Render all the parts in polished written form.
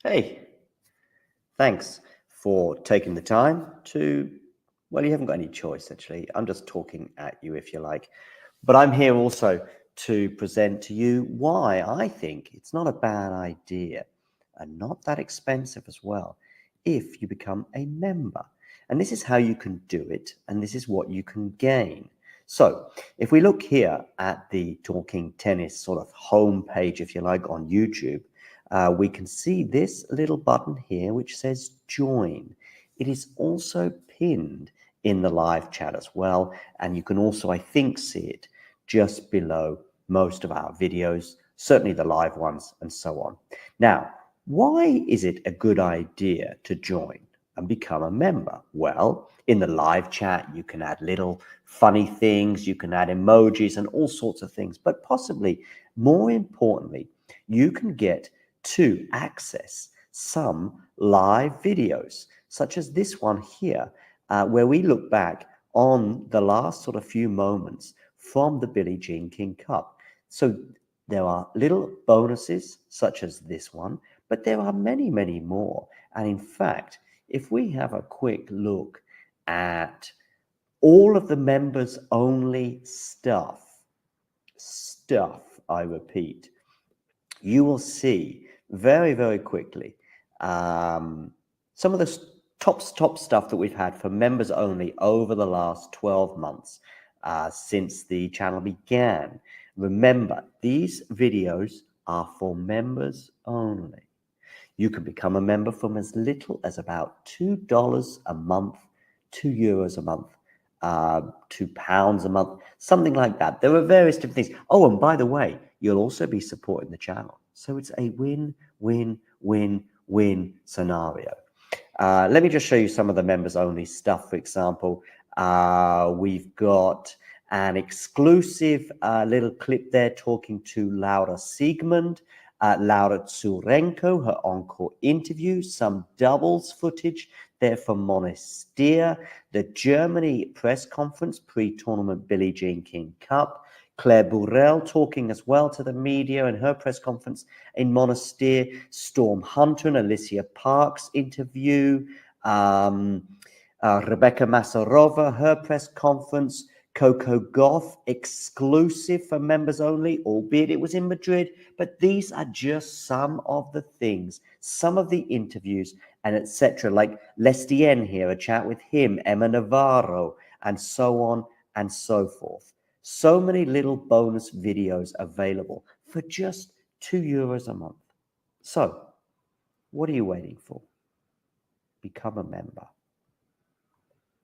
Hey, thanks for taking the time to, well, you haven't got any choice, actually. I'm just talking at you, if you like. But I'm here also to present to you why I think it's not a bad idea and not that expensive as well if you become a member. And this is how you can do it, and this is what you can gain. So if we look here at the Talking Tennis sort of homepage, if you like, on YouTube, we can see this little button here which says join. It is also pinned in the live chat as well, and you can also, I think, see it just below most of our videos, certainly the live ones and so on. Now, why is it a good idea to join and become a member? Well, in the live chat, you can add little funny things, you can add emojis and all sorts of things, but possibly more importantly, you can get to access some live videos, such as this one here, where we look back on the last sort of few moments from the Billie Jean King Cup. So there are little bonuses such as this one, but there are many, many more. And in fact, if we have a quick look at all of the members only stuff, I repeat, you will see very, very quickly some of the top stuff that we've had for members only over the last 12 months since the channel began. Remember, these videos are for members only. You can become a member from as little as about $2 a month, €2 a month, £2 a month, something like that. There are various different things. Oh, and by the way, you'll also be supporting the channel. So it's a win-win-win-win scenario. Let me just show you some of the members only stuff. For example, we've got an exclusive little clip there talking to Laura Siegmund, Laura Tsurenko, her encore interview, some doubles footage there from Monastir, the Germany press conference pre-tournament Billie Jean King Cup, Claire Burrell talking as well to the media in her press conference in Monastir, Storm Hunter and Alicia Parks interview, Rebecca Masarova, her press conference, Coco Gauff, exclusive for members only, albeit it was in Madrid. But these are just some of the things, some of the interviews and etc. Like Lestien here, a chat with him, Emma Navarro, and so on and so forth. So many little bonus videos available for just €2 a month. So what are you waiting for? Become a member.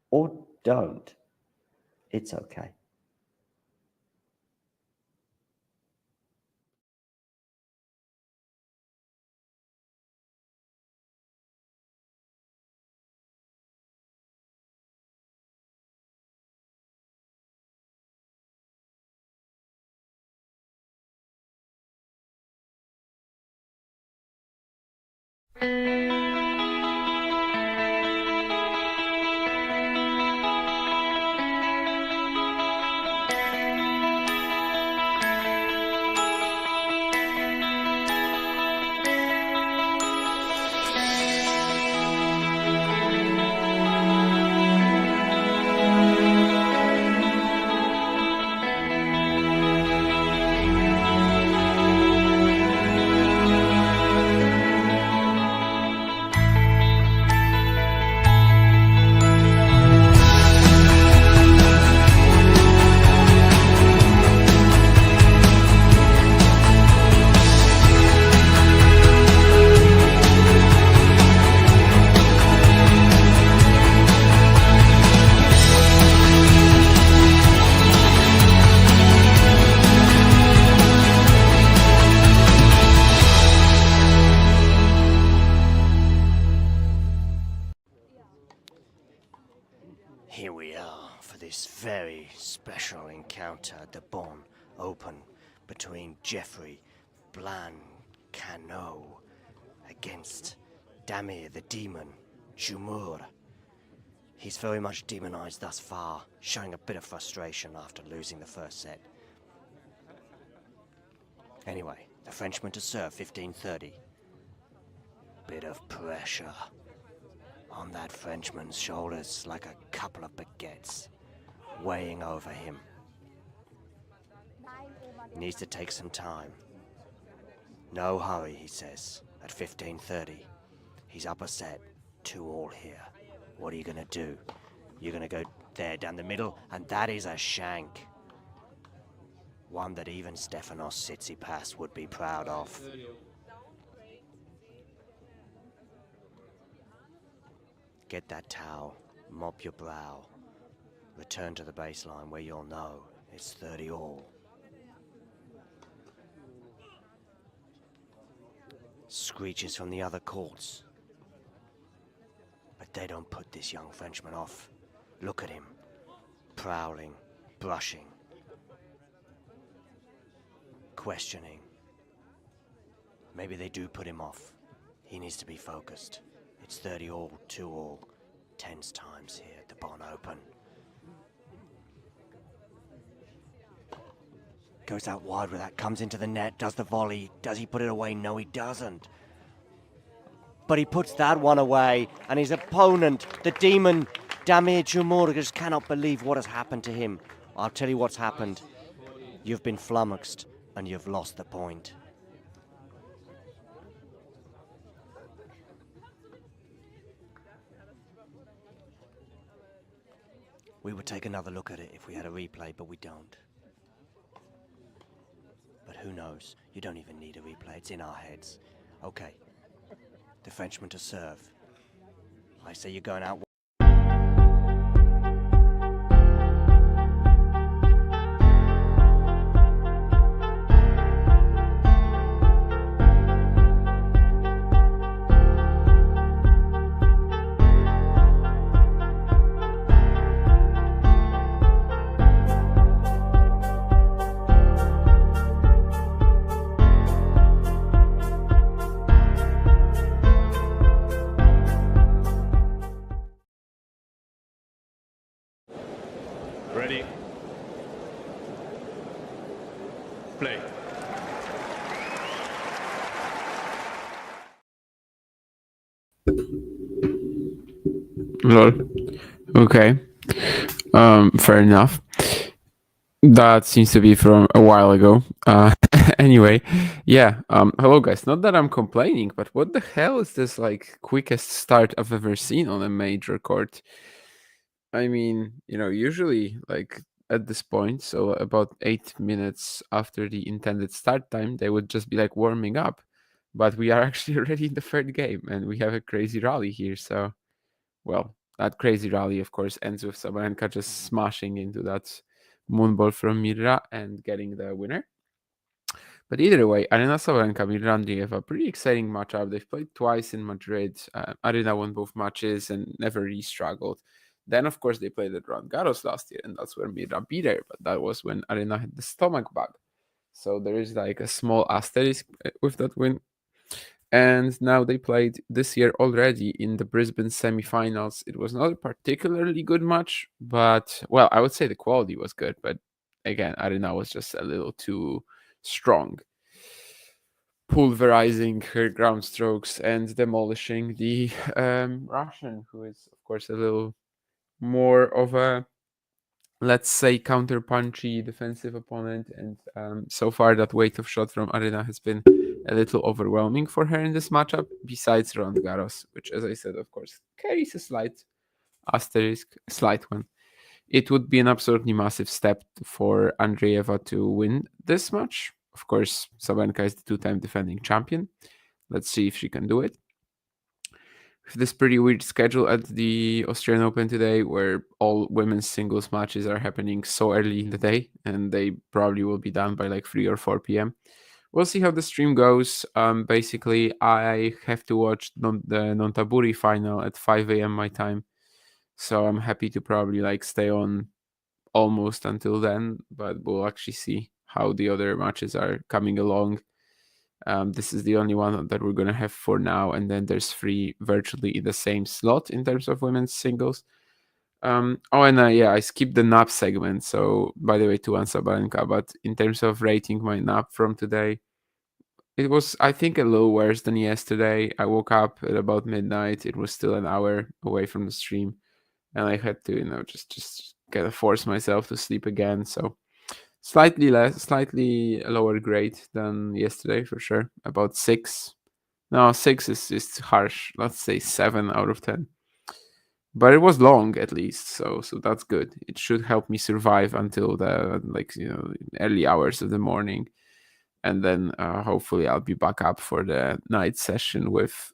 Or don't. It's okay. Here we are for this very special encounter at the Bonn Open between Jeffrey Blancano against Damir the Demon Jumur. He's very much demonized thus far, showing a bit of frustration after losing the first set. Anyway, the Frenchman to serve 15-30. bit of pressure on that Frenchman's shoulders like a couple of baguettes, weighing over him. Needs to take some time. No hurry, he says, at 15:30. He's up a set, 2-all here. What are you gonna do? You're gonna go there down the middle, and that is a shank. One that even Stefanos Tsitsipas would be proud of. Get that towel, mop your brow. Return to the baseline where you'll know it's 30-all. Screeches from the other courts. But they don't put this young Frenchman off. Look at him. Prowling, brushing, questioning. Maybe they do put him off. He needs to be focused. It's 30-all, 2-all, tense times here at the Bonn Open. Goes out wide with that, comes into the net, does the volley. Does he put it away? No, he doesn't. But he puts that one away, and his opponent, the demon, Damir Dzumhur, just cannot believe what has happened to him. I'll tell you what's happened. You've been flummoxed, and you've lost the point. We would take another look at it if we had a replay, but we don't. But who knows? You don't even need a replay. It's in our heads. Okay. The Frenchman to serve. I say you're going out. Ready? Play. Lol. Okay. Fair enough. That seems to be from a while ago. Anyway, yeah. Hello guys. Not that I'm complaining, but what the hell is this like quickest start I've ever seen on a major court? I mean, usually like at this point, so about 8 minutes after the intended start time, they would just be like warming up. But we are actually already in the third game, and we have a crazy rally here. So, well, that crazy rally, of course, ends with Sabalenka just smashing into that moonball from Mirra and getting the winner. But either way, Aryna Sabalenka, Mirra Andreeva, pretty exciting matchup. They've played twice in Madrid. Aryna won both matches and never really struggled. Then, of course, they played at Roland Garros last year, and that's where Mirra beat her. But that was when Aryna had the stomach bug. So there is like a small asterisk with that win. And now they played this year already in the Brisbane semi-finals. It was not a particularly good match, but, well, I would say the quality was good. But again, Aryna was just a little too strong, pulverizing her ground strokes and demolishing the Russian, who is, of course, a little more of a, let's say, counter-punchy defensive opponent. And so far, that weight of shot from Aryna has been a little overwhelming for her in this matchup, besides Roland Garros, which, as I said, of course, carries a slight asterisk, slight one. It would be an absolutely massive step for Andreeva to win this match. Of course, Sabalenka is the two-time defending champion. Let's see if she can do it. With this pretty weird schedule at the Australian Open today, where all women's singles matches are happening so early in the day, and they probably will be done by like 3 or 4 p.m. We'll see how the stream goes. Basically, I have to watch the Nontaburi final at 5 a.m. my time. So I'm happy to probably like stay on almost until then, but we'll actually see how the other matches are coming along. This is the only one that we're going to have for now, and then there's 3 virtually in the same slot in terms of women's singles. I skipped the nap segment, so by the way, to answer Sabalenka, but in terms of rating my nap from today, It was, I think, a little worse than yesterday. I woke up at about midnight. It was still an hour away from the stream, and I had to, just kind of force myself to sleep again. So slightly lower grade than yesterday for sure. About 6. No, 6 is harsh. Let's say 7 out of 10. But it was long at least, so that's good. It should help me survive until the early hours of the morning, and then hopefully I'll be back up for the night session with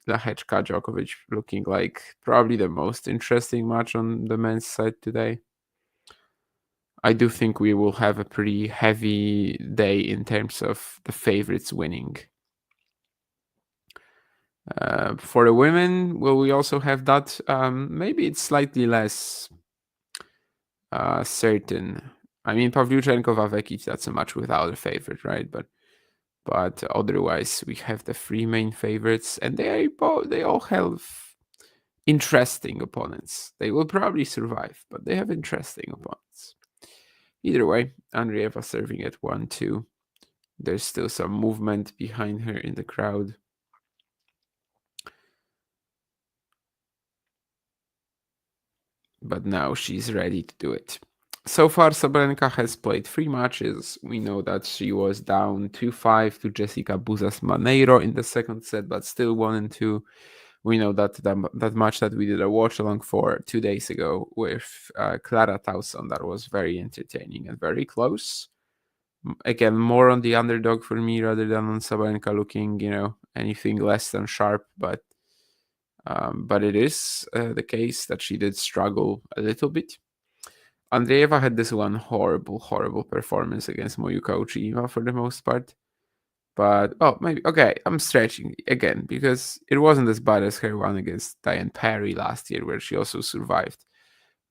Lachecka Djokovic looking like probably the most interesting match on the men's side today. I do think we will have a pretty heavy day in terms of the favorites winning. For the women, will we also have that? Maybe it's slightly less certain. I mean, Pavlyuchenko, Vekic, that's a match without a favorite, right? But otherwise, we have the 3 main favorites, and they all have interesting opponents. They will probably survive, but they have interesting opponents. Either way, Andreeva serving at 1-2. There's still some movement behind her in the crowd. But now she's ready to do it. So far, Sabalenka has played 3 matches. We know that she was down 2-5 to Jessica Buzas Maneiro in the second set, but still 1-2. We know that that match that we did a watch along for 2 days ago with Clara Tauson, that was very entertaining and very close. Again, more on the underdog for me rather than on Sabalenka looking, anything less than sharp. But it is the case that she did struggle a little bit. Andreeva had this one horrible performance against Moyuka Uchiyama for the most part. But, maybe, okay, I'm stretching again because it wasn't as bad as her one against Diane Parry last year where she also survived.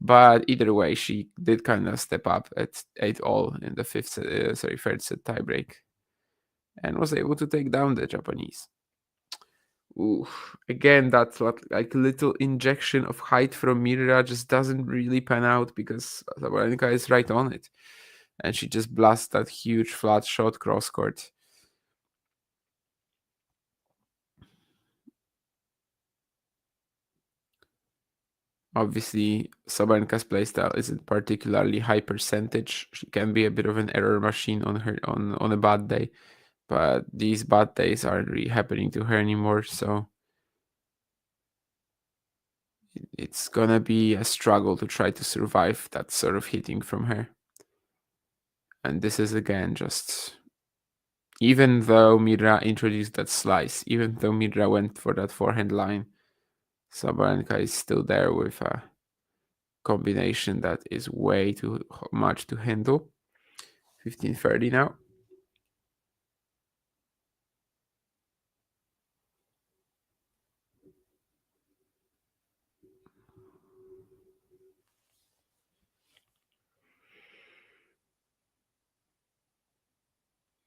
But either way, she did kind of step up at 8-all in the third set tiebreak and was able to take down the Japanese. Ooh, again, that like little injection of height from Mirra just doesn't really pan out because Sabalenka is right on it. And she just blasts that huge flat shot cross court. Obviously, Sabalenka's playstyle isn't particularly high percentage. She can be a bit of an error machine on a bad day, but these bad days aren't really happening to her anymore. So it's gonna be a struggle to try to survive that sort of hitting from her. And this is again just, even though Mirra introduced that slice, even though Mirra went for that forehand line, Sabalenka is still there with a combination that is way too much to handle. 15-30 now.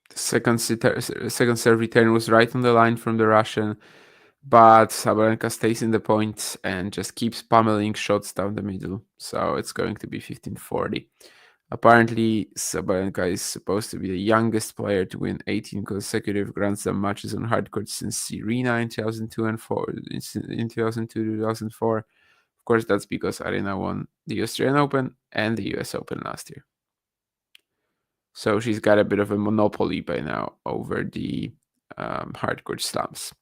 The second serve return was right on the line from the Russian, but Sabalenka stays in the point and just keeps pummeling shots down the middle. So it's going to be 15-40. Apparently, Sabalenka is supposed to be the youngest player to win 18 consecutive Grand Slam matches on hardcourt since Aryna in 2002 and 4. In 2002-2004. Of course, that's because Aryna won the Australian Open and the US Open last year. So she's got a bit of a monopoly by now over the hardcourt slams.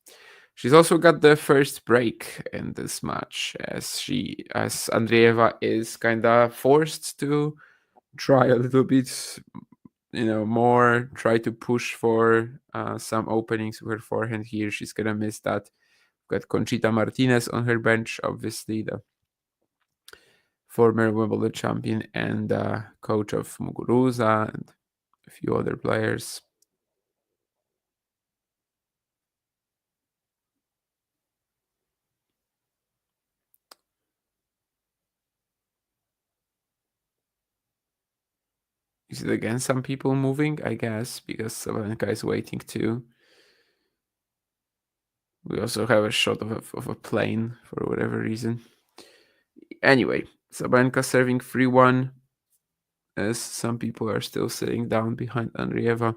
She's also got the first break in this match as Andreeva is kind of forced to try a little bit, more, try to push for some openings with her forehand here. She's going to miss that. Got Conchita Martinez on her bench, obviously, the former Wimbledon champion and coach of Muguruza and a few other players. Is it again some people moving? I guess, because Sabalenka is waiting too. We also have a shot of a plane for whatever reason. Anyway, Sabalenka serving 3-1 as some people are still sitting down behind Andreeva.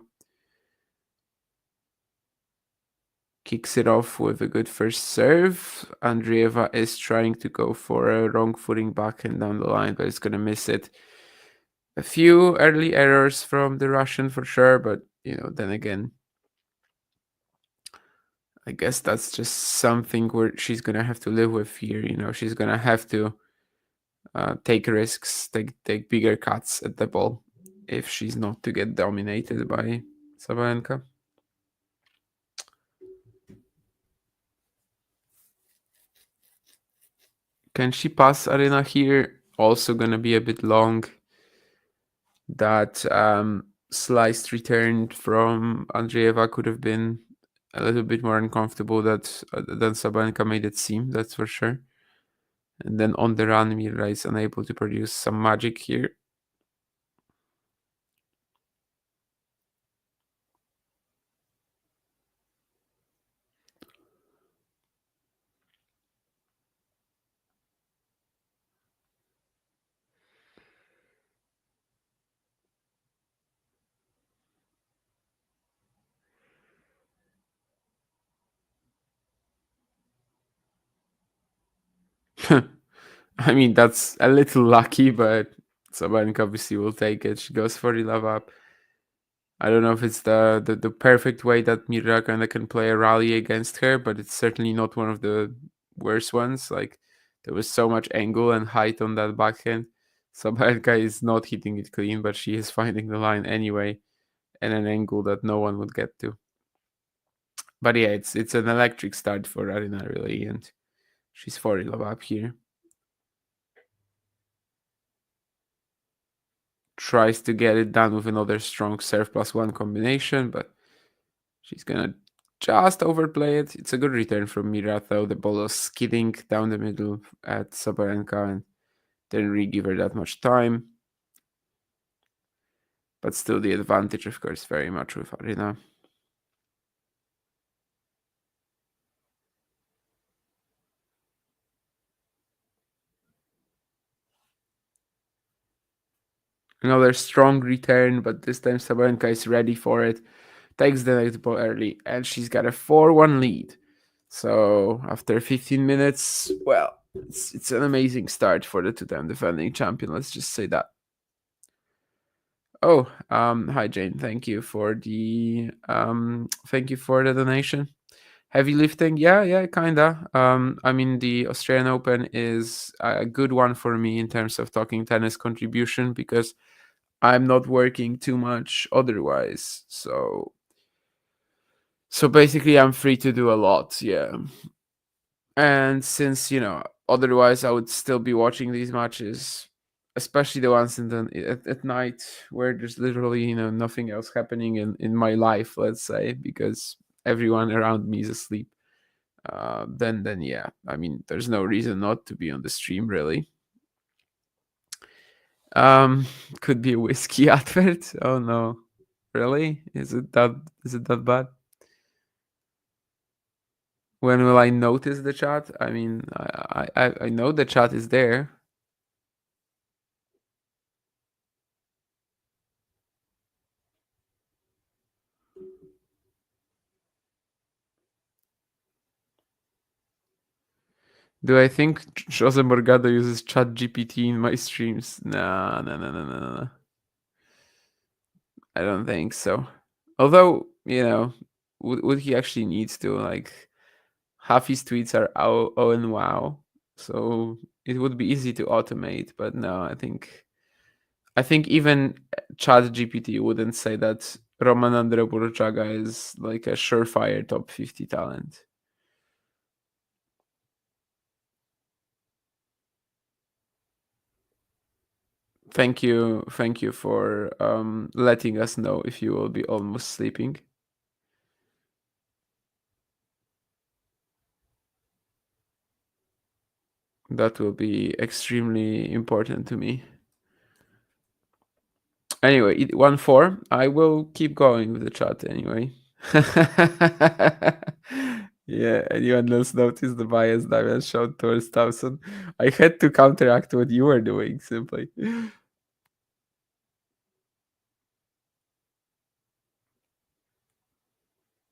kicks it off with a good first serve. Andreeva is trying to go for a wrong footing backhand down the line, but it's going to miss it. A few early errors from the Russian for sure, but then again, I guess that's just something where she's going to have to live with here. She's going to have to take risks, take bigger cuts at the ball if she's not to get dominated by Sabalenka. Can she pass Aryna here? Also gonna be a bit long. That sliced return from Andreeva could have been a little bit more uncomfortable than Sabalenka made it seem, that's for sure. And then on the run, Mirra is unable to produce some magic here. I mean, that's a little lucky, but Sabalenka obviously will take it. She goes for the love up. I don't know if it's the perfect way that Mirra kind of can play a rally against her, but it's certainly not one of the worst ones. Like, there was so much angle and height on that backhand. Sabalenka is not hitting it clean, but she is finding the line anyway, and an angle that no one would get to. But yeah, it's an electric start for Aryna, really, and she's 40 love up here. Tries to get it done with another strong serve +1 combination, but she's gonna just overplay it. It's a good return from Mirra, though. The ball was skidding down the middle at Sabalenka and didn't really give her that much time. But still, the advantage, of course, very much with Aryna. Another strong return, but this time Sabalenka is ready for it. Takes the next ball early, and she's got a 4-1 lead. So after 15 minutes, well, it's an amazing start for the two-time defending champion. Let's just say that. Oh, hi Jane. Thank you for the donation. Heavy lifting, yeah, kinda. I mean, the Australian Open is a good one for me in terms of talking tennis contribution because I'm not working too much otherwise. So basically, I'm free to do a lot, yeah. And since otherwise I would still be watching these matches, especially the ones at night where there's literally nothing else happening in my life, let's say, because everyone around me is asleep. Then yeah, I mean, there's no reason not to be on the stream, really. Could be a whiskey advert. Oh no, really? Is it that bad? When will I notice the chat? I mean, I know the chat is there. Do I think Jose Morgado uses Chat GPT in my streams? No. I don't think so. Although, would he actually needs to? Like, half his tweets are oh and wow, so it would be easy to automate. But no, I think even Chat GPT wouldn't say that Roman Andreeva is like a surefire top 50 talent. Thank you for letting us know if you will be almost sleeping. That will be extremely important to me. Anyway, 1-4. I will keep going with the chat anyway. Yeah, anyone else notice the bias Damian showed towards Thompson? I had to counteract what you were doing, simply.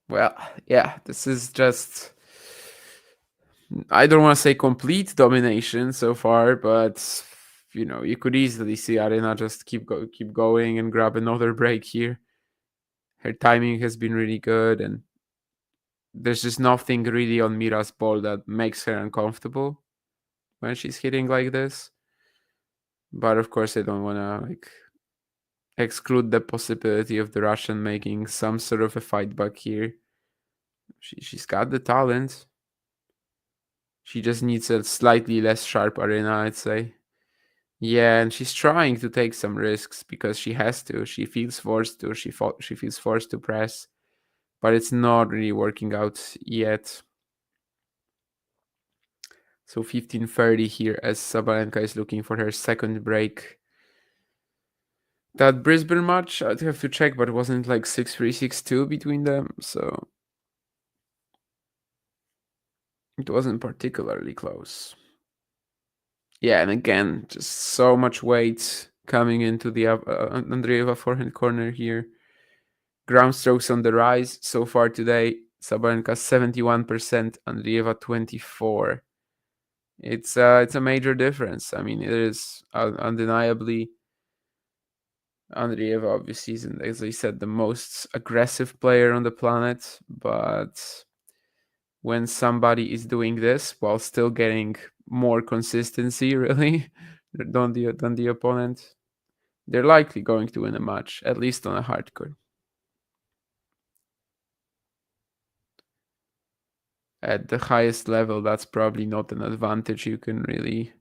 Well, yeah, this is just, I don't want to say complete domination so far, but you could easily see Aryna just keep going and grab another break here. Her timing has been really good, and there's just nothing really on Mirra's ball that makes her uncomfortable when she's hitting like this. But of course, I don't want to exclude the possibility of the Russian making some sort of a fight back here. She's got the talent. She just needs a slightly less sharp Aryna, I'd say. Yeah, and she's trying to take some risks because she has to. She feels forced to. She feels forced to press, but it's not really working out yet. So 15:30 here as Sabalenka is looking for her second break. That Brisbane match, I'd have to check, but it wasn't like 6-3, 6-2 between them, so it wasn't particularly close. Yeah, and again, just so much weight coming into the Andreeva forehand corner here. Ground strokes on the rise so far today. Sabalenka 71%, Andreeva 24%. It's a major difference. I mean, it is undeniably. Andreeva obviously is, as I said, the most aggressive player on the planet, but when somebody is doing this while still getting more consistency, really, than the opponent, they're likely going to win a match, at least on a hard court. At the highest level, that's probably not an advantage you can really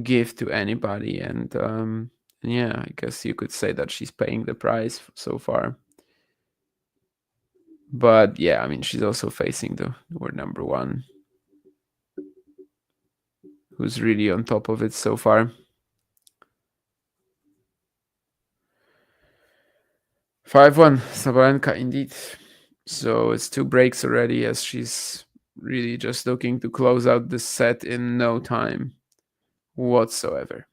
give to anybody. And yeah, I guess you could say that she's paying the price so far. But yeah, I mean, she's also facing the world number one, who's really on top of it so far. 5-1, Sabalenka indeed. So it's 2 breaks already, as she's really just looking to close out this set in no time whatsoever.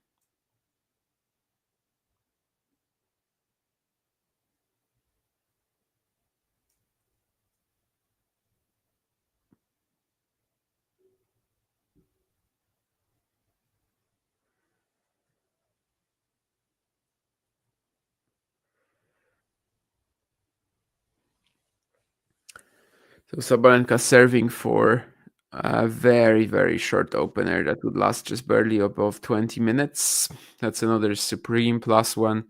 So Sabalenka serving for a very, very short opener that would last just barely above 20 minutes. That's another supreme +1.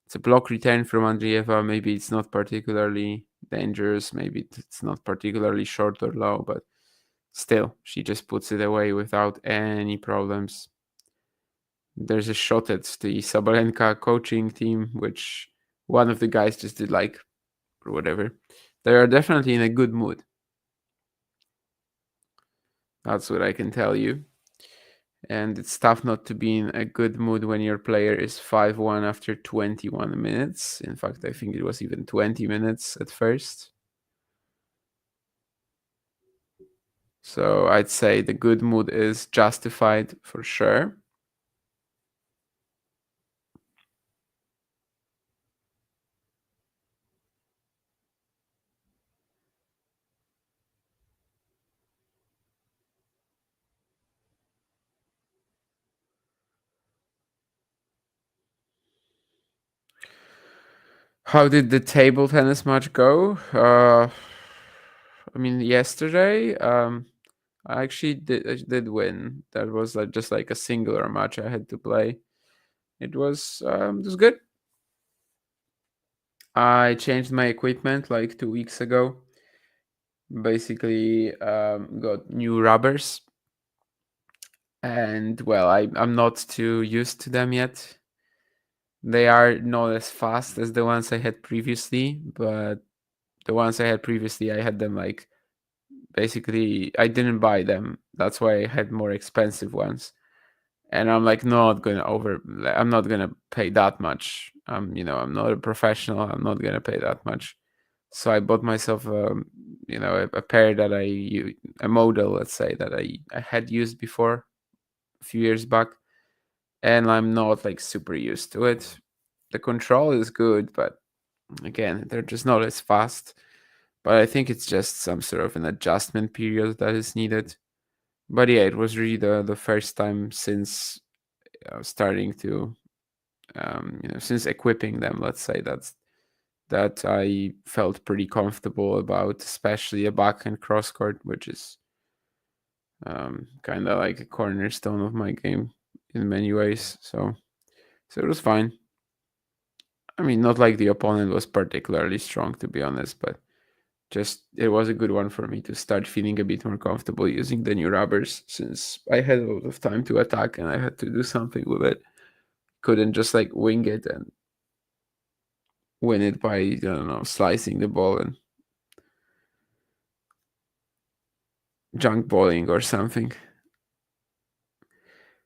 It's a block return from Andreeva. Maybe it's not particularly dangerous. Maybe it's not particularly short or low, but still, she just puts it away without any problems. There's a shot at the Sabalenka coaching team, which one of the guys just did or whatever. They are definitely in a good mood. That's what I can tell you. And it's tough not to be in a good mood when your player is 5-1 after 21 minutes. In fact, I think it was even 20 minutes at first. So I'd say the good mood is justified for sure. How did the table tennis match go? I mean, yesterday, I actually did win. That was just like a singular match I had to play. It was good. I changed my equipment like 2 weeks ago. Basically, got new rubbers, and well, I'm not too used to them yet. They are not as fast as the ones I had previously, but the ones I had previously, I had them basically I didn't buy them. That's why I had more expensive ones. And I'm I'm not gonna pay that much. I'm not a professional. I'm not gonna pay that much. So I bought myself a pair that a model, let's say, that I had used before a few years back, and I'm not super used to it. The control is good, but again, they're just not as fast. But I think it's just some sort of an adjustment period that is needed. But yeah, it was really the first time since starting to, since equipping them, let's say, that I felt pretty comfortable about, especially a backhand cross court, which is kind of like a cornerstone of my game in many ways. So it was fine. I mean, not like the opponent was particularly strong, to be honest, but just it was a good one for me to start feeling a bit more comfortable using the new rubbers, since I had a lot of time to attack and I had to do something with it. Couldn't just like wing it and win it by, I don't know, slicing the ball and junk balling or something.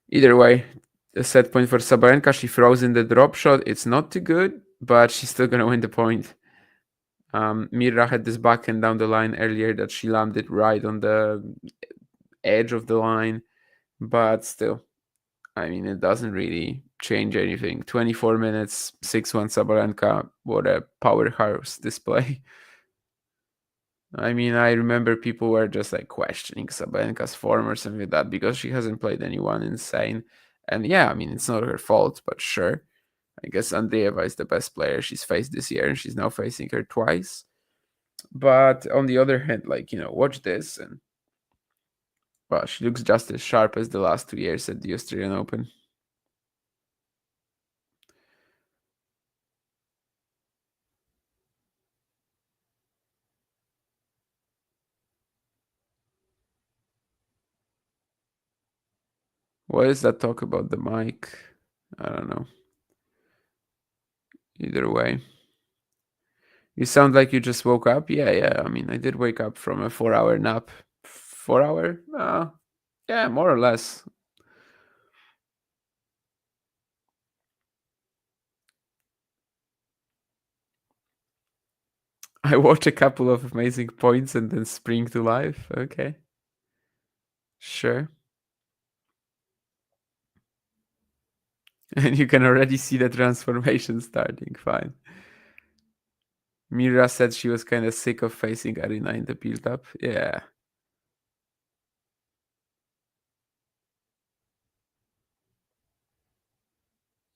Either way, a set point for Sabalenka. She throws in the drop shot. It's not too good, but she's still gonna win the point. Mirra had this backhand down the line earlier that she landed right on the edge of the line, but still, I mean, it doesn't really change anything. 24 minutes, 6-1 Sabalenka. What a powerhouse display. I mean, I remember people were just like questioning Sabalenka's form or something like that because she hasn't played anyone insane. And yeah, I mean, it's not her fault, but sure. I guess Andreeva is the best player she's faced this year, and she's now facing her twice. But on the other hand, like, watch this, and well, she looks just as sharp as the last 2 years at the Australian Open. What is that talk about the mic? I don't know. Either way. You sound like you just woke up. Yeah. I mean, I did wake up from a 4-hour nap. 4 hour? Yeah, more or less. I watch a couple of amazing points and then spring to life. Okay. Sure. And you can already see the transformation starting. Fine. Mirra said she was kind of sick of facing Aryna in the build-up. Yeah.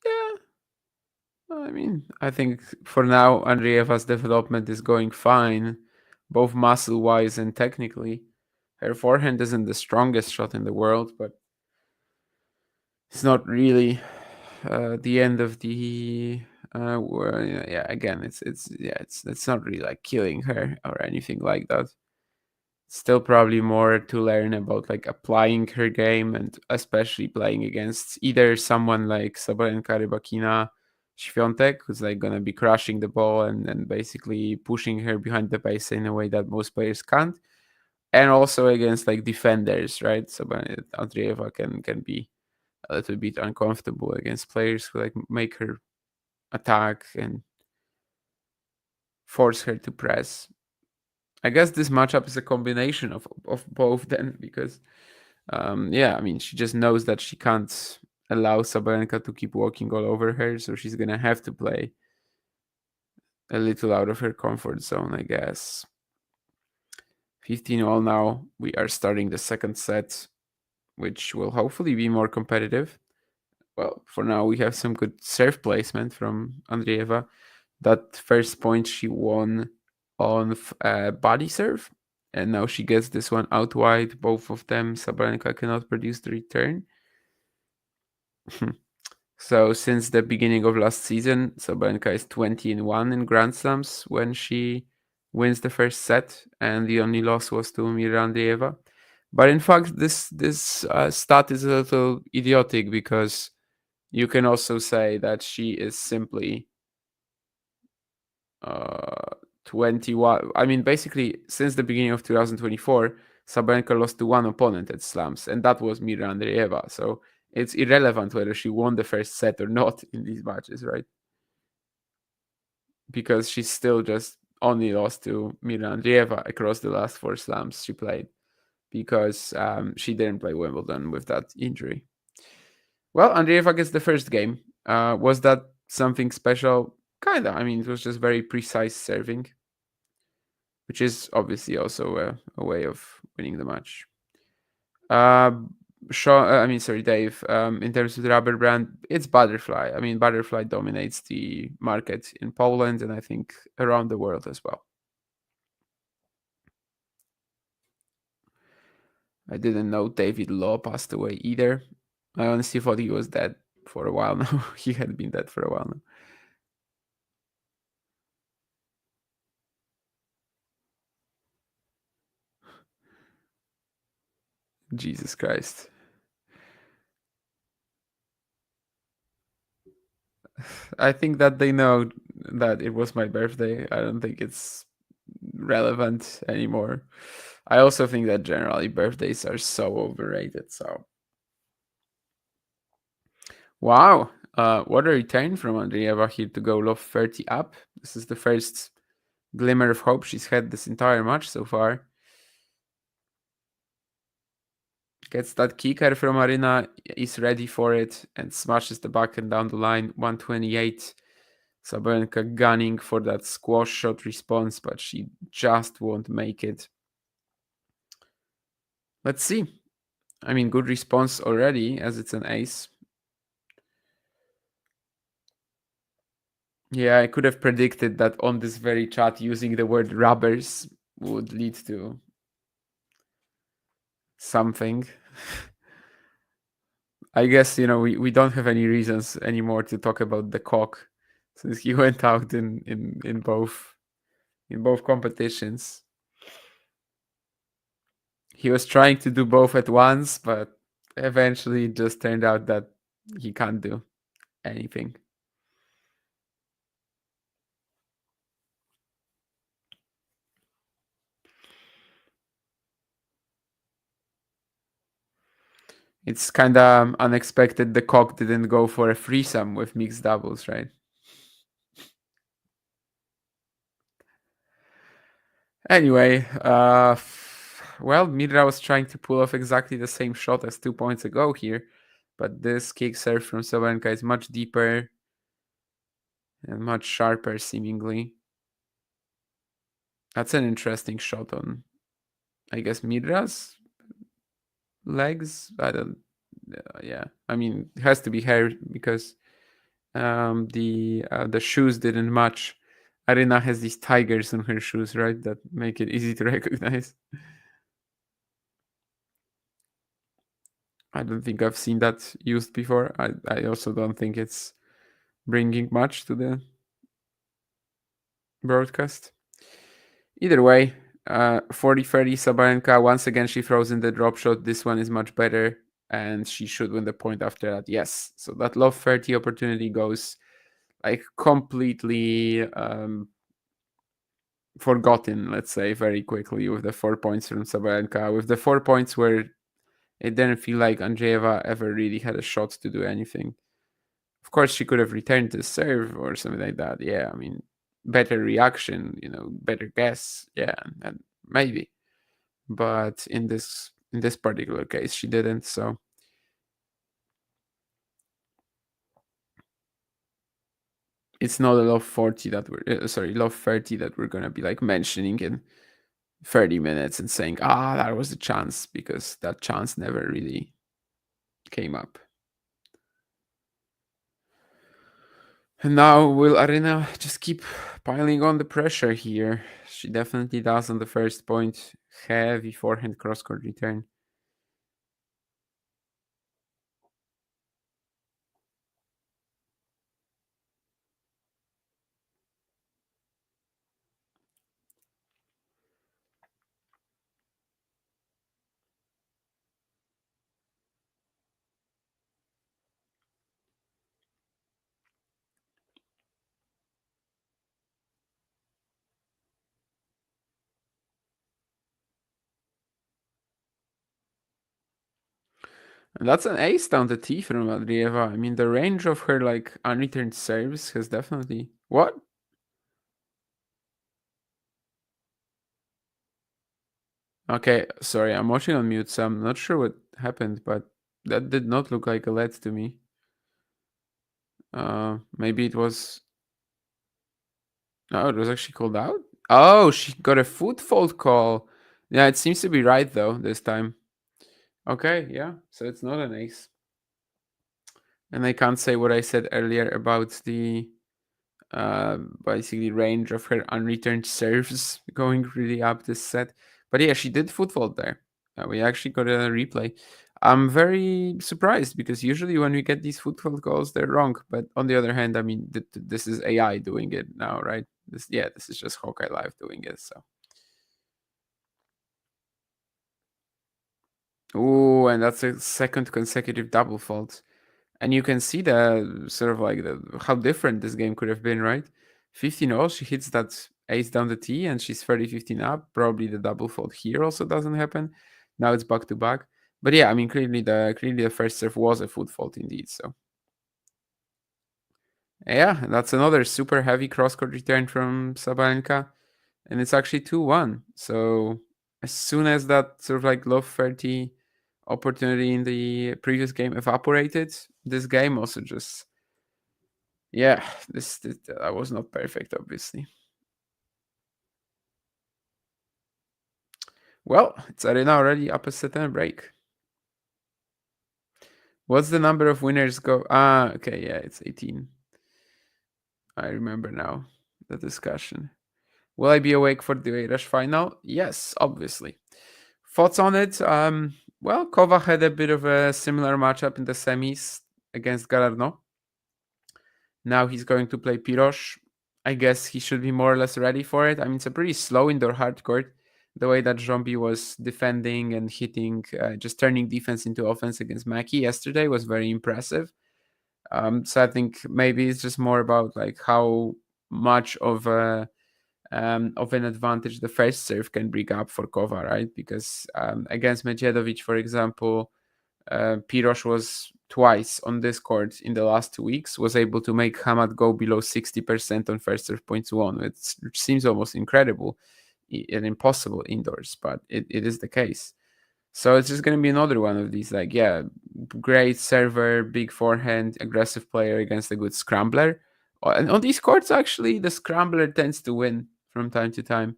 Yeah. I mean, I think for now, Andreeva's development is going fine, both muscle-wise and technically. Her forehand isn't the strongest shot in the world, but it's not really the end of the yeah, again, it's not really like killing her or anything like that. Still probably more to learn about like applying her game, and especially playing against either someone like Sabalenka, Rybakina, Świątek, who's like gonna be crushing the ball and basically pushing her behind the base in a way that most players can't, and also against like defenders, right? So Andreeva can be a little bit uncomfortable against players who like make her attack and force her to press. I guess this matchup is a combination of both then, because yeah, I mean, she just knows that she can't allow Sabalenka to keep walking all over her, so she's gonna have to play a little out of her comfort zone, I guess. 15-all now. We are starting the second set, which will hopefully be more competitive. Well, for now, we have some good serve placement from Andreeva. That first point she won on body serve, and now she gets this one out wide. Both of them, Sabalenka cannot produce the return. So since the beginning of last season, Sabalenka is 20-1 in Grand Slams when she wins the first set, and the only loss was to Mirra Andreeva. But in fact, this stat is a little idiotic, because you can also say that she is simply 21. I mean, basically, since the beginning of 2024, Sabalenka lost to one opponent at slams, and that was Mirra Andreeva. So it's irrelevant whether she won the first set or not in these matches, right? Because she's still just only lost to Mirra Andreeva across the last 4 slams she played, because she didn't play Wimbledon with that injury. Well, Andreeva gets the first game. Was that something special? Kinda. I mean, it was just very precise serving. which is obviously also a way of winning the match. Dave, in terms of the rubber brand, it's Butterfly. I mean, Butterfly dominates the market in Poland and I think around the world as well. I didn't know David Law passed away either. I honestly thought he was dead for a while now. He had been dead for a while now. Jesus Christ. I think that they know that it was my birthday. I don't think it's relevant anymore. I also think that generally birthdays are so overrated. So, wow, what a return from Andreeva here to go love 30 up. This is the first glimmer of hope she's had this entire match so far. Gets that kicker from Aryna, is ready for it, and smashes the backhand down the line. 128. Sabalenka gunning for that squash shot response, but she just won't make it. Let's see. I mean, good response already, as it's an ace. Yeah, I could have predicted that on this very chat, using the word rubbers would lead to something. I guess, we don't have any reasons anymore to talk about the cock, since he went out in both competitions. He was trying to do both at once, but eventually it just turned out that he can't do anything. It's kind of unexpected the cock didn't go for a threesome with mixed doubles, right? Anyway, well, Mirra was trying to pull off exactly the same shot as 2 points ago here, but this kick serve from Sabalenka is much deeper and much sharper, seemingly. That's an interesting shot on, I guess, Mirra's legs. I don't. Yeah, I mean, it has to be her because the shoes didn't match. Aryna has these tigers on her shoes, right? That make it easy to recognize. I don't think I've seen that used before. I also don't think it's bringing much to the broadcast. Either way, 40-30 Sabalenka. Once again, she throws in the drop shot. This one is much better, and she should win the point after that. Yes. So that love 30 opportunity goes like completely forgotten, let's say, very quickly with the 4 points from Sabalenka. With the 4 points where it didn't feel like Andreeva ever really had a shot to do anything. Of course, she could have returned the serve or something like that. Yeah, I mean, better reaction, better guess. Yeah, and maybe. But in this particular case, she didn't. So it's not a love 40 that love 30 that we're gonna be like mentioning in 30 minutes and saying, that was a chance, because that chance never really came up. And now will Aryna just keep piling on the pressure here? She definitely does on the first point. Heavy forehand cross-court return. And that's an ace down the tee from Andreeva. I mean, the range of her like unreturned serves has definitely... What? Okay, sorry, I'm watching on mute, so I'm not sure what happened, but that did not look like a lead to me. Maybe it was... No, it was actually called out? Oh, she got a foot fault call. Yeah, it seems to be right though this time. Okay, yeah. So it's not an ace. And I can't say what I said earlier about the basically range of her unreturned serves going really up this set. But yeah, she did foot fault there. We actually got a replay. I'm very surprised because usually when we get these foot fault calls, they're wrong. But on the other hand, I mean, this is AI doing it now, right? This is just Hawkeye Live doing it. So. Oh, and that's a second consecutive double fault. And you can see the sort of like how different this game could have been, right? 15-0, she hits that ace down the tee and she's 30-15 up. Probably the double fault here also doesn't happen. Now it's back to back. But yeah, I mean clearly the first serve was a foot fault indeed. So yeah, that's another super heavy cross-court return from Sabalenka. And it's actually 2-1. So as soon as that sort of like low 30 opportunity in the previous game evaporated, this game also just this that was not perfect, obviously. Well, it's Aryna already up a set and a break. What's the number of winners go? Okay, yeah, it's 18. I remember now the discussion. Will I be awake for the Rush final? Yes, obviously. Thoughts on it? Well, Kova had a bit of a similar matchup in the semis against Galarno. Now he's going to play Pirosh. I guess he should be more or less ready for it. I mean, it's a pretty slow indoor hard court. The way that Zombie was defending and hitting, just turning defense into offense against Maki yesterday was very impressive. So I think maybe it's just more about like how much of an advantage the first serve can bring up for Kova, right? Because against Medjedovic, for example, Pirosh was twice on this court in the last 2 weeks, was able to make Hamad go below 60% on first serve points won, which seems almost incredible and impossible indoors, but it is the case. So it's just going to be another one of these, like, yeah, great server, big forehand, aggressive player against a good scrambler. And on these courts, actually, the scrambler tends to win from time to time.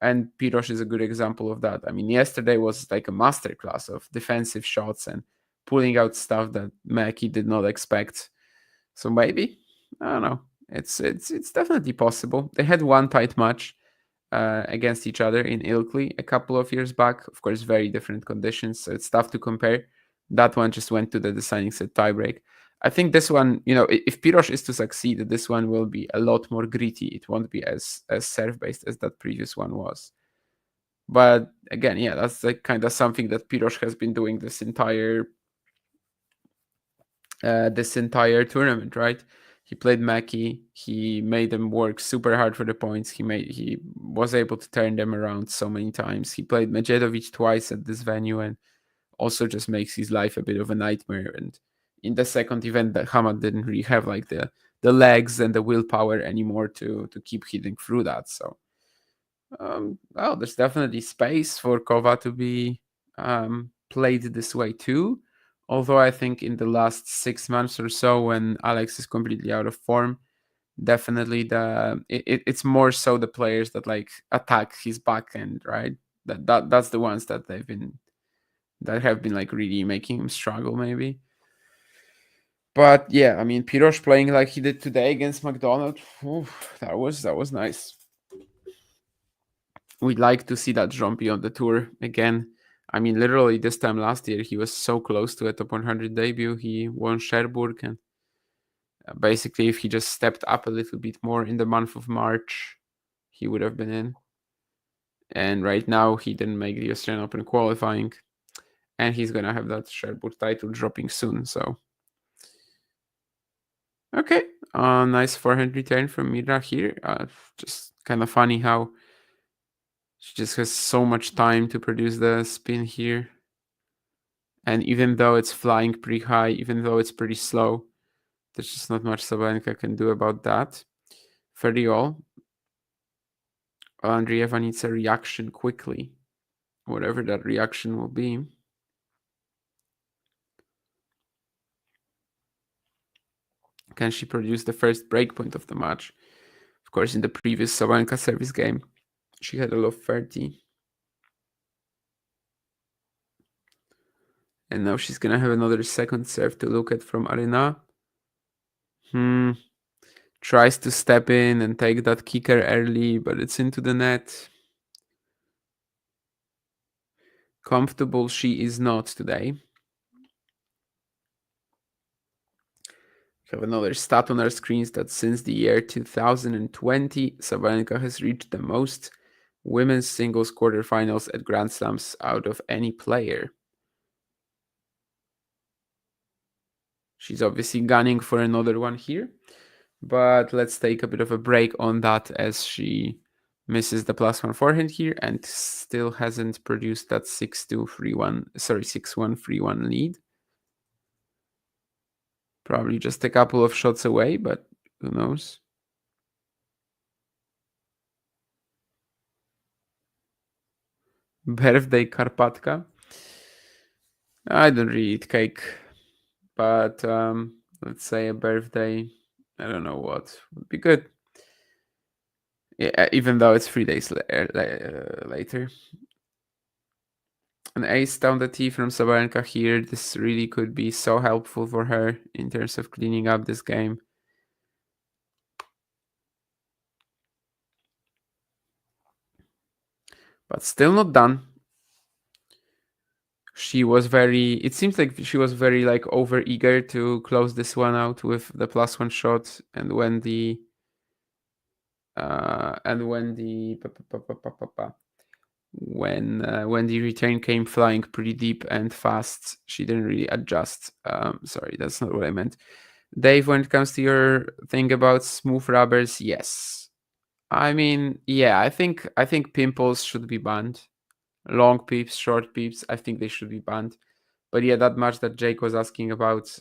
And Pirosh is a good example of that. I mean, yesterday was like a masterclass of defensive shots and pulling out stuff that Maki did not expect. So maybe, I don't know. It's definitely possible. They had one tight match against each other in Ilkley a couple of years back. Of course, very different conditions, so it's tough to compare. That one just went to the deciding set tiebreak. I think this one, if Pirosh is to succeed, this one will be a lot more gritty. It won't be as serve based as that previous one was. But again, yeah, that's like kind of something that Pirosh has been doing this entire tournament, right? He played Maki. He made them work super hard for the points. He was able to turn them around so many times. He played Medjedovic twice at this venue and also just makes his life a bit of a nightmare. And in the second event, that Hamad didn't really have like the legs and the willpower anymore to keep hitting through that. So well, there's definitely space for Kova to be played this way too. Although I think in the last 6 months or so, when Alex is completely out of form, definitely it's more so the players that like attack his backhand, right? That's the ones that have been like really making him struggle, maybe. But yeah, I mean, Pirosh playing like he did today against McDonald, that was nice. We'd like to see that Jumpy on the tour again. I mean, literally this time last year, he was so close to a top 100 debut. He won Cherbourg, and basically, if he just stepped up a little bit more in the month of March, he would have been in. And right now, he didn't make the Australian Open qualifying, and he's gonna have that Cherbourg title dropping soon. So, okay, nice forehand return from Mirra here. Just kind of funny how she just has so much time to produce the spin here. And even though it's flying pretty high, even though it's pretty slow, there's just not much Sabalenka can do about that. 30 all. Andreeva needs a reaction quickly, whatever that reaction will be. Can she produce the first breakpoint of the match? Of course, in the previous Sabalenka service game, She had a low 30. And now she's gonna have another second serve to look at from Aryna. Tries to step in and take that kicker early, but it's into the net. Comfortable she is not today. We have another stat on our screens that since the year 2020, Sabalenka has reached the most women's singles quarterfinals at Grand Slams out of any player. She's obviously gunning for another one here, but let's take a bit of a break on that as she misses the +1 forehand here and still hasn't produced that 6-1 3-1 lead. Probably just a couple of shots away, but who knows? Birthday Karpatka. I don't really eat cake, but let's say a birthday, I don't know what would be good. Yeah, even though it's 3 days later. An ace down the tee from Sabalenka here. This really could be so helpful for her in terms of cleaning up this game. But still not done. It seems like she was very like over eager to close this one out with the +1 shot, and when the return came flying pretty deep and fast, she didn't really adjust. Sorry, that's not what I meant. Dave, when it comes to your thing about smooth rubbers, yes. I mean, yeah, I think pimples should be banned. Long peeps, short peeps, I think they should be banned. But yeah, that match that Jake was asking about,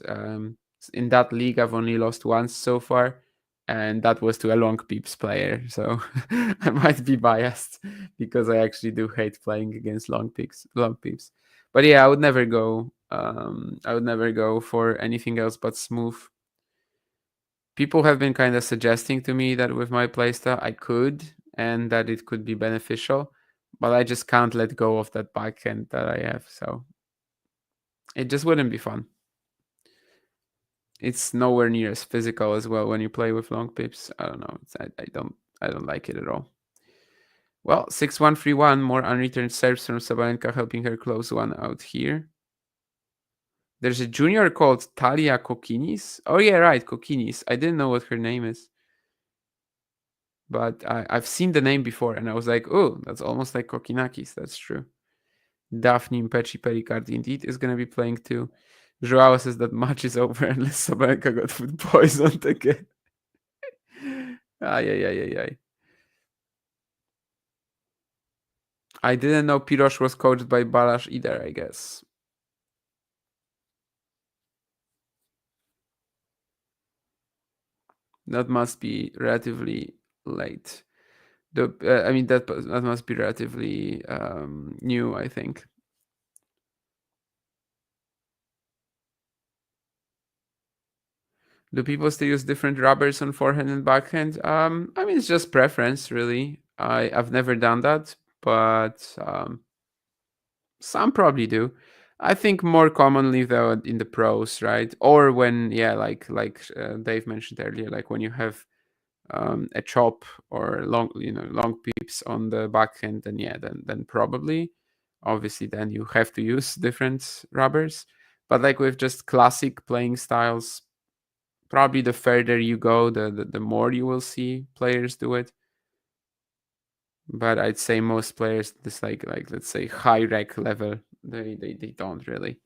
in that league, I've only lost once so far, and that was to a long peeps player. So I might be biased because I actually do hate playing against long peeps. But yeah, I would never go. I would never go for anything else but smooth. People have been kind of suggesting to me that with my playstyle I could, and that it could be beneficial, but I just can't let go of that backhand that I have. So it just wouldn't be fun. It's nowhere near as physical as well when you play with long pips. I don't know. I don't like it at all. Well, 6-1 3-1, more unreturned serves from Sabalenka, helping her close one out here. There's a junior called Talia Kokinis. Oh yeah, right, Kokinis. I didn't know what her name is, but I've seen the name before, and I was like, oh, that's almost like Kokinakis. That's true. Daphne Pecci Pericard indeed is going to be playing too. Joao says that match is over unless Sabalenka got food poisoned again. Ay. I didn't know Pirosh was coached by Balash either, I guess. That must be relatively late. That must be relatively new, I think. Do people still use different rubbers on forehand and backhand? I mean, it's just preference, really. I've never done that, but some probably do. I think more commonly though in the pros, right? Or when, yeah, like Dave mentioned earlier, like when you have a chop or long peeps on the backhand, then yeah, then probably, obviously, then you have to use different rubbers. But like with just classic playing styles, probably the further you go, the more you will see players do it. But I'd say most players, this like let's say high rec level, they don't really.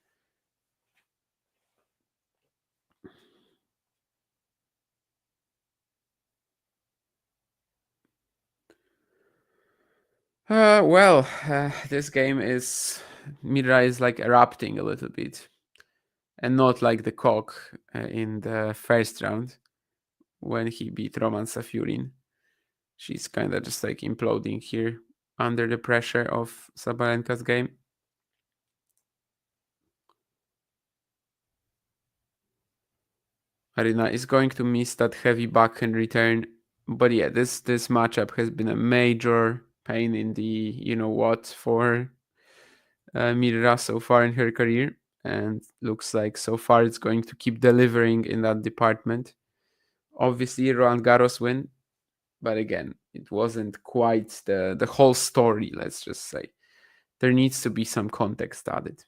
This game is Mirra is like erupting a little bit, and not like the cock in the first round when he beat Roman Safiurin. She's kind of just like imploding here under the pressure of Sabalenka's game. Aryna is going to miss that heavy backhand return. But yeah, this matchup has been a major pain in the you-know-what for Mirra so far in her career. And looks like so far it's going to keep delivering in that department. Obviously, Roland Garros win, but again, it wasn't quite the whole story, let's just say. There needs to be some context added.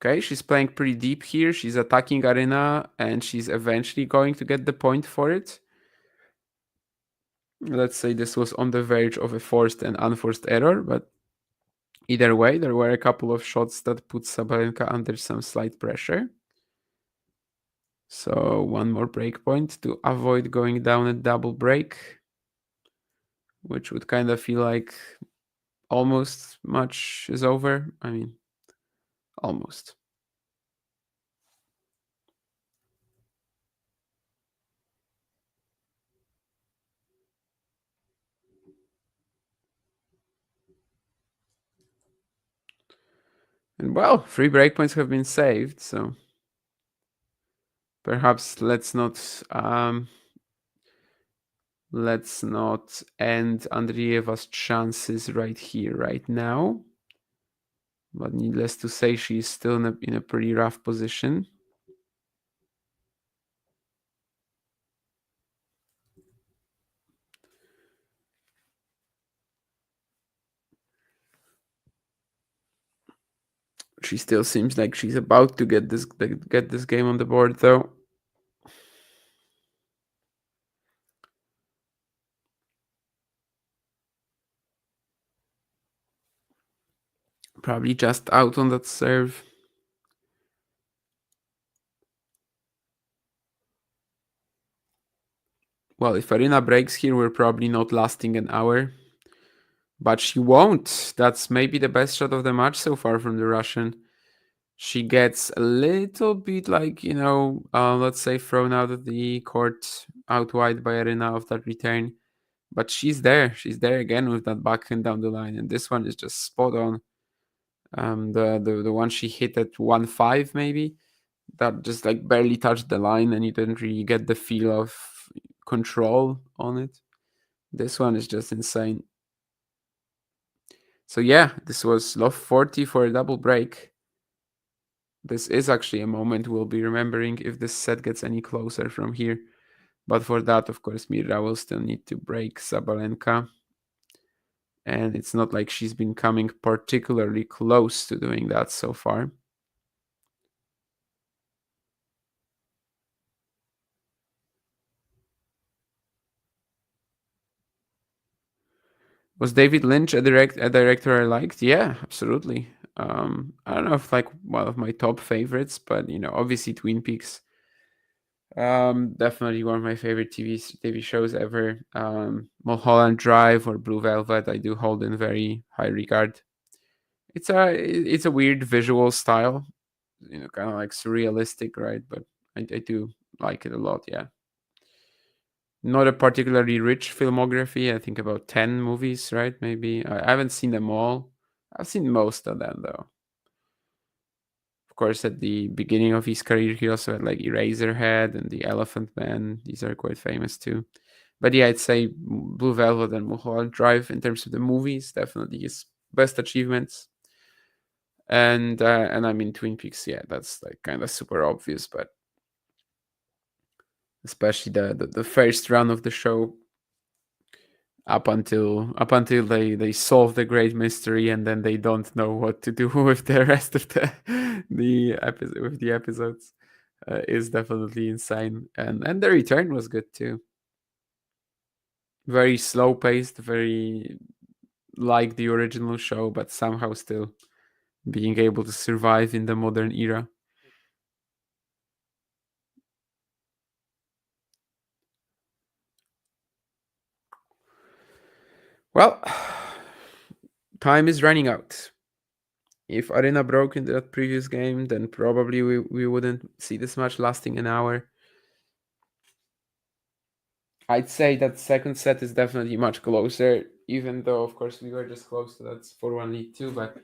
Okay, she's playing pretty deep here. She's attacking Aryna, and she's eventually going to get the point for it. Let's say this was on the verge of a forced and unforced error, but either way, there were a couple of shots that put Sabalenka under some slight pressure. So one more break point to avoid going down a double break, which would kind of feel like almost much is over. I mean, almost. And well, 3 breakpoints have been saved, so perhaps let's not end Andreeva's chances right here, right now. But needless to say, she's still in a pretty rough position. She still seems like she's about to get this game on the board, though. Probably just out on that serve. Well, if Aryna breaks here, we're probably not lasting an hour. But she won't. That's maybe the best shot of the match so far from the Russian. She gets a little bit like, let's say thrown out of the court out wide by Aryna of that return. But she's there. She's there again with that backhand down the line. And this one is just spot on. The one she hit at 1-5 maybe, that just like barely touched the line and you didn't really get the feel of control on it. This one is just insane. So yeah, this was love 40 for a double break. This is actually a moment we'll be remembering if this set gets any closer from here. But for that, of course, Mirra will still need to break Sabalenka. And it's not like she's been coming particularly close to doing that so far. Was David Lynch a director I liked? Yeah, absolutely. I don't know if like one of my top favorites, but obviously Twin Peaks. Definitely one of my favorite TV shows ever. Mulholland Drive or Blue Velvet, I do hold in very high regard. It's a weird visual style, kind of like surrealistic, right? But I do like it a lot. Yeah. Not a particularly rich filmography. I think about 10 movies, right? Maybe. I haven't seen them all. I've seen most of them, though. Of course, at the beginning of his career, he also had like Eraserhead and The Elephant Man. These are quite famous too. But yeah, I'd say Blue Velvet and Mulholland Drive in terms of the movies, definitely his best achievements. And I mean Twin Peaks, yeah, that's like kind of super obvious, but especially the first run of the show up until they solve the great mystery and then they don't know what to do with the rest of the episodes is definitely insane. And the return was good too. Very slow paced, very like the original show, but somehow still being able to survive in the modern era. Well, time is running out. If Aryna broke in that previous game, then probably we wouldn't see this match lasting an hour. I'd say that second set is definitely much closer, even though, of course, we were just close to that 4-1 lead too. But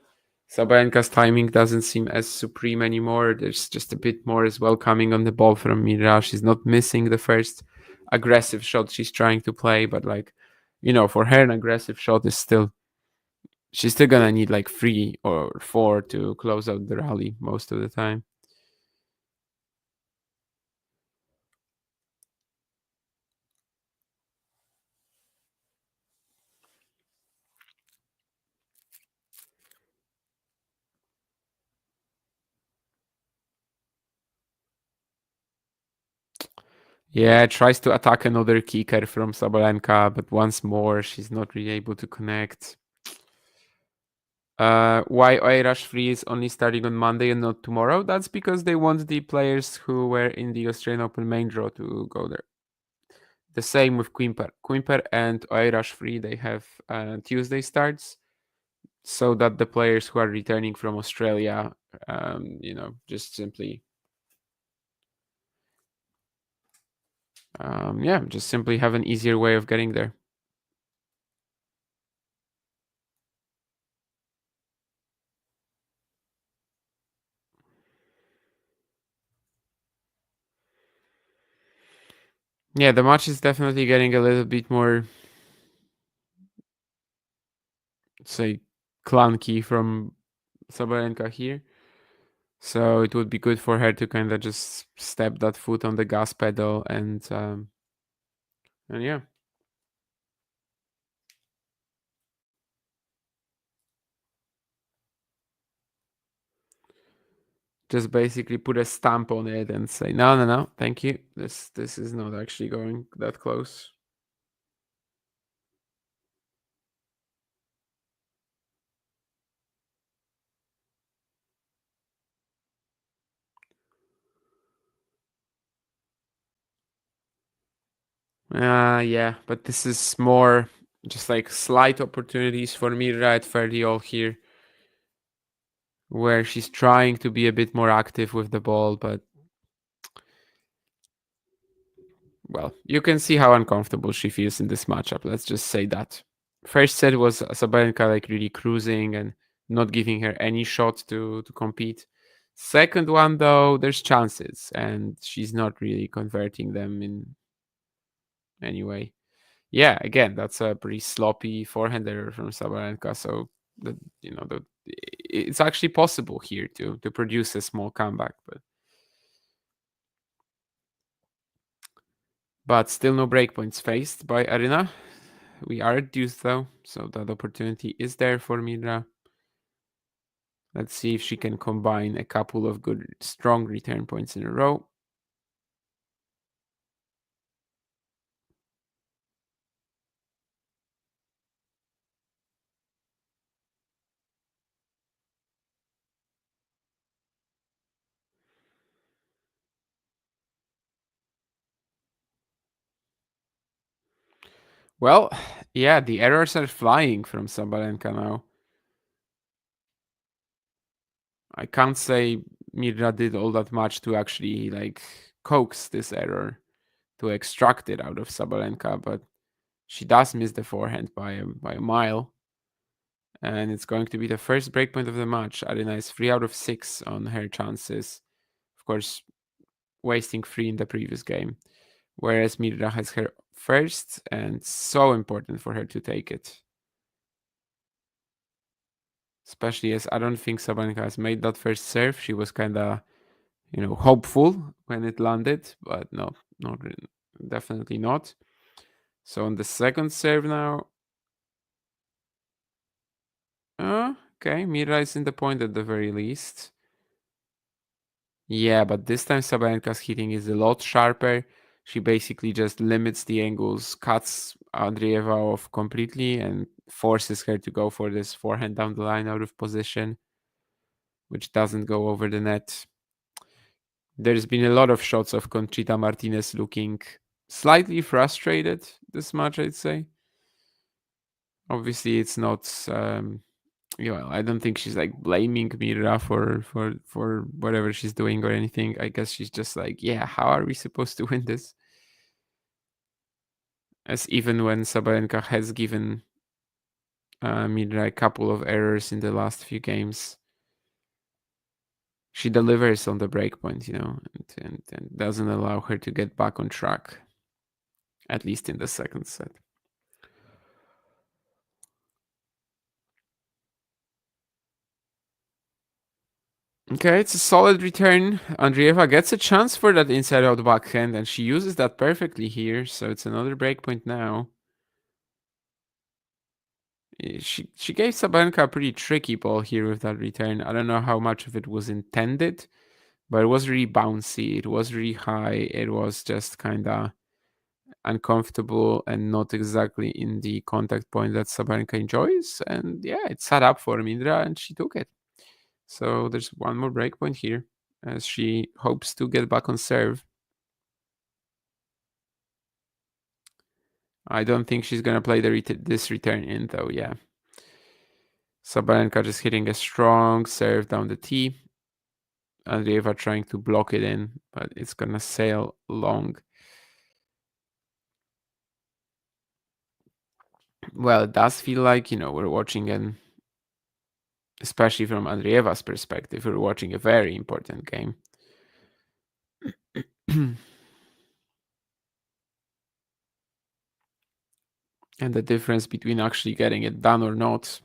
Sabalenka's timing doesn't seem as supreme anymore. There's just a bit more as well coming on the ball from Mirra. She's not missing the first aggressive shot she's trying to play, but like, for her an aggressive shot is still, she's still gonna need like 3 or 4 to close out the rally most of the time. Yeah, tries to attack another kicker from Sabalenka, but once more she's not really able to connect. Why Oirash Free is only starting on Monday and not tomorrow? That's because they want the players who were in the Australian Open main draw to go there. The same with Quimper. Quimper and Oirash Free, they have Tuesday starts, so that the players who are returning from Australia, just simply, just simply have an easier way of getting there. Yeah, the match is definitely getting a little bit more, say, clunky from Sabalenka here. So it would be good for her to kind of just step that foot on the gas pedal and yeah. Just basically put a stamp on it and say, no, thank you. This is not actually going that close. Yeah, but this is more just like slight opportunities for Mirra at 30 all here, where she's trying to be a bit more active with the ball, but well, you can see how uncomfortable she feels in this matchup. Let's just say that. First set was Sabalenka like really cruising and not giving her any shot to compete. Second one though, there's chances and she's not really converting them in any way. Yeah, again, that's a pretty sloppy forehand error from Sabalenka. So it's actually possible here to produce a small comeback, but still no breakpoints faced by Aryna. We are reduced though, so that opportunity is there for Mirra. Let's see if she can combine a couple of good, strong return points in a row. Well, yeah, the errors are flying from Sabalenka now. I can't say Mirra did all that much to actually like coax this error, to extract it out of Sabalenka, but she does miss the forehand by a mile. And it's going to be the first breakpoint of the match. Aryna is 3 out of 6 on her chances. Of course, wasting 3 in the previous game. Whereas Mirra has her first, and so important for her to take it. Especially as I don't think Sabalenka has made that first serve. She was kind of, hopeful when it landed, but no, not really, definitely not. So on the second serve now, okay, Mirra is in the point at the very least. Yeah, but this time Sabalenka's hitting is a lot sharper. She basically just limits the angles, cuts Andreeva off completely, and forces her to go for this forehand down the line out of position, which doesn't go over the net. There's been a lot of shots of Conchita Martinez looking slightly frustrated this match, I'd say. Obviously, it's not. I don't think she's like blaming Mirra for whatever she's doing or anything. I guess she's just like, yeah, how are we supposed to win this? As even when Sabalenka has given Mirra a couple of errors in the last few games, she delivers on the break point, and doesn't allow her to get back on track, at least in the second set. Okay, it's a solid return. Andreeva gets a chance for that inside-out backhand, and she uses that perfectly here, so it's another breakpoint now. She gave Sabalenka a pretty tricky ball here with that return. I don't know how much of it was intended, but it was really bouncy. It was really high. It was just kind of uncomfortable and not exactly in the contact point that Sabalenka enjoys. And yeah, it sat up for Mirra, and she took it. So there's one more breakpoint here as she hopes to get back on serve. I don't think she's gonna play this return in though. Yeah, Sabalenka just hitting a strong serve down the tee. Andreeva trying to block it in, but it's gonna sail long. Well, it does feel like we're watching especially from Andreeva's perspective, we're watching a very important game. And the difference between actually getting it done or not,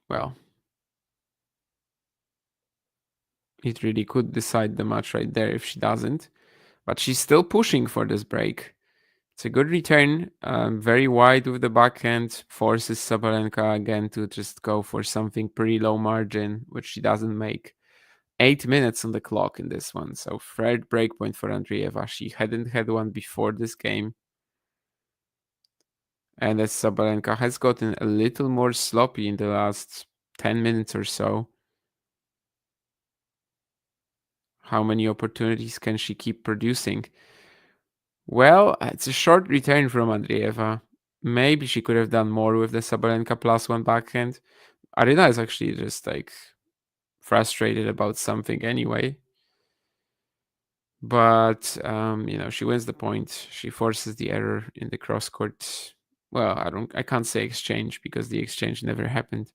well, it really could decide the match right there if she doesn't. But she's still pushing for this break. It's a good return, very wide with the backhand, forces Sabalenka again to just go for something pretty low margin, which she doesn't make. 8 minutes on the clock in this one, so third breakpoint for Andreeva. She hadn't had one before this game. And as Sabalenka has gotten a little more sloppy in the last 10 minutes or so. How many opportunities can she keep producing? Well, it's a short return from Andreeva. Maybe she could have done more with the Sabalenka +1 backhand. Aryna is actually just like frustrated about something anyway. But she wins the point. She forces the error in the cross court. Well, I can't say exchange because the exchange never happened.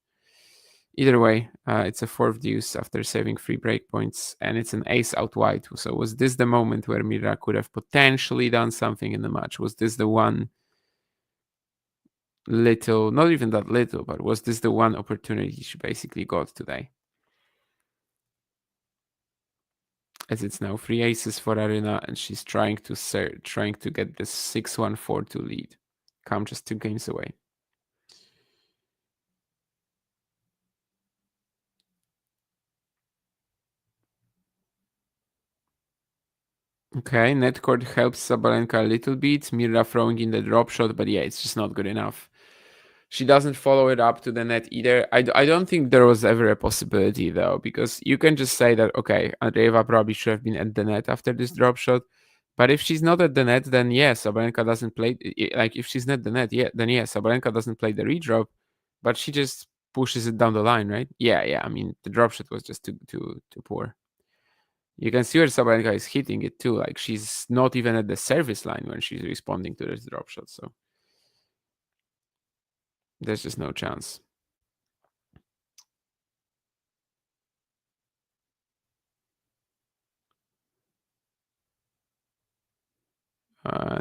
Either way, it's a fourth deuce after saving 3 breakpoints, and it's an ace out wide. So was this the moment where Mirra could have potentially done something in the match? Was this the one little, not even that little, but was this the one opportunity she basically got today? As it's now 3 aces for Aryna, and she's trying to get this 6-1 4-2 lead. Come just 2 games away. Okay, net court helps Sabalenka a little bit. Mirra throwing in the drop shot, but yeah, it's just not good enough. She doesn't follow it up to the net either. I don't think there was ever a possibility though, because you can just say that, okay, Andreeva probably should have been at the net after this drop shot. But if she's not at the net, then yes, Sabalenka doesn't play. Like if she's not the net, then yes, Sabalenka doesn't play the redrop, but she just pushes it down the line, right? Yeah. I mean, the drop shot was just too poor. You can see where Sabalenka is hitting it too. Like she's not even at the service line when she's responding to this drop shot. So there's just no chance.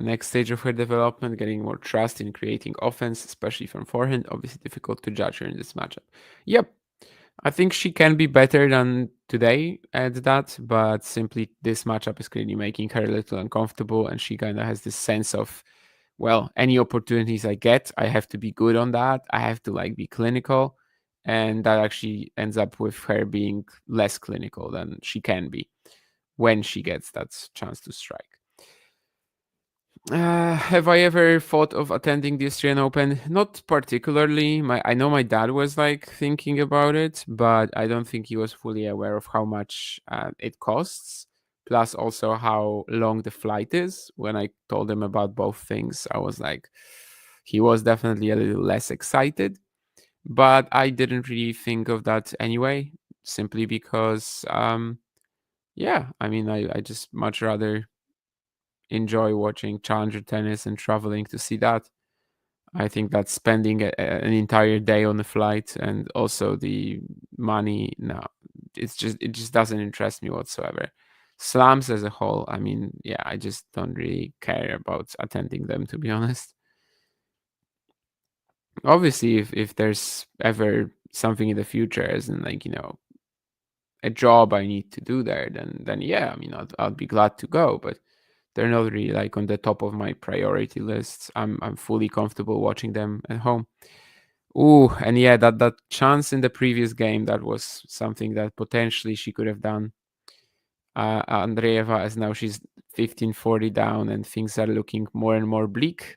Next stage of her development, getting more trust in creating offense, especially from forehand. Obviously difficult to judge her in this matchup. Yep, I think she can be better than today at that, but simply this matchup is clearly making her a little uncomfortable, and she kind of has this sense of, well, any opportunities I get, I have to be good on that. I have to be clinical, and that actually ends up with her being less clinical than she can be when she gets that chance to strike. Have I ever thought of attending the Australian Open? Not particularly. I know my dad was thinking about it, but I don't think he was fully aware of how much it costs. Plus, also how long the flight is. When I told him about both things, I was he was definitely a little less excited. But I didn't really think of that anyway, simply because, yeah, I mean, I just much rather enjoy watching challenger tennis and traveling to see that. I think that spending an entire day on the flight and also the money, no, it just doesn't interest me whatsoever. Slams as a whole, I mean, yeah, I just don't really care about attending them, to be honest. Obviously, if there's ever something in the future, as in like, a job I need to do there, then yeah, I mean, I'll be glad to go, but they're not really like on the top of my priority lists. I'm fully comfortable watching them at home. Ooh, and yeah, that chance in the previous game, that was something that potentially she could have done. Andreeva, as now she's 15-40 down and things are looking more and more bleak.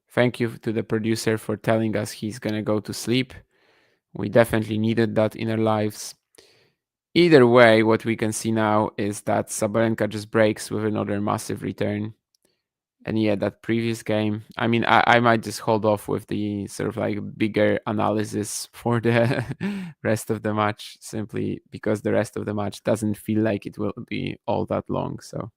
Thank you to the producer for telling us he's gonna go to sleep. We definitely needed that in our lives. Either way, what we can see now is that Sabalenka just breaks with another massive return. And yeah, that previous game, I mean, I might just hold off with the sort of like bigger analysis for the rest of the match, simply because the rest of the match doesn't feel like it will be all that long. So.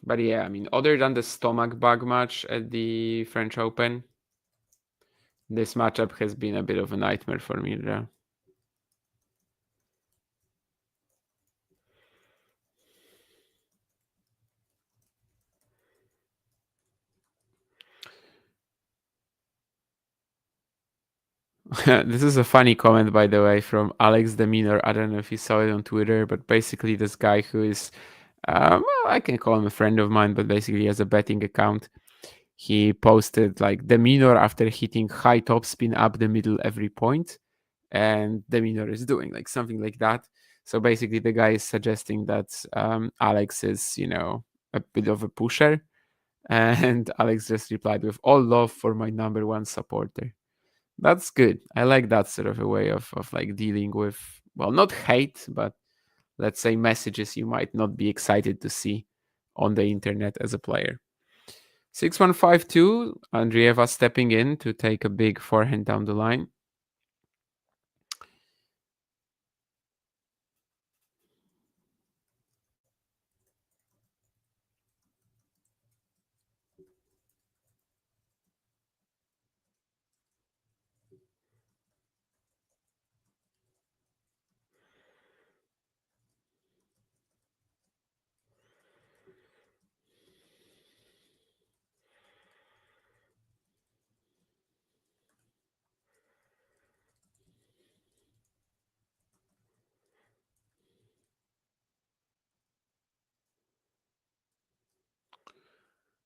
But yeah, I mean, other than the stomach bug match at the French Open, this matchup has been a bit of a nightmare for Mirra. This is a funny comment, by the way, from Alex Deminor. I don't know if you saw it on Twitter, but basically this guy who is, well, I can call him a friend of mine, but basically he has a betting account. He posted like Deminor after hitting high topspin up the middle every point, and Deminor is doing like something like that. So basically the guy is suggesting that Alex is, a bit of a pusher. And Alex just replied with all love for my number one supporter. That's good. I like that sort of a way of like dealing with, well, not hate, but let's say messages you might not be excited to see on the internet as a player. 6-1-5-2, Andreeva stepping in to take a big forehand down the line.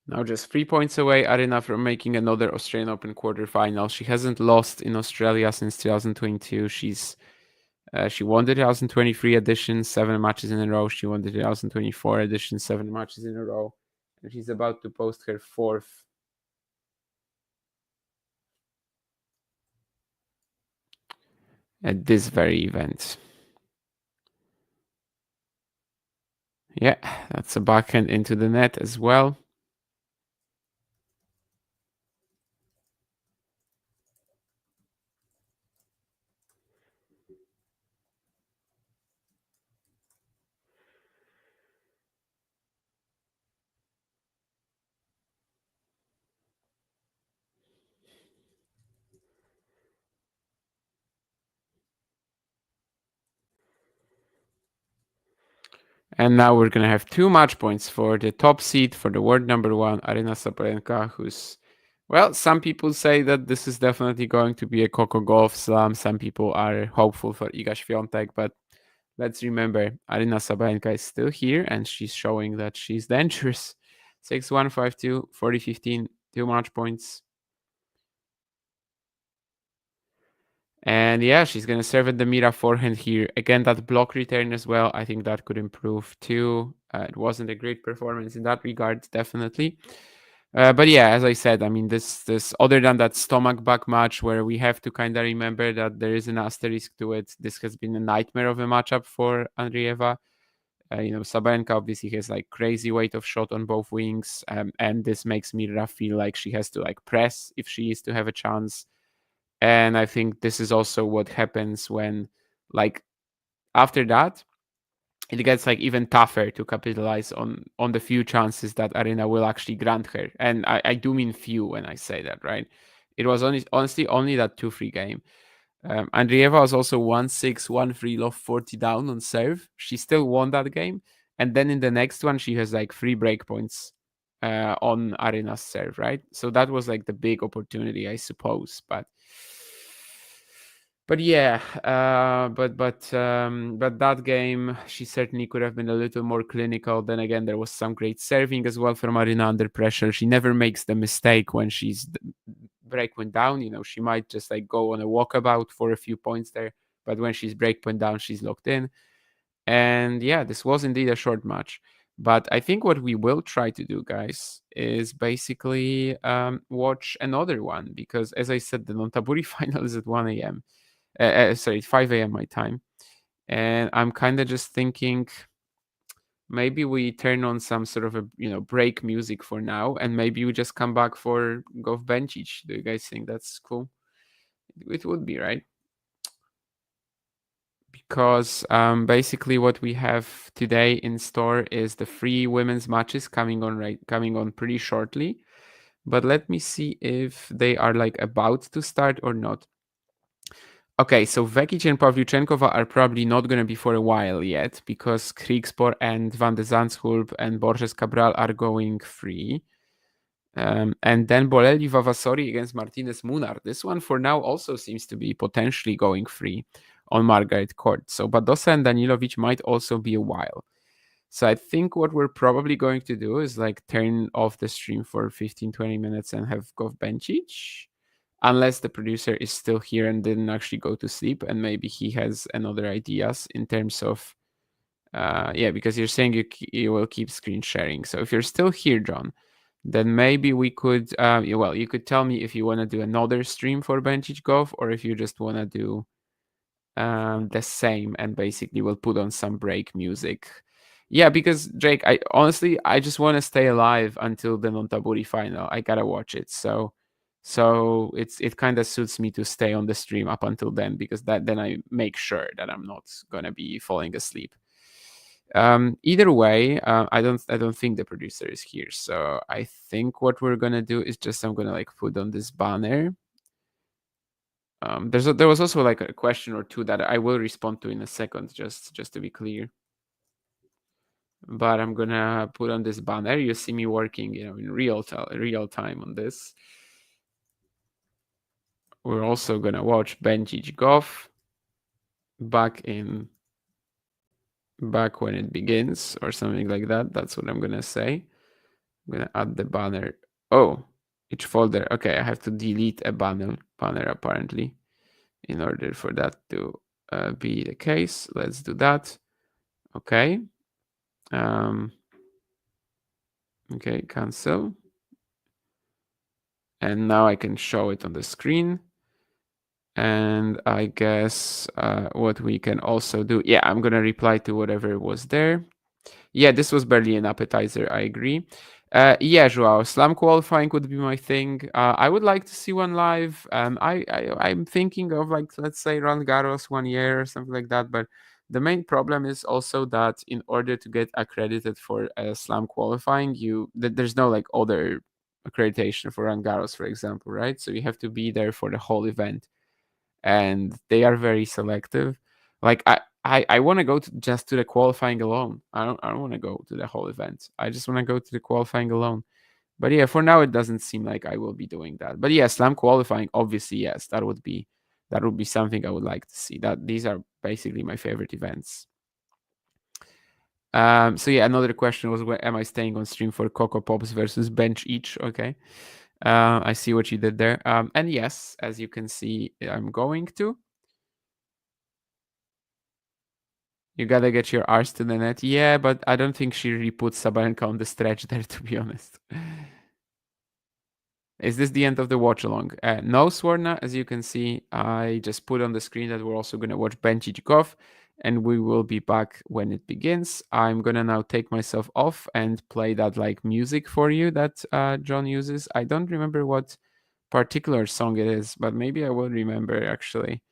Now just 3 points away, Aryna from making another Australian Open quarterfinal. She hasn't lost in Australia since 2022. She won the 2023 edition, 7 matches in a row. She won the 2024 edition, 7 matches in a row. And she's about to post her 4th at this very event. Yeah, that's a backhand into the net as well. And now we're going to have 2 match points for the top seed, for the world number 1, Aryna Sabalenka, who's, well, some people say that this is definitely going to be a Coco Gauff slam. Some people are hopeful for Iga Świątek, but let's remember, Aryna Sabalenka is still here, and she's showing that she's dangerous. 6-1, 5-2, 40-15, 2 match points. And yeah, she's going to serve at the Mirra forehand here. Again, that block return as well, I think that could improve too. It wasn't a great performance in that regard, definitely. But yeah, as I said, I mean, this other than that stomach back match where we have to kind of remember that there is an asterisk to it, this has been a nightmare of a matchup for Andreeva. Sabalenka obviously has like crazy weight of shot on both wings, and this makes Mirra feel like she has to like press if she is to have a chance. And I think this is also what happens when, like, after that, it gets like even tougher to capitalize on the few chances that Aryna will actually grant her. And I do mean few when I say that, right? It was honestly only that 2-3 game. Andreeva was also 1-6, 1-3, lost 40 down on serve. She still won that game. And then in the next one, she has like 3 breakpoints on Aryna's serve, right? So that was like the big opportunity, I suppose. But yeah, but that game, she certainly could have been a little more clinical. Then again, there was some great serving as well from Aryna under pressure. She never makes the mistake when she's breakpoint down. She might just like go on a walkabout for a few points there, but when she's breakpoint down, she's locked in. And yeah, this was indeed a short match. But I think what we will try to do, guys, is basically watch another one, because as I said, the non-taburi final is at 1 a.m. Sorry, 5 a.m. my time. And I'm kind of just thinking maybe we turn on some sort of a break music for now, and maybe we just come back for Gauff Bencic. Do you guys think that's cool? It would be, right? Because basically what we have today in store is the 3 women's matches coming on pretty shortly. But let me see if they are like about to start or not. Okay, so Vekic and Pavlyuchenkova are probably not going to be for a while yet, because Kriegspor and Van de Zandschulp and Borges Cabral are going free. And then Bolelli Vavasori against Martinez Munar. This one for now also seems to be potentially going free on Margaret Court. So Badosa and Danilovic might also be a while. So I think what we're probably going to do is like turn off the stream for 15-20 minutes and have Gauff Bencic. Unless the producer is still here and didn't actually go to sleep, and maybe he has another ideas in terms of, because you're saying you will keep screen sharing. So if you're still here, John, then maybe we could, you could tell me if you want to do another stream for Bencic Gauff, or if you just want to do the same and basically we'll put on some break music. Yeah, because Jake, I just want to stay alive until the non-taburi final. I gotta watch it. So it kind of suits me to stay on the stream up until then, because then I make sure that I'm not gonna be falling asleep. Either way, I don't think the producer is here. So I think what we're gonna do is just I'm gonna like put on this banner. There was also like a question or two that I will respond to in a second, just to be clear. But I'm gonna put on this banner. You see me working, in real time on this. We're also gonna watch Bencic Gauff back when it begins, or something like that. That's what I'm gonna say. I'm gonna add the banner. Oh, each folder. Okay, I have to delete a banner apparently in order for that to be the case. Let's do that. Okay. Okay, cancel. And now I can show it on the screen. And I guess what we can also do, I'm gonna reply to whatever was there. Yeah, this was barely an appetizer, I agree. Joao, slam qualifying would be my thing. I would like to see one live. I'm thinking of, like, let's say Roland Garros 1 year or something like that. But the main problem is also that in order to get accredited for slam qualifying, there's no like other accreditation for Roland Garros, for example, right? So you have to be there for the whole event, and they are very selective. Like I want to go just to the qualifying alone. I don't want to go to the whole event. I just want to go to the qualifying alone. But yeah, for now it doesn't seem like I will be doing that. But yeah, slam qualifying, obviously, yes, that would be something I would like to see. That these are basically my favorite events. So yeah, another question was, where am I staying on stream for Coco Pops versus Bench each? Okay. I see what you did there. And yes, as you can see, I'm going to. You gotta get your arse to the net. Yeah, but I don't think she really put Sabalenka on the stretch there, to be honest. Is this the end of the watch along? No, Swarna. As you can see, I just put on the screen that we're also going to watch Bencic Gauff. and we will be back when it begins. I'm gonna now take myself off and play that like music for you that John uses. I don't remember what particular song it is, but maybe I will remember actually.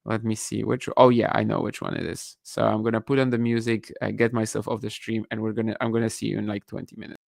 Let me see which. Oh yeah, I know which one it is. So I'm gonna put on the music, get myself off the stream, and I'm gonna see you in like 20 minutes.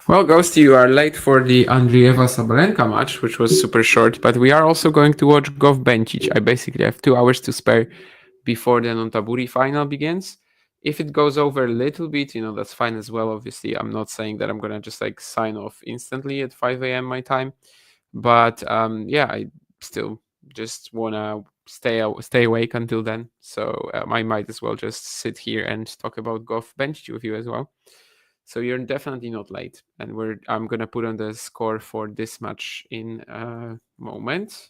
Well, Ghost, you are late for the Andreeva Sabalenka match, which was super short, but we are also going to watch Gauff Bencic. I basically have 2 hours to spare before the Nontaburi final begins. If it goes over a little bit, that's fine as well. Obviously, I'm not saying that I'm gonna just like sign off instantly at 5 a.m. my time, but yeah, I still just wanna stay awake until then. So I might as well just sit here and talk about Gauff Bencic with you as well. So you're definitely not late, and I'm gonna put on the score for this match in a moment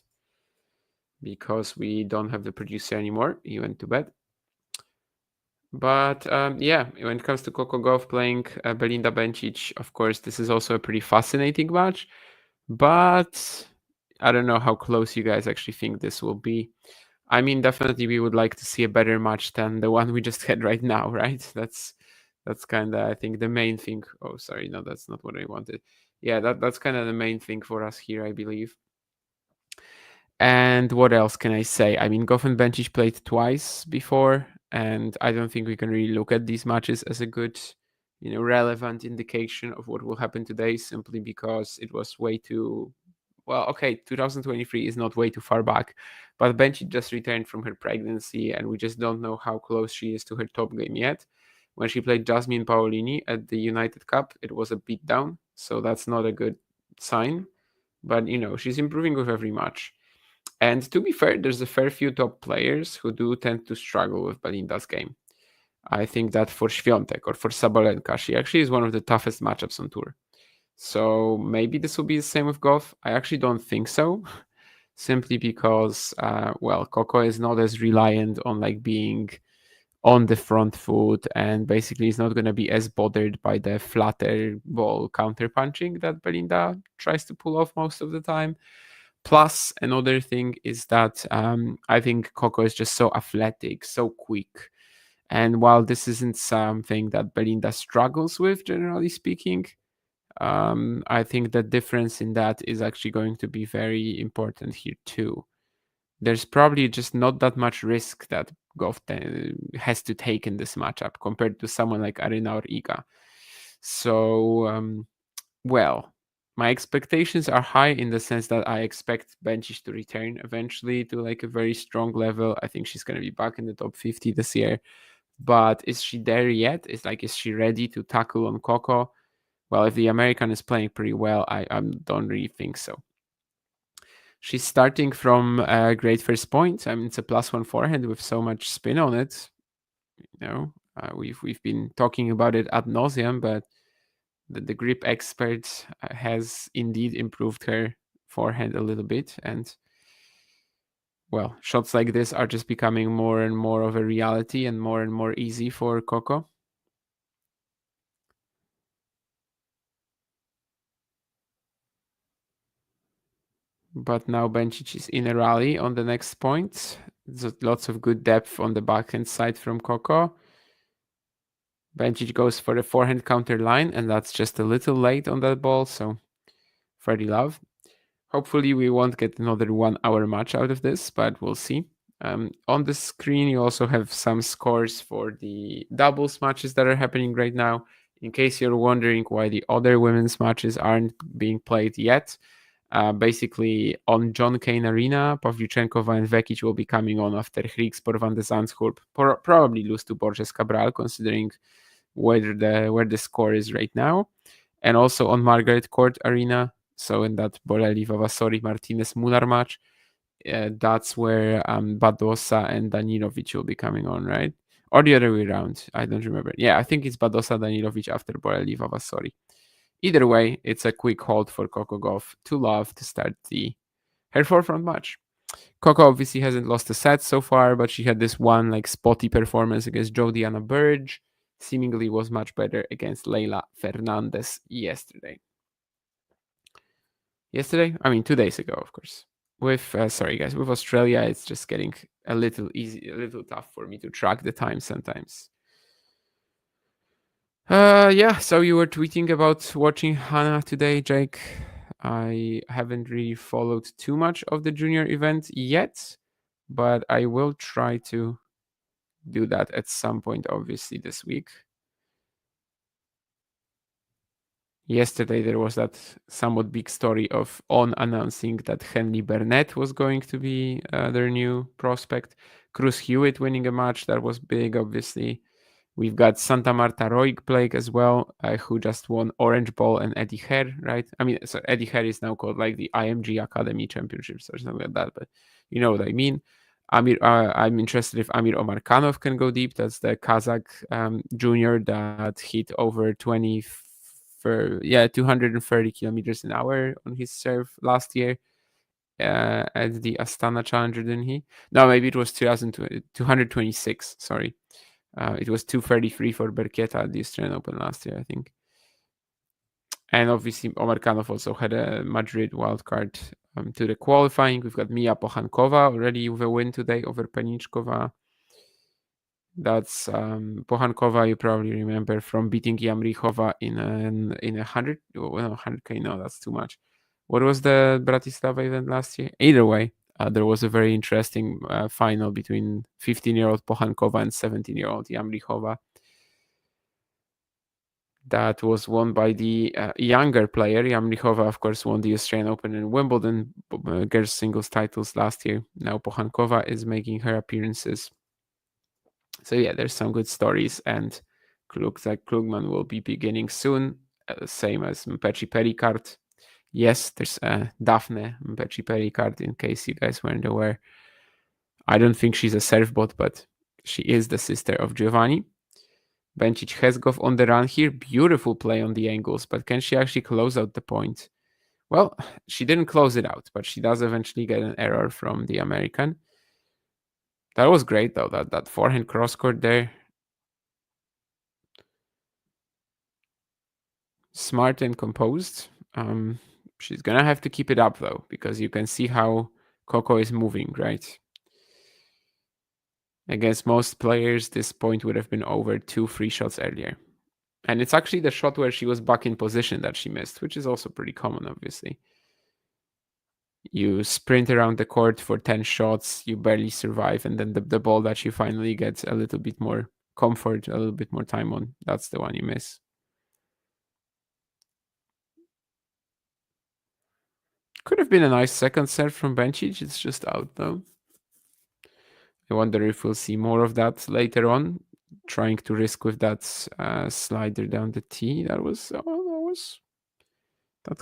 because we don't have the producer anymore. He went to bed. But yeah, when it comes to Coco Gauff playing Belinda Bencic, of course, this is also a pretty fascinating match. But I don't know how close you guys actually think this will be. I mean, definitely we would like to see a better match than the one we just had right now, right? That's kind of, I think, the main thing. Oh, sorry, no, that's not what I wanted. Yeah, that's kind of the main thing for us here, I believe. And what else can I say? I mean, Gauff and Bencic played twice before, and I don't think we can really look at these matches as a good, relevant indication of what will happen today, simply because it was way too. Well, okay, 2023 is not way too far back, but Bencic just returned from her pregnancy, and we just don't know how close she is to her top game yet. When she played Jasmine Paolini at the United Cup, it was a beatdown, so that's not a good sign. But she's improving with every match. And to be fair, there's a fair few top players who do tend to struggle with Belinda's game. I think that for Świątek or for Sabalenka, she actually is one of the toughest matchups on tour. So maybe this will be the same with Gauff. I actually don't think so, simply because, Coco is not as reliant on like being on the front foot, and basically is not going to be as bothered by the flatter ball counter punching that Belinda tries to pull off most of the time. Plus, another thing is that I think Coco is just so athletic, so quick. And while this isn't something that Belinda struggles with, generally speaking, I think the difference in that is actually going to be very important here too. There's probably just not that much risk that Gauff has to take in this matchup compared to someone like Aryna or Iga. So, my expectations are high in the sense that I expect Bencic to return eventually to like a very strong level. I think she's going to be back in the top 50 this year. But is she there yet? Is she ready to tackle on Coco? Well, if the American is playing pretty well, I don't really think so. She's starting from a great first point. I mean, it's a +1 forehand with so much spin on it. We've been talking about it ad nauseum, but the grip expert has indeed improved her forehand a little bit, and shots like this are just becoming more and more of a reality and more easy for Coco. But now Bencic is in a rally on the next point. There's lots of good depth on the backhand side from Coco. Bencic goes for the forehand counter line, and that's just a little late on that ball, so Freddie Love. Hopefully we won't get another 1 hour match out of this, but we'll see. On the screen, you also have some scores for the doubles matches that are happening right now. In case you're wondering why the other women's matches aren't being played yet, basically on John Cain Arena, Pavlyuchenkova and Vekic will be coming on after Griekspoor van de Zandschulp probably lose to Borges Cabral, considering where the score is right now. And also on Margaret Court Arena, so in that Borelli Vavasori Martinez Munar match, that's where Badosa and Danilovic will be coming on, right? Or the other way around. I don't remember. Yeah, I think it's Badosa Danilovic after Borelli Vavasori. Either way, it's a quick hold for Coco Gauff to love to start her forefront match. Coco obviously hasn't lost a set so far, but she had this one like spotty performance against Jodiana Burge. Seemingly was much better against Leila Fernandez yesterday. I mean 2 days ago, of course. With with Australia, it's just getting a little tough for me to track the time sometimes. So you were tweeting about watching Hannah today, Jake. I haven't really followed too much of the junior event yet, but I will try to do that at some point, obviously, this week. yesterday there was that somewhat big story of On announcing that Henley Burnett was going to be their new prospect. Cruz Hewitt winning a match, that was big, obviously. We've got Santa Marta Roig playing as well, who just won Orange Ball and Eddie Herr, right? I mean, so Eddie Herr is now called like the IMG Academy Championships or something like that, but you know what I mean. I'm interested if Amir Omarkanov can go deep. That's the Kazakh junior that hit over 230 kilometers an hour on his serve last year at the Astana Challenger, didn't he? No, maybe it was 226. Sorry. It was 233 for Berkieta at the Australian Open last year, I think. And obviously, Omarkanov also had a Madrid wildcard to the qualifying. We've got Mia Pohankova already with a win today over Penichkova. That's Pohankova, you probably remember from beating Yamrichova in a 100, well, 100K, no, that's too much. What was the Bratislava event last year? Either way, there was a very interesting final between 15-year-old Pohankova and 17-year-old Yamrichova. That was won by the younger player. Yamrichova, of course, won the Australian Open and Wimbledon girls singles titles last year. Now Pohankova is making her appearances. So yeah, there's some good stories, and looks like Klugman will be beginning soon, same as Mpechi Pericard. Yes, there's Daphne Mpechi Pericard, in case you guys weren't aware. I don't think she's a serve bot, but she is the sister of Giovanni. Bencic has Gauff on the run here. Beautiful play on the angles, but can she actually close out the point? Well, she didn't close it out, but she does eventually get an error from the American. That was great, though, that forehand cross-court there. Smart and composed. She's going to have to keep it up, though, because you can see how Coco is moving, right? Against most players, this point would have been over 2 free shots earlier. And it's actually the shot where she was back in position that she missed, which is also pretty common, obviously. You sprint around the court for 10 shots, you barely survive, and then the ball that you finally get a little bit more comfort, a little bit more time on, that's the one you miss. Could have been a nice second serve from Bencic, it's just out though. I wonder if we'll see more of that later on, trying to risk with that slider down the tee. That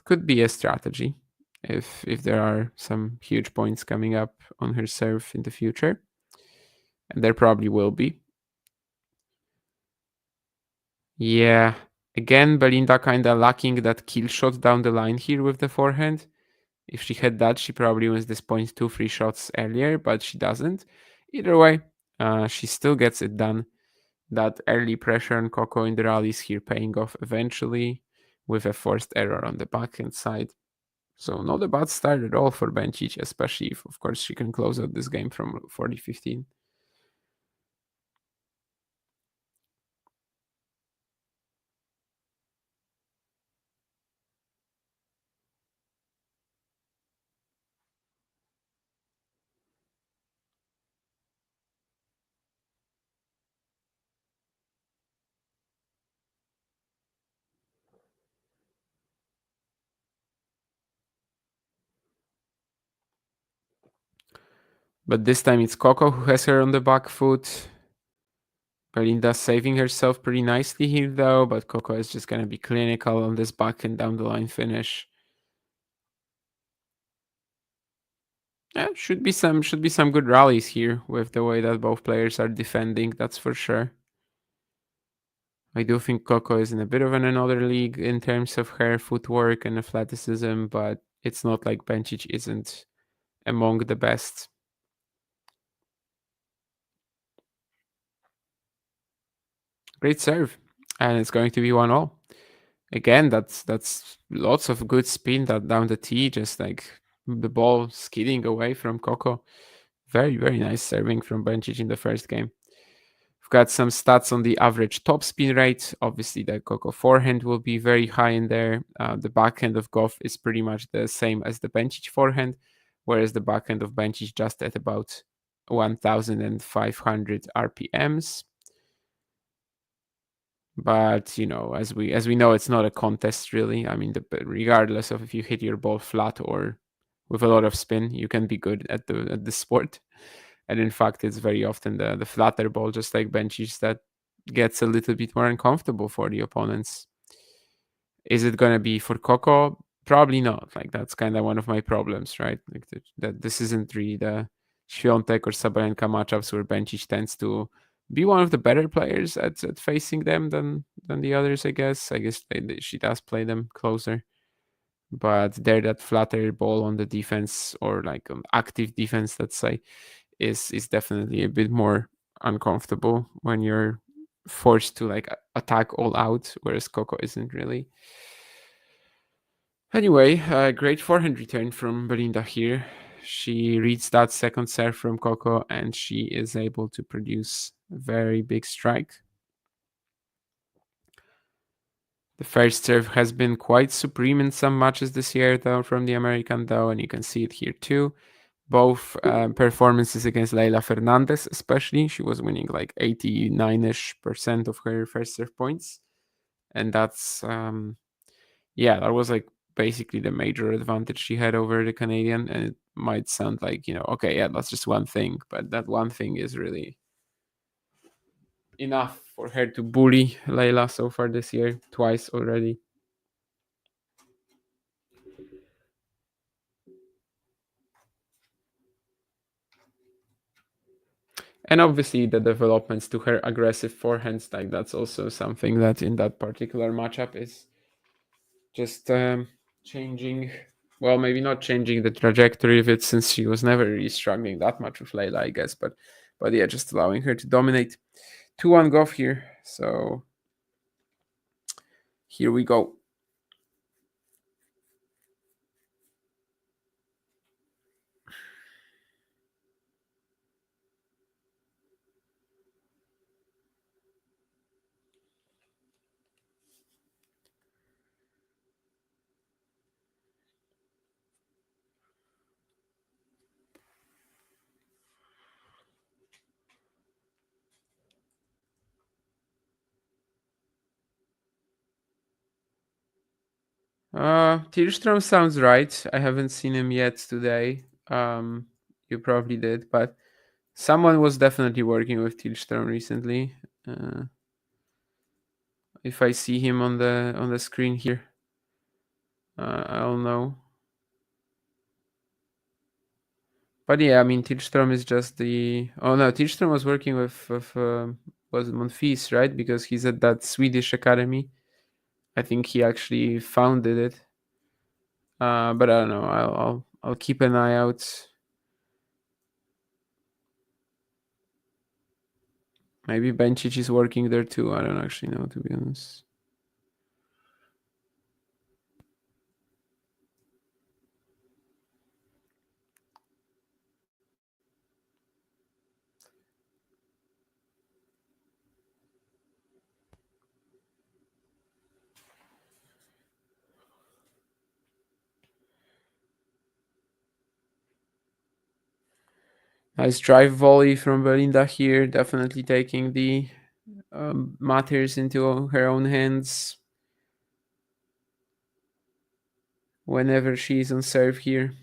could be a strategy if there are some huge points coming up on her serve in the future. And there probably will be. Yeah, again, Belinda kind of lacking that kill shot down the line here with the forehand. If she had that, she probably wins this point 2 free shots earlier, but she doesn't. Either way, she still gets it done. That early pressure on Coco in the rallies here paying off eventually with a forced error on the backhand side. So not a bad start at all for Bencic, especially if, of course, she can close out this game from 40-15. But this time it's Coco who has her on the back foot. Belinda saving herself pretty nicely here though, but Coco is just going to be clinical on this back and down the line finish. Yeah, should be some good rallies here with the way that both players are defending, that's for sure. I do think Coco is in a bit of another league in terms of her footwork and athleticism, but it's not like Bencic isn't among the best. Great serve, and it's going to be 1-1. Again, that's lots of good spin that down the tee, just like the ball skidding away from Coco. Very, very nice serving from Bencic in the first game. We've got some stats on the average top spin rate. Obviously, the Coco forehand will be very high in there. The backhand of Gauff is pretty much the same as the Bencic forehand, whereas the backhand of Bencic just at about 1,500 RPMs. But as we know, it's not a contest really. I mean, regardless of if you hit your ball flat or with a lot of spin, you can be good at the sport. And in fact, it's very often the flatter ball, just like Bencic, that gets a little bit more uncomfortable for the opponents. Is it gonna be for Coco? Probably not. Like, that's kind of one of my problems, right? Like that this isn't really the Świątek or Sabalenka matchups where Bencic tends to be one of the better players at facing them than the others. I guess she does play them closer, but they're that flatter ball on the defense, or like active defense, let's say, is definitely a bit more uncomfortable when you're forced to like attack all out, whereas Coco isn't really. Anyway, great forehand return from Belinda here. She reads that second serve from Coco, and she is able to produce a very big strike. The first serve has been quite supreme in some matches this year, though, from the American, though, and you can see it here too. Both performances against Leila Fernandez, especially, she was winning like 89-ish% of her first serve points, and that's that was like basically the major advantage she had over the Canadian. And it might sound like, okay, yeah, that's just one thing, but that one thing is really enough for her to bully Leila so far this year, twice already. And obviously the developments to her aggressive forehands, like that's also something that in that particular matchup is just changing. Well, maybe not changing the trajectory of it, since she was never really struggling that much with Leila, I guess. But yeah, just allowing her to dominate. 2-1 Gauff here. So here we go. Tillström sounds right. I haven't seen him yet today. You probably did, but someone was definitely working with Tillström recently. If I see him on the screen here, I'll know. But yeah, I mean, Tillström is just the. Oh no, Tillström was working with was it Monfils, right? Because he's at that Swedish academy. I think he actually founded it. But I don't know. I'll keep an eye out. Maybe Bencic is working there too. I don't actually know, to be honest. Nice drive volley from Belinda here. Definitely taking the matters into her own hands whenever she's on serve here.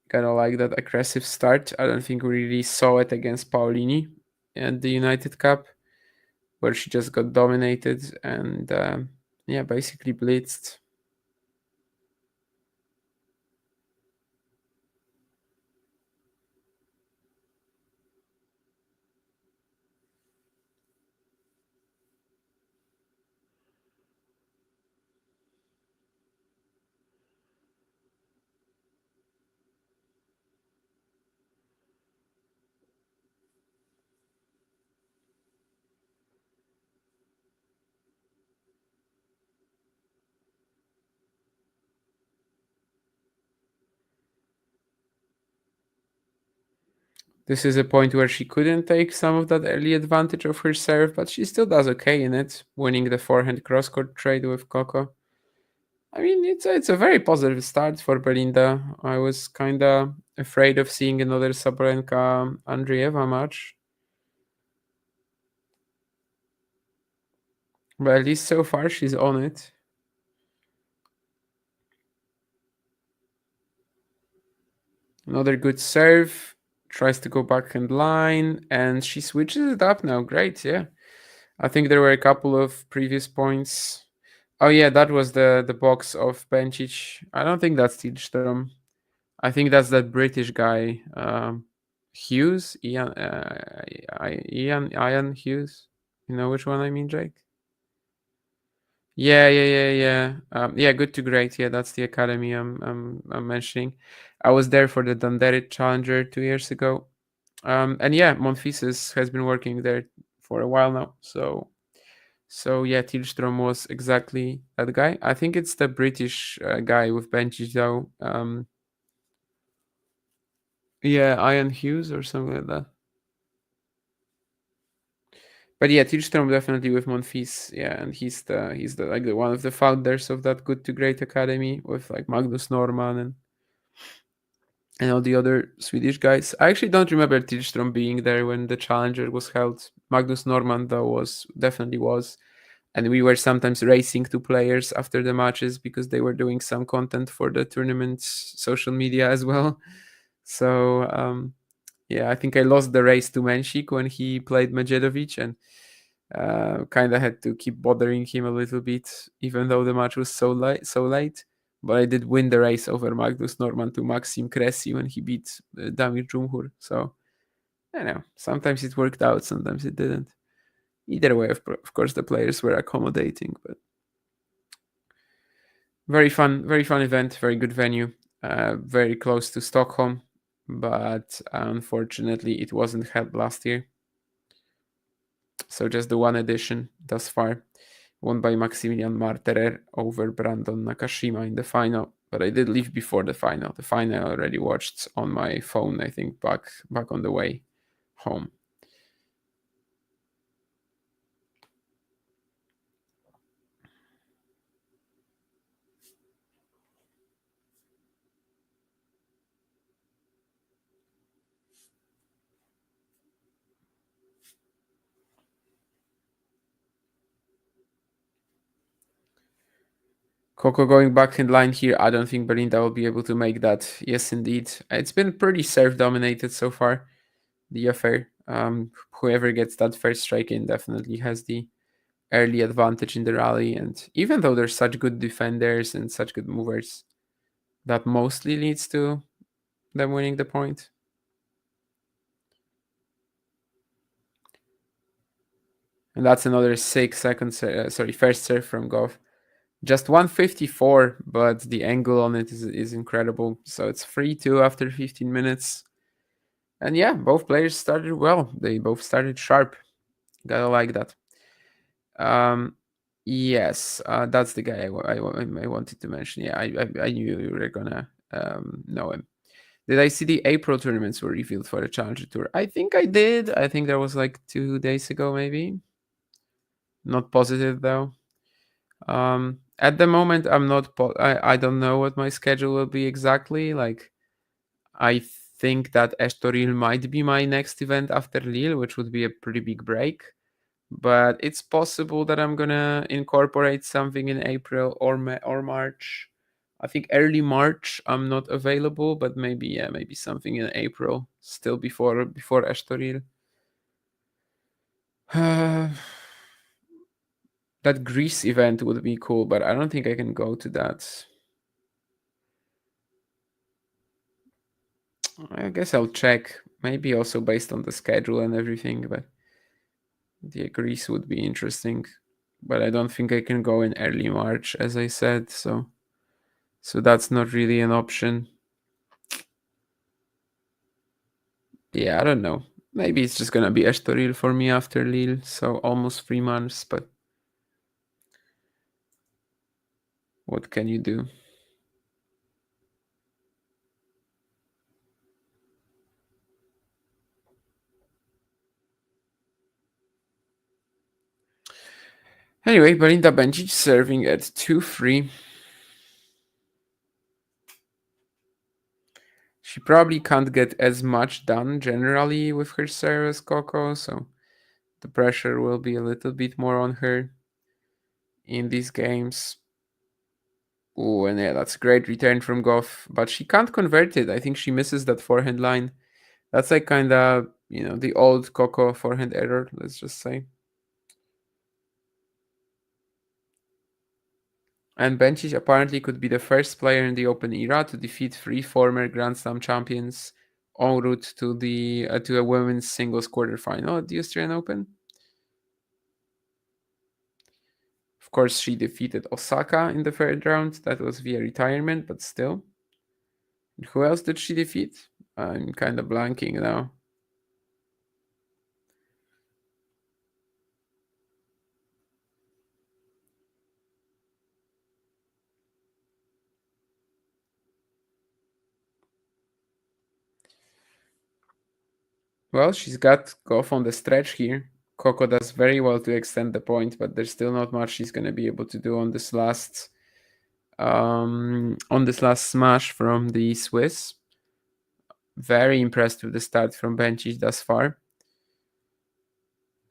Kind of like that aggressive start. I don't think we really saw it against Paolini at the United Cup, where she just got dominated and basically blitzed. This is a point where she couldn't take some of that early advantage of her serve, but she still does okay in it, winning the forehand cross-court trade with Coco. I mean, it's a very positive start for Belinda. I was kind of afraid of seeing another Sabalenka Andreeva match. But at least so far she's on it. Another good serve. Tries to go backhand line, and she switches it up now. Great, yeah. I think there were a couple of previous points. Oh yeah, that was the box of Bencic. I don't think that's Tidstrom. I think that's that British guy, Hughes, Ian Hughes. You know which one I mean, Jake? Yeah. Yeah, good to great. Yeah, that's the academy I'm mentioning. I was there for the Dundee Challenger 2 years ago. And yeah, Monfils has been working there for a while now. So yeah, Tilstrom was exactly that guy. I think it's the British guy with Bencic though. Yeah, Ian Hughes or something like that. But yeah, Tilstrom definitely with Monfils. Yeah, and he's the like the one of the founders of that Good to Great Academy with like Magnus Norman and all the other Swedish guys. I actually don't remember Tilstrom being there when the Challenger was held. Magnus Norman though definitely was. And we were sometimes racing to players after the matches because they were doing some content for the tournament's social media as well. So yeah, I think I lost the race to Menchik when he played Medjedovic, and kind of had to keep bothering him a little bit, even though the match was so late. But I did win the race over Magnus Norman to Maxim Cressy when he beat Damir Jumhur. So I know sometimes it worked out, sometimes it didn't. Either way, of course, the players were accommodating, but very fun event, very good venue, very close to Stockholm, but unfortunately, it wasn't held last year. So just the one edition thus far, won by Maximilian Marterer over Brandon Nakashima in the final. But I did leave before the final. The final I already watched on my phone, I think, back on the way home. Coco going back in line here. I don't think Belinda will be able to make that. Yes, indeed. It's been pretty serve dominated so far, the affair. Whoever gets that first strike in definitely has the early advantage in the rally. And even though there's such good defenders and such good movers, that mostly leads to them winning the point. And that's another 6 seconds, first serve from Gauff. Just 154, but the angle on it is incredible. So it's 3-2 after 15 minutes. And yeah, both players started well. They both started sharp. Gotta like that. Yes, that's the guy I wanted to mention. Yeah, I knew you were gonna know him. Did I see the April tournaments were revealed for the Challenger Tour? I think I did. I think that was like 2 days ago, maybe. Not positive though. At the moment, I'm not. I don't know what my schedule will be exactly. Like, I think that Estoril might be my next event after Lille, which would be a pretty big break. But it's possible that I'm gonna incorporate something in April or March. I think early March I'm not available, but maybe something in April, still before Estoril. That Greece event would be cool, but I don't think I can go to that. I guess I'll check. Maybe also based on the schedule and everything, but the Greece would be interesting. But I don't think I can go in early March, as I said, so that's not really an option. Yeah, I don't know. Maybe it's just gonna be Estoril for me after Lille, so almost 3 months, but what can you do? Anyway, Belinda Bencic serving at 2-3. She probably can't get as much done generally with her serve as Coco, so the pressure will be a little bit more on her. in these games. Oh, and yeah, that's a great return from Gauff, but she can't convert it. I think she misses that forehand line. That's like kind of, the old Coco forehand error, let's just say. And Bencic apparently could be the first player in the Open era to defeat 3 former Grand Slam champions en route to to a women's singles quarterfinal at the Australian Open. Of course, she defeated Osaka in the third round. That was via retirement, but still. And who else did she defeat? I'm kind of blanking now. Well, she's got Gauff on the stretch here. Coco does very well to extend the point, but there's still not much she's going to be able to do on this last smash from the Swiss. Very impressed with the start from Bencic thus far.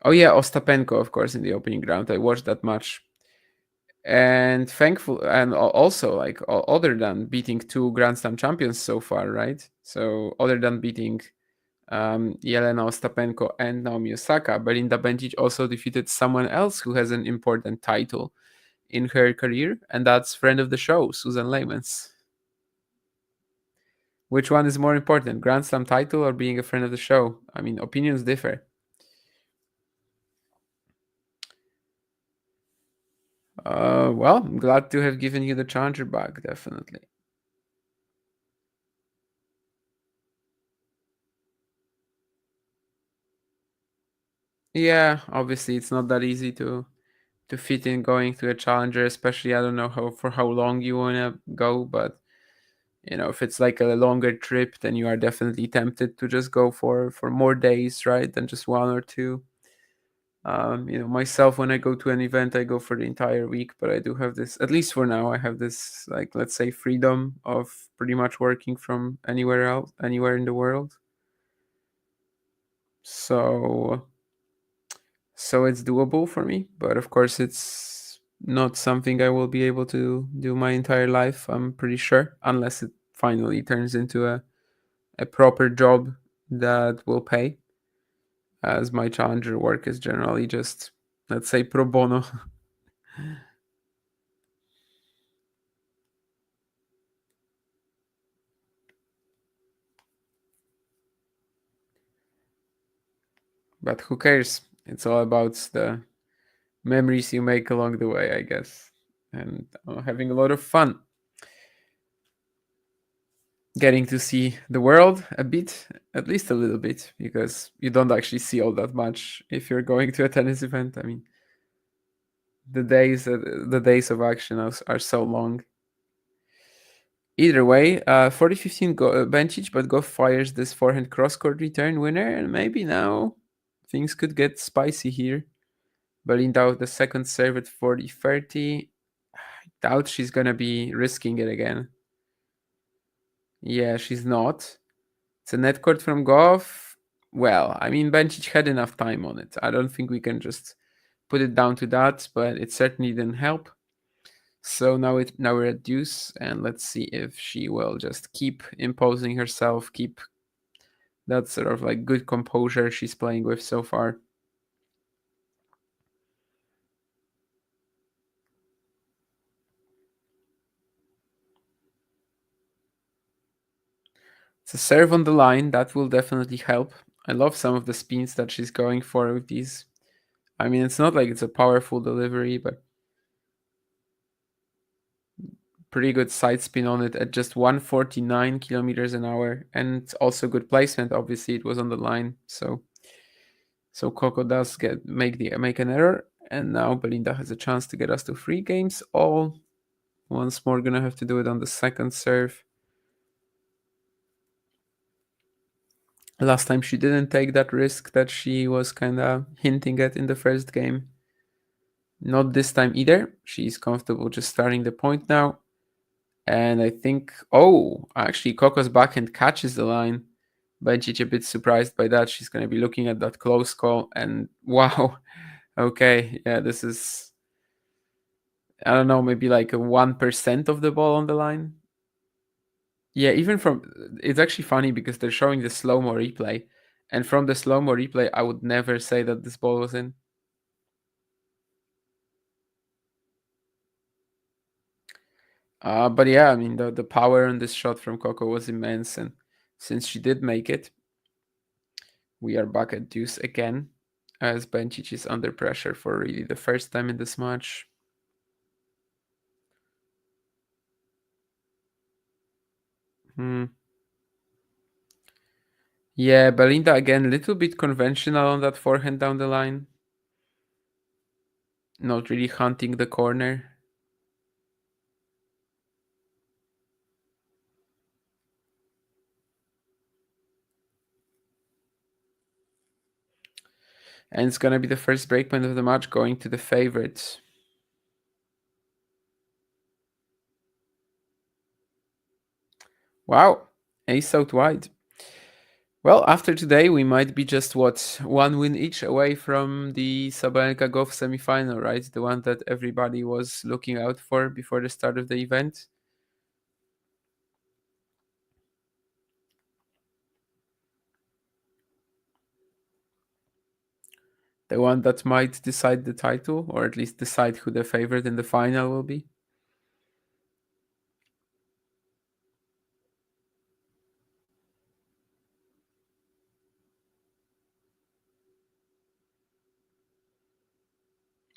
Oh yeah, Ostapenko, of course, in the opening round. I watched that match. And thankful, and also like other than beating 2 Grand Slam champions so far, right? So other than beating Jelena Ostapenko and Naomi Osaka, Belinda Bencic also defeated someone else who has an important title in her career, and that's friend of the show, Susan Leymans. Which one is more important, Grand Slam title or being a friend of the show? I mean, opinions differ. Well, I'm glad to have given you the challenger back, definitely. Yeah, obviously it's not that easy to fit in going to a challenger, especially I don't know how long you wanna go, but if it's like a longer trip, then you are definitely tempted to just go for more days, right, than just 1 or 2. Myself, when I go to an event, I go for the entire week, but I do have this, at least for now, I have this, like, let's say, freedom of pretty much working from anywhere else, anywhere in the world. So it's doable for me, but of course it's not something I will be able to do my entire life, I'm pretty sure, unless it finally turns into a proper job that will pay, as my challenger work is generally just, let's say, pro bono. But who cares? It's all about the memories you make along the way, I guess, and having a lot of fun. Getting to see the world a bit, at least a little bit, because you don't actually see all that much if you're going to a tennis event. I mean, the days of action are so long. Either way, 40-15 Bencic, but Gauff fires this forehand cross-court return winner, and maybe now things could get spicy here. Belinda with the second serve at 40-30. I doubt she's gonna be risking it again. Yeah, she's not. It's a net court from Gauff. Well, I mean, Bencic had enough time on it. I don't think we can just put it down to that, but it certainly didn't help. So now we're at deuce, and let's see if she will just keep imposing herself, keep that sort of like good composure she's playing with so far. It's a serve on the line, that will definitely help. I love some of the spins that she's going for with these. I mean, it's not like it's a powerful delivery, but pretty good side spin on it at just 149 kilometers an hour, and also good placement. Obviously, it was on the line, so Coco does make an error, and now Belinda has a chance to get us to 3 games all. Once more, gonna have to do it on the second serve. Last time she didn't take that risk that she was kind of hinting at in the first game. Not this time either. She's comfortable just starting the point now. And I think, actually, Coco's backhand catches the line. Bencic a bit surprised by that. She's going to be looking at that close call. And wow, okay, yeah, this is I don't know, maybe like a 1% of the ball on the line. Yeah, even from it's actually funny because they're showing the slow-mo replay, and from the slow-mo replay, I would never say that this ball was in. But yeah, I mean the power on this shot from Coco was immense, and since she did make it, we are back at deuce again, as Bencic is under pressure for really the first time in this match. Yeah, Belinda again, little bit conventional on that forehand down the line. Not really hunting the corner. And it's gonna be the first breakpoint of the match going to the favorites. Wow, ace out wide. Well, after today, we might be just, one win each away from the Sabalenka Gauff semifinal, right? The one that everybody was looking out for before the start of the event. The one that might decide the title, or at least decide who the favorite in the final will be.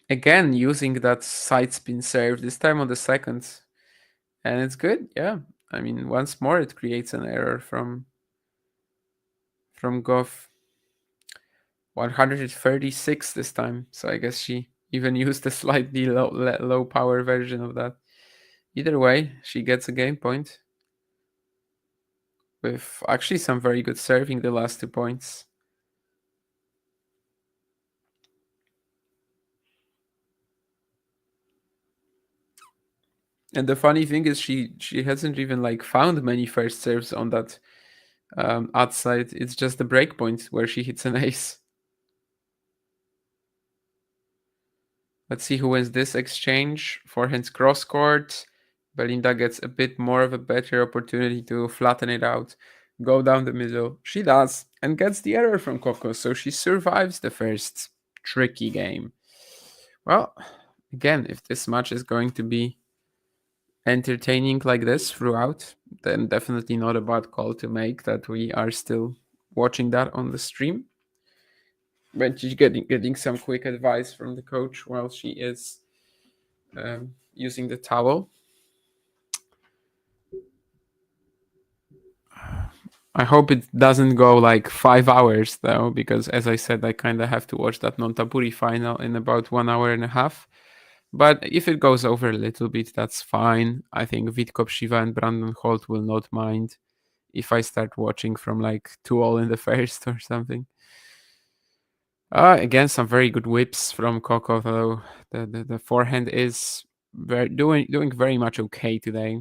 Again, using that side spin serve, this time on the second. And it's good, yeah. I mean, once more, it creates an error from Gauff. 136 this time, so I guess she even used a slightly low power version of that. Either way, she gets a game point with actually some very good serving the last 2 points. And the funny thing is she hasn't even like found many first serves on that outside. It's just the break point where she hits an ace. Let's see who wins this exchange. Forehands cross court. Belinda gets a bit more of a better opportunity to flatten it out, go down the middle. She does, and gets the error from Coco, so she survives the first tricky game. Well, again, if this match is going to be entertaining like this throughout, then definitely not a bad call to make that we are still watching that on the stream. But she's getting some quick advice from the coach while she is using the towel. I hope it doesn't go like 5 hours though, because as I said, I kind of have to watch that non-Taburi final in about 1 hour and a half. But if it goes over a little bit, that's fine. I think Vitkop Shiva and Brandon Holt will not mind if I start watching from like 2-all in the first or something. Again, some very good whips from Coco, though the forehand is doing very much okay today.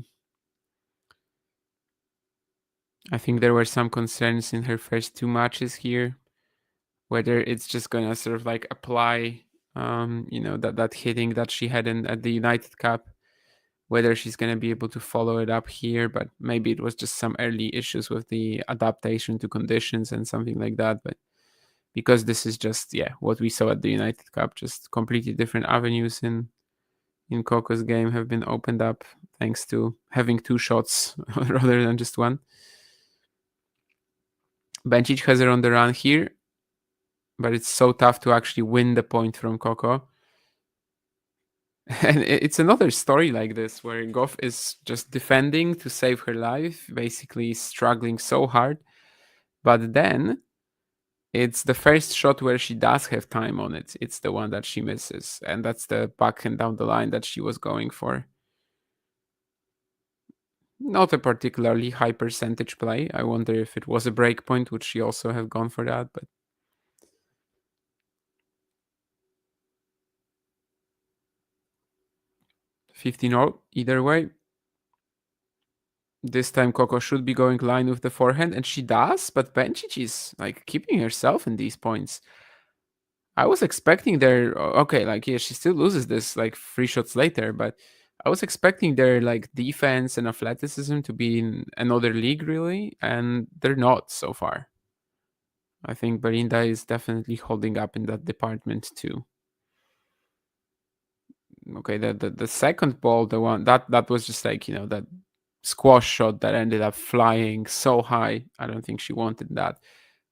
I think there were some concerns in her first 2 matches here, whether it's just gonna sort of like apply, that hitting that she had at the United Cup, whether she's gonna be able to follow it up here. But maybe it was just some early issues with the adaptation to conditions and something like that. But because this is just what we saw at the United Cup, just completely different avenues in Coco's game have been opened up thanks to having 2 shots rather than just one. Bencic has her on the run here, but it's so tough to actually win the point from Coco. And it's another story like this where Gauff is just defending to save her life, basically struggling so hard. But then it's the first shot where she does have time on it. It's the one that she misses. And that's the backhand down the line that she was going for. Not a particularly high percentage play. I wonder if it was a break point, would she also have gone for that? But 15-all either way. This time Coco should be going line with the forehand, and she does, but Bencic is like keeping herself in these points. I was expecting their okay, like yeah, she still loses this like 3 shots later, but I was expecting their like defense and athleticism to be in another league really, and they're not so far. I think Belinda is definitely holding up in that department too. Okay, the second ball, the one that was just like, you know, that squash shot that ended up flying so high. I don't think she wanted that.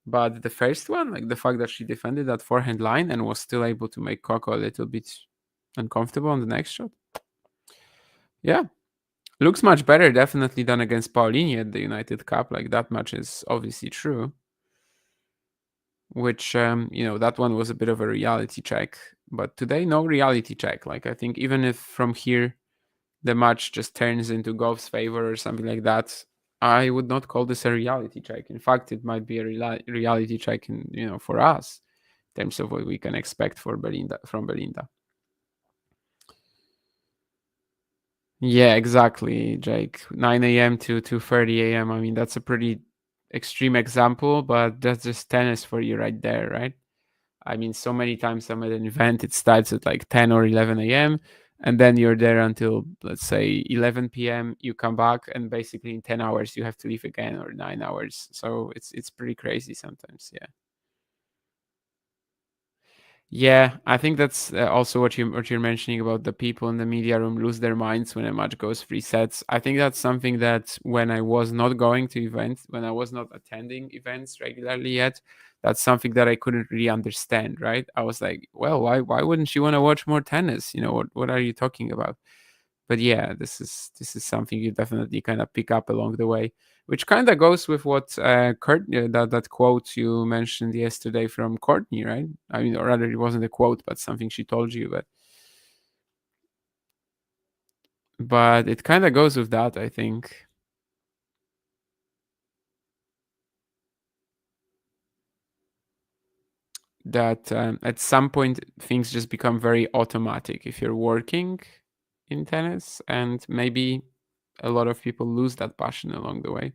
But the first one, like the fact that she defended that forehand line and was still able to make Coco a little bit uncomfortable on the next shot. Yeah. Looks much better, definitely, than against Paulini at the United Cup. Like that much is obviously true. Which you know, that one was a bit of a reality check. But today, no reality check. Like I think even if from here the match just turns into Gauff's favor or something like that, I would not call this a reality check. In fact, it might be a reality check in, you know, for us in terms of what we can expect for Belinda from Belinda. Yeah, exactly, Jake. 9 a.m. to 2:30 a.m. I mean, that's a pretty extreme example, but that's just tennis for you right there, right? I mean, so many times I'm at an event, it starts at like 10 or 11 a.m. And then you're there until, let's say, 11 p.m. You come back, and basically in 10 hours, you have to leave again, or 9 hours. So it's pretty crazy sometimes. Yeah. Yeah, I think that's also what you're mentioning about the people in the media room lose their minds when a match goes 3 sets. I think that's something that when I was not going to events, when I was not attending events regularly yet, that's something that I couldn't really understand. Right? I was like, well, why wouldn't you want to watch more tennis? You know, what are you talking about? But yeah, this is something you definitely kind of pick up along the way, which kind of goes with what Courtney, that quote you mentioned yesterday from Courtney, right? I mean, or rather, it wasn't a quote, but something she told you. But it kind of goes with that, I think. That at some point things just become very automatic if you're working in tennis, and maybe a lot of people lose that passion along the way.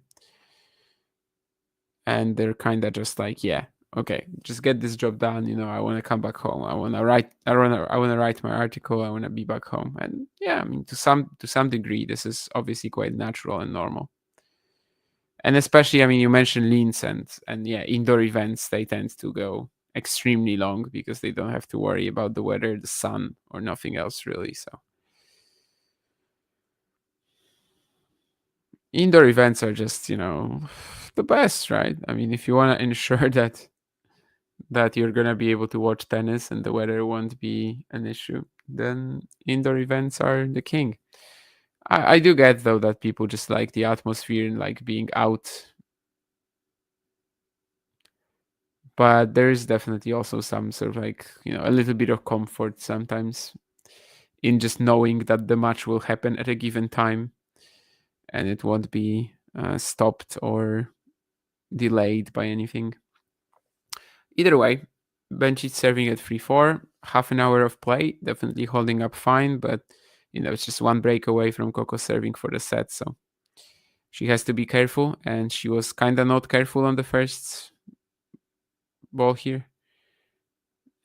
And they're kind of just like, yeah, okay, just get this job done. You know, I want to come back home. I want to write. I want to write my article. I want to be back home. And yeah, I mean, to some degree, this is obviously quite natural and normal. And especially, I mean, you mentioned leans and yeah, indoor events, they tend to go extremely long because they don't have to worry about the weather, the sun, or nothing else really. So indoor events are just, you know, the best, right? I mean, if you want to ensure that you're gonna be able to watch tennis and the weather won't be an issue, then indoor events are the king. I do get though that people just like the atmosphere and like being out, but there is definitely also some sort of like, you know, a little bit of comfort sometimes in just knowing that the match will happen at a given time and it won't be stopped or delayed by anything. Either way, Bencic serving at 3-4, half an hour of play, definitely holding up fine, but you know, it's just one break away from Coco serving for the set, so she has to be careful, and she was kind of not careful on the first ball here.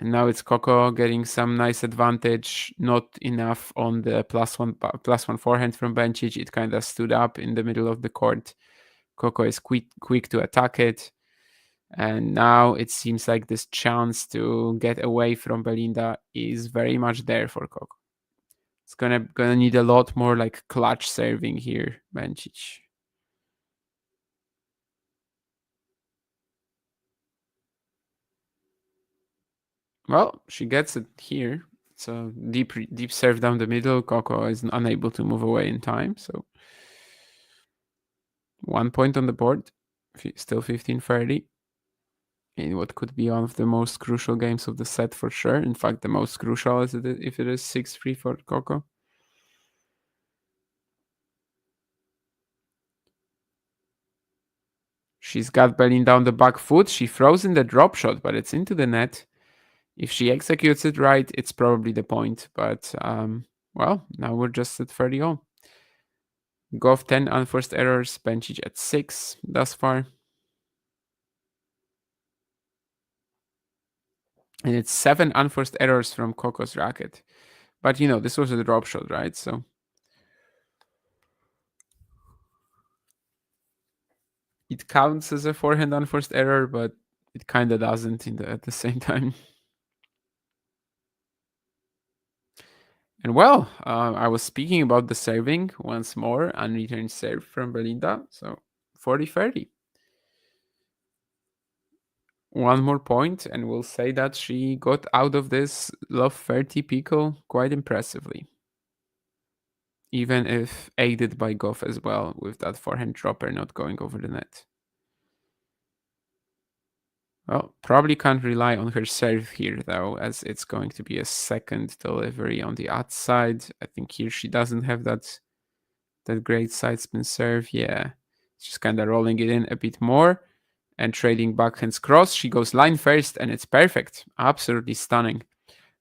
And now it's Coco getting some nice advantage, not enough on the plus one forehand from Bencic. It kind of stood up in the middle of the court. Coco is quick to attack it. And now it seems like this chance to get away from Belinda is very much there for Coco. It's gonna need a lot more like clutch serving here, Bencic. Well, she gets it here. So deep serve down the middle. Coco is unable to move away in time. So 1 point on the board. Still 15-30. In what could be one of the most crucial games of the set for sure. In fact, the most crucial is if it is 6-3 for Coco. She's got Belinda on the back foot. She throws in the drop shot, but it's into the net. If she executes it right, it's probably the point. But, well, now we're just at 30 all. Gauff 10 unforced errors, Bencic at 6 thus far. And it's 7 unforced errors from Coco's racket. But, this was a drop shot, right? So it counts as a forehand unforced error, but it kind of doesn't at the same time. And well, I was speaking about the serving once more, unreturned serve from Belinda. So 40-30. One more point, and we'll say that she got out of this love 30 pico quite impressively. Even if aided by Gauff as well, with that forehand dropper not going over the net. Well, probably can't rely on her serve here, though, as it's going to be a second delivery on the outside. I think here she doesn't have that great side spin serve. Yeah, she's kind of rolling it in a bit more and trading backhands cross. She goes line first, and it's perfect. Absolutely stunning.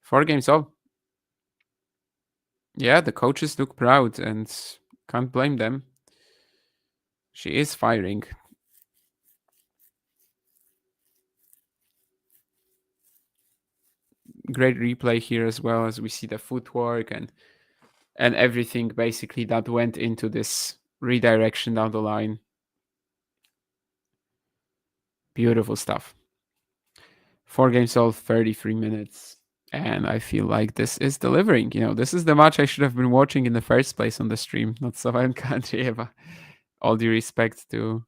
4 games all. Yeah, the coaches look proud, and can't blame them. She is firing. Great replay here as well, as we see the footwork and everything basically that went into this redirection down the line. Beautiful stuff. 4 games all, 33 minutes. And I feel like this is delivering. This is the match I should have been watching in the first place on the stream, not Sabalenka and Andreeva. All due respect to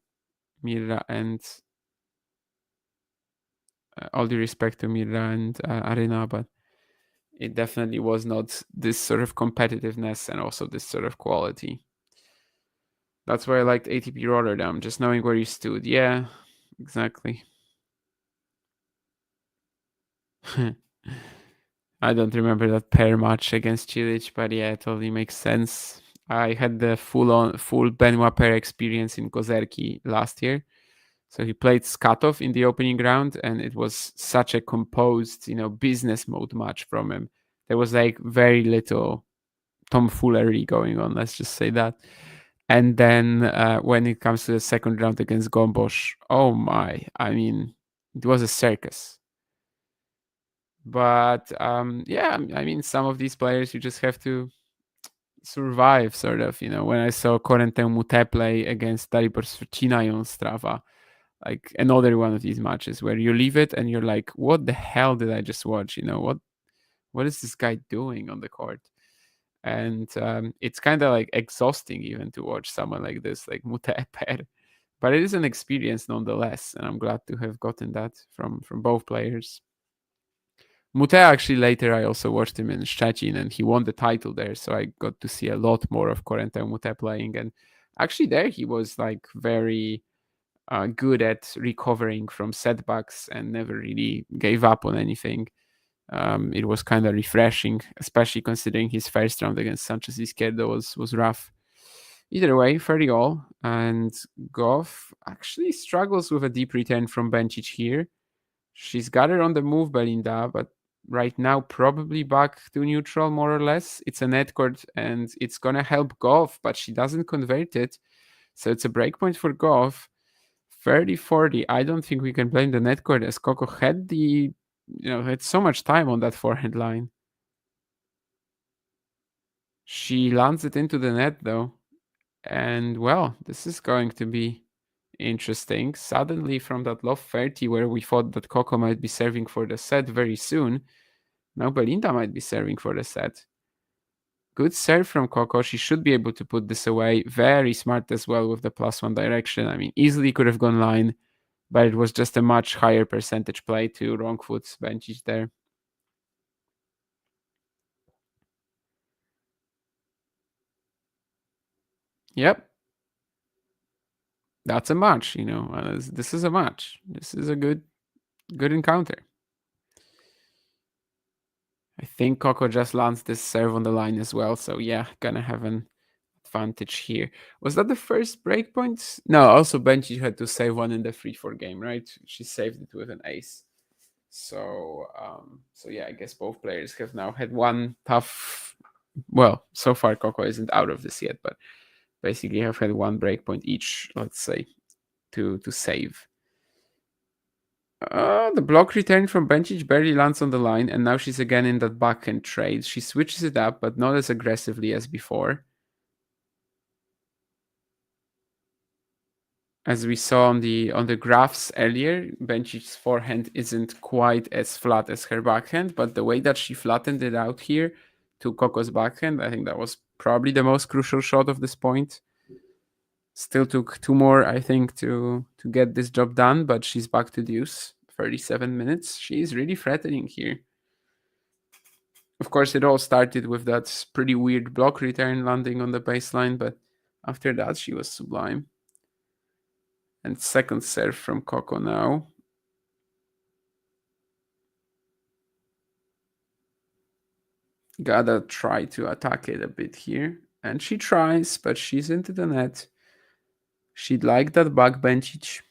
Mirra and Aryna, but it definitely was not this sort of competitiveness and also this sort of quality. That's why I liked ATP Rotterdam, just knowing where you stood. Yeah, exactly. I don't remember that pair match against Cilic, but yeah, it totally makes sense. I had the full Benoit pair experience in Kozerki last year. So he played Skatov in the opening round, and it was such a composed, business mode match from him. There was like very little tomfoolery going on, let's just say that. And then when it comes to the second round against Gombos, oh my, I mean, it was a circus. But yeah, I mean, some of these players you just have to survive, sort of. When I saw Corentin Moutet play against Dalibor Sverchina on Strava, like another one of these matches where you leave it and you're like, what the hell did I just watch? What is this guy doing on the court? And it's kind of like exhausting even to watch someone like this, like Moutet pair. But it is an experience nonetheless, and I'm glad to have gotten that from both players. Moutet, actually, later I also watched him in Szczecin, and he won the title there, so I got to see a lot more of Corentin Moutet playing. And actually there he was like very good at recovering from setbacks and never really gave up on anything. It was kind of refreshing, especially considering his first round against Sanchez Izquierdo was rough. Either way, 30 all. And Gauff actually struggles with a deep return from Bencic here. She's got her on the move, Belinda, but right now probably back to neutral, more or less. It's a net court, and it's going to help Gauff, but she doesn't convert it. So it's a breakpoint for Gauff. 30-40. I don't think we can blame the net court, as Coco had had so much time on that forehand line. She lands it into the net though. And well, this is going to be interesting. Suddenly from that love 30 where we thought that Coco might be serving for the set very soon, now Belinda might be serving for the set. Good serve from Coco. She should be able to put this away. Very smart as well with the +1 direction. I mean, easily could have gone line, but it was just a much higher percentage play to wrong foot Bencic there. Yep. That's a match, this is a match. This is a good encounter. I think Coco just lands this serve on the line as well. So yeah, gonna have an advantage here. Was that the first breakpoint? No, also Bencic had to save one in the 3-4 game, right? She saved it with an ace. So yeah, I guess both players have now had one tough. Well, so far Coco isn't out of this yet, but basically have had one breakpoint each, let's say, to save. The block return from Bencic barely lands on the line, and now she's again in that backhand trade. She switches it up, but not as aggressively as before. As we saw on the graphs earlier, Bencic's forehand isn't quite as flat as her backhand, but the way that she flattened it out here to Coco's backhand, I think that was probably the most crucial shot of this point. Still took 2 more, I think, to get this job done, but she's back to deuce. 37 minutes. She's really threatening here. Of course, it all started with that pretty weird block return landing on the baseline, but after that, she was sublime. And second serve from Coco now. Gotta try to attack it a bit here. And she tries, but she's into the net. She'd like that back Bencic.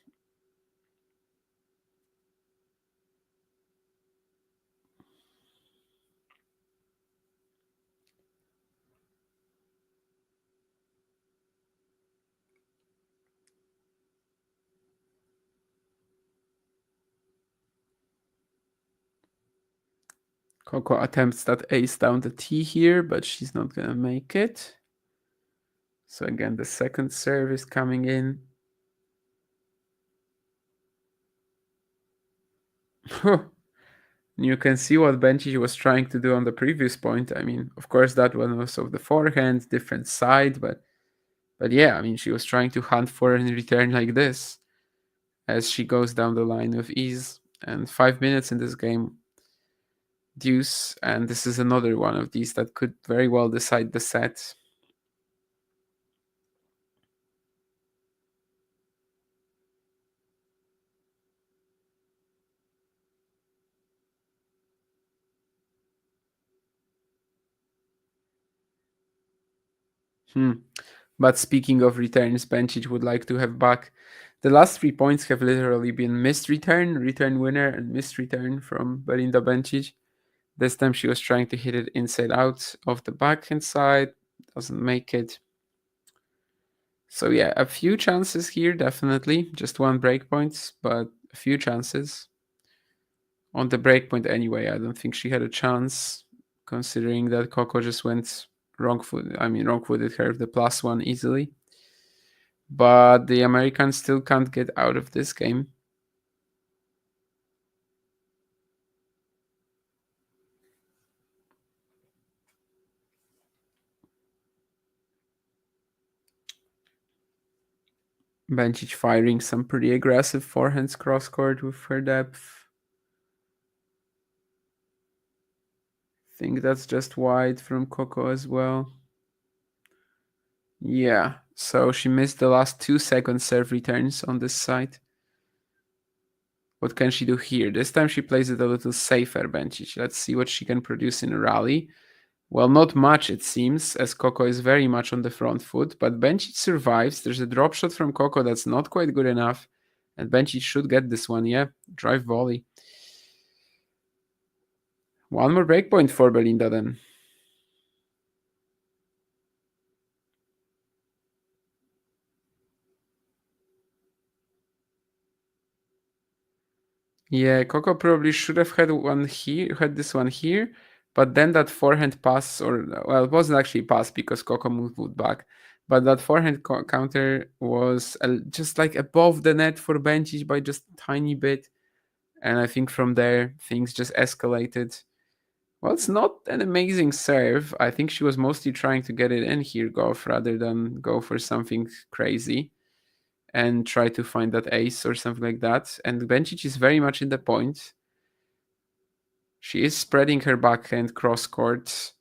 Coco attempts that ace down the tee here, but she's not gonna make it. So again, the second serve is coming in. You can see what Bencic was trying to do on the previous point. I mean, of course, that one was of the forehand, different side, but yeah, I mean, she was trying to hunt for a return like this as she goes down the line with ease. And 5 minutes in this game, deuce, and this is another one of these that could very well decide the set. But speaking of returns, Bencic would like to have back. The last 3 points have literally been missed return, return winner, and missed return from Belinda Bencic. This time she was trying to hit it inside out of the backhand side. Doesn't make it. So yeah, a few chances here, definitely. Just 1 breakpoint, but a few chances. On the breakpoint anyway, I don't think she had a chance, considering that Coco just went wrong-footed her with the +1 easily. But the Americans still can't get out of this game. Bencic firing some pretty aggressive forehands cross-court with her depth. I think that's just wide from Coco as well. Yeah, so she missed the last 2 second serve returns on this side. What can she do here? This time she plays it a little safer, Bencic. Let's see what she can produce in a rally. Well, not much, it seems, as Coco is very much on the front foot, but Bencic survives. There's a drop shot from Coco that's not quite good enough, and Bencic should get this one, yeah. Drive volley. 1 more breakpoint for Belinda then. Yeah, Coco probably should have had this one here, but then that forehand pass, it wasn't actually a pass because Coco moved back, but that forehand counter was just like above the net for Bencic by just a tiny bit, and I think from there things just escalated. Well, it's not an amazing serve. I think she was mostly trying to get it in here, Gauff, rather than go for something crazy and try to find that ace or something like that. And Bencic is very much in the point. She is spreading her backhand cross court,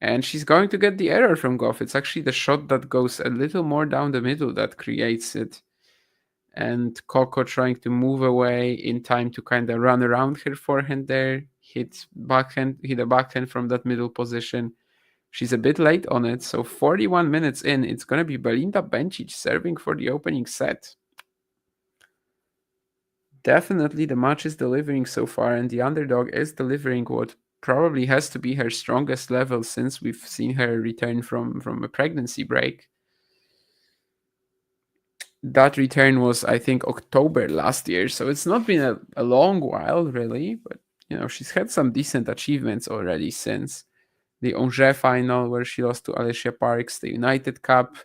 and she's going to get the error from Gauff. It's actually the shot that goes a little more down the middle that creates it. And Coco trying to move away in time to kind of run around her forehand there, hit a backhand from that middle position. She's a bit late on it, so 41 minutes in, it's going to be Belinda Bencic serving for the opening set. Definitely the match is delivering so far, and the underdog is delivering what probably has to be her strongest level since we've seen her return from a pregnancy break. that return was, I think, October last year. So it's not been a long while, really. But, she's had some decent achievements already since the Angers final, where she lost to Alicia Parks, the United Cup,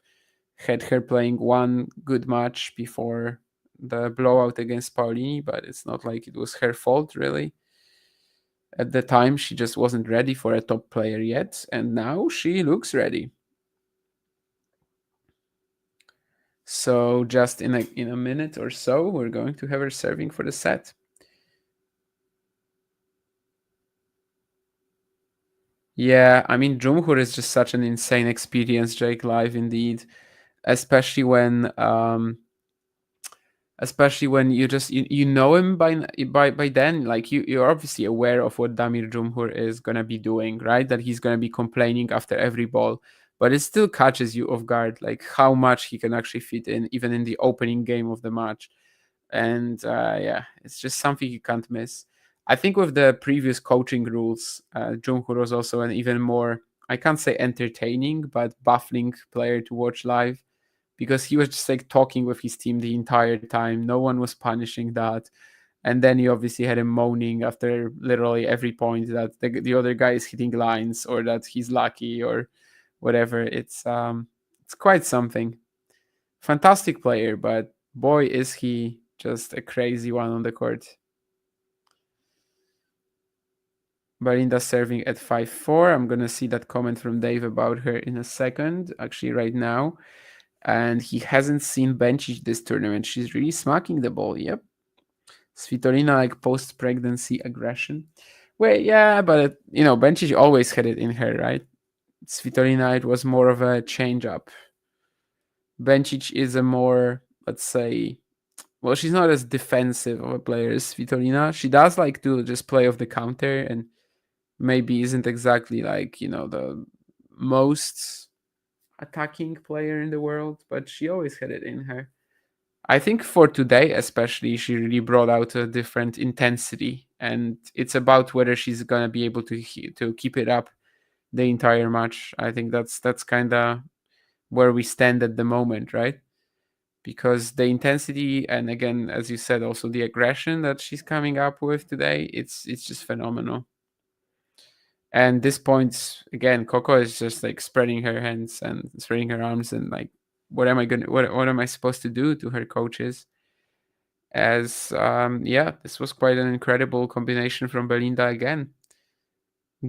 had her playing one good match before the blowout against Paulini, but it's not like it was her fault, really. At the time, she just wasn't ready for a top player yet, and now she looks ready. So just in a minute or so, we're going to have her serving for the set. Yeah, I mean, Jumhur is just such an insane experience, Jake, live indeed, especially when you know him by then, like you're obviously aware of what Damir Jumhur is gonna be doing, right? That he's gonna be complaining after every ball, but it still catches you off guard, like how much he can actually fit in, even in the opening game of the match. And yeah, it's just something you can't miss. I think with the previous coaching rules, Jumhur was also an even more, I can't say entertaining, but baffling player to watch live, because he was just like talking with his team the entire time. No one was punishing that. And then you obviously had him moaning after literally every point that the other guy is hitting lines or that he's lucky or whatever. It's quite something. Fantastic player, but boy is he just a crazy one on the court. Belinda serving at 5-4. I'm gonna see that comment from Dave about her in a second, actually right now. And he hasn't seen Bencic this tournament. She's really smacking the ball. Yep. Svitolina, like post-pregnancy aggression. Well, yeah, but Bencic always had it in her, right? Svitolina, it was more of a change-up. Bencic is a more, let's say, well, she's not as defensive of a player as Svitolina. She does like to just play off the counter and maybe isn't exactly like, the most attacking player in the world, but she always had it in her. I think for today, especially, she really brought out a different intensity, and it's about whether she's gonna be able to keep it up the entire match. I think that's kind of where we stand at the moment, right? Because the intensity, and again, as you said, also the aggression that she's coming up with today, it's just phenomenal. And this point, again, Coco is just like spreading her hands and spreading her arms and like, what am I supposed to do to her coaches? As yeah, this was quite an incredible combination from Belinda again,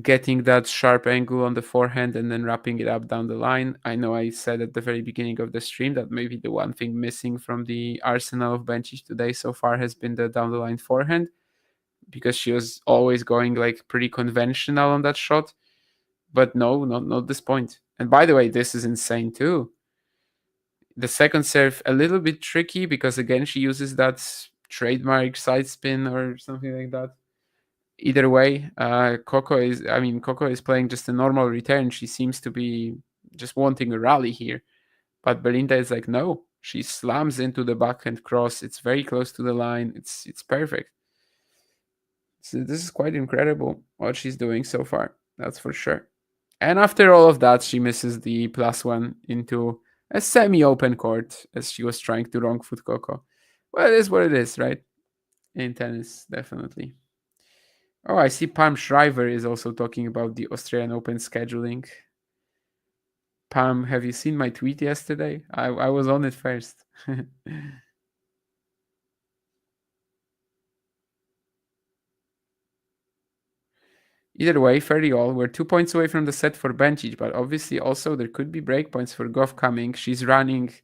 getting that sharp angle on the forehand and then wrapping it up down the line. I know I said at the very beginning of the stream that maybe the one thing missing from the arsenal of Bencic today so far has been the down the line forehand, because she was always going like pretty conventional on that shot. But no, not this point. And by the way, this is insane too. The second serve a little bit tricky because again she uses that trademark side spin or something like that. Either way, Coco is playing just a normal return. She seems to be just wanting a rally here, but Belinda is like, no, she slams into the backhand cross. It's very close to the line. It's perfect. So this is quite incredible what she's doing so far. That's for sure. And after all of that, she misses the +1 into a semi-open court as she was trying to wrong foot Coco. Well, it is what it is, right? In tennis, definitely. Oh, I see Pam Shriver is also talking about the Australian Open scheduling. Pam, have you seen my tweet yesterday? I was on it first. Either way, 30-all. We're 2 points away from the set for Bencic, but obviously also there could be break points for Gauff coming. She's running,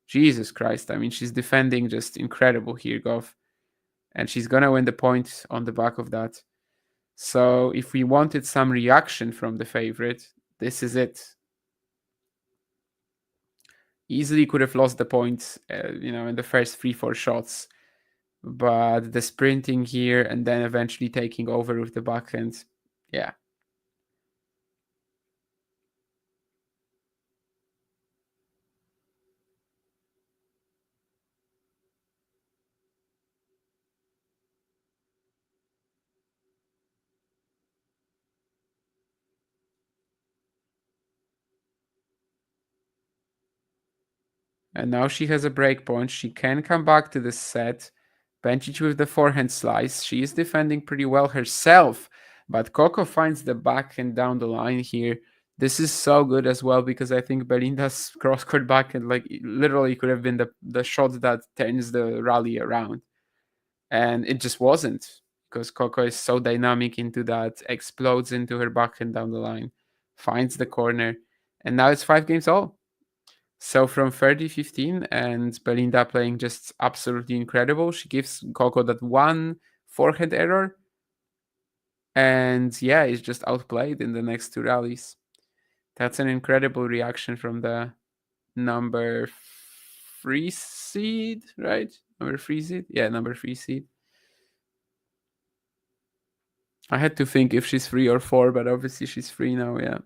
Jesus Christ. I mean, she's defending just incredible here, Gauff. And she's going to win the point on the back of that. So if we wanted some reaction from the favorite, this is it. Easily could have lost the point, in the first 3-4 shots. But the sprinting here and then eventually taking over with the backhand, yeah. And now she has a break point. She can come back to this set. Bencic with the forehand slice. She is defending pretty well herself, but Coco finds the backhand down the line here. This is so good as well because I think Belinda's cross-court backhand literally could have been the shot that turns the rally around. And it just wasn't because Coco is so dynamic into that, explodes into her backhand down the line, finds the corner, and now it's 5 games all. So from 30-15 and Belinda playing just absolutely incredible. She gives Coco that one forehand error. And yeah, is just outplayed in the next 2 rallies. That's an incredible reaction from the number 3 seed, right? Number 3 seed? Yeah, number 3 seed. I had to think if she's 3 or 4, but obviously she's 3 now, yeah.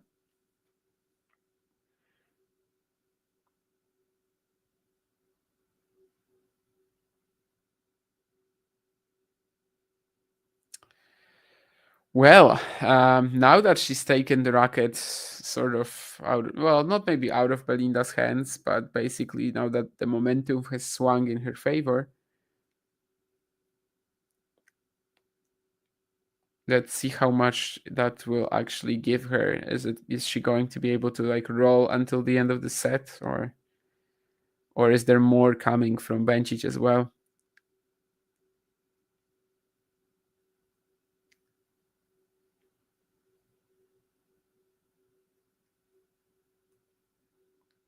Well, now that she's taken the racket sort of out, well, not maybe out of Belinda's hands, but basically now that the momentum has swung in her favor, let's see how much that will actually give her. Is she going to be able to like roll until the end of the set, or is there more coming from Bencic as well?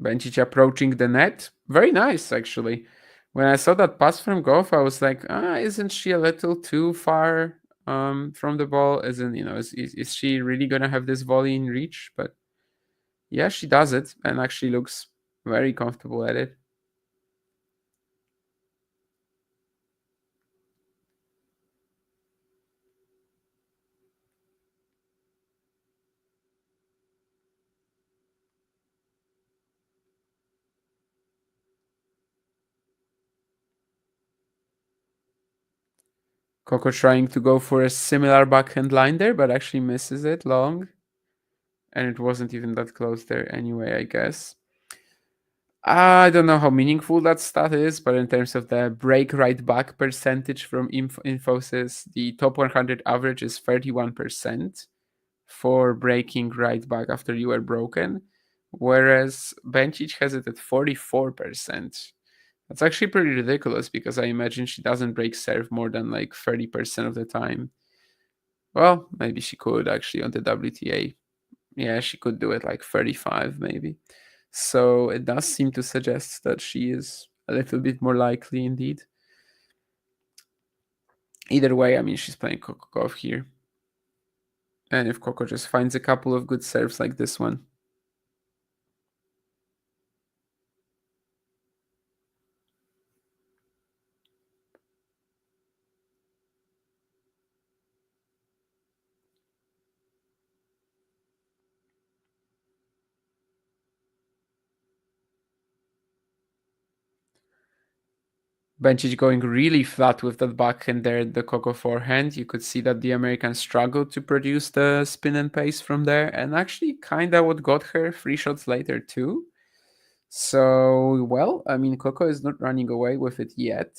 Bencic approaching the net. Very nice, actually. When I saw that pass from Gauff, I was like, isn't she a little too far from the ball? Isn't, is she really going to have this volley in reach? But yeah, she does it and actually looks very comfortable at it. Coco trying to go for a similar backhand line there, but actually misses it long. And it wasn't even that close there anyway, I guess. I don't know how meaningful that stat is, but in terms of the break right back percentage from Infosys, the top 100 average is 31% for breaking right back after you were broken, whereas Bencic has it at 44%. That's actually pretty ridiculous because I imagine she doesn't break serve more than like 30% of the time. Well, maybe she could actually on the WTA. Yeah, she could do it like 35 maybe. So it does seem to suggest that she is a little bit more likely indeed. Either way, I mean, she's playing Coco Gauff here. And if Coco just finds a couple of good serves like this one. Bencic going really flat with that backhand there at the Coco forehand. You could see that the American struggled to produce the spin and pace from there, and actually kind of what got her 3 shots later too. So, well, I mean, Coco is not running away with it yet.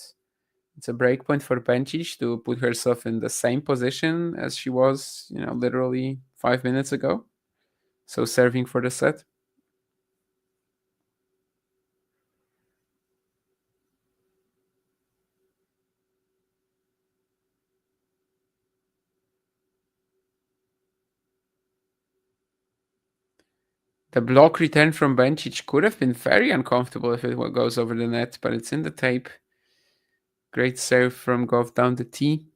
It's a break point for Bencic to put herself in the same position as she was, literally 5 minutes ago. So serving for the set. The block return from Bencic could have been very uncomfortable if it goes over the net, but it's in the tape. Great serve from Gauff down the tee.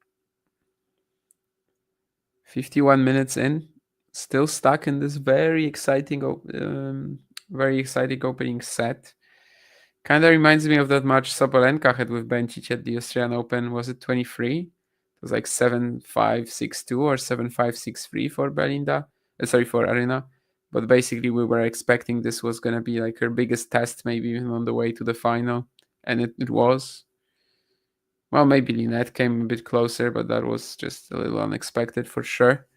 51 minutes in, still stuck in this very exciting opening set. Kind of reminds me of that match Sabalenka had with Bencic at the Australian Open. Was it 23? It was like 7-5, 6-2 or 7-5, 6-3 for Belinda. For Aryna. But basically, we were expecting this was going to be like her biggest test, maybe even on the way to the final. And it was. Well, maybe Linette came a bit closer, but that was just a little unexpected for sure.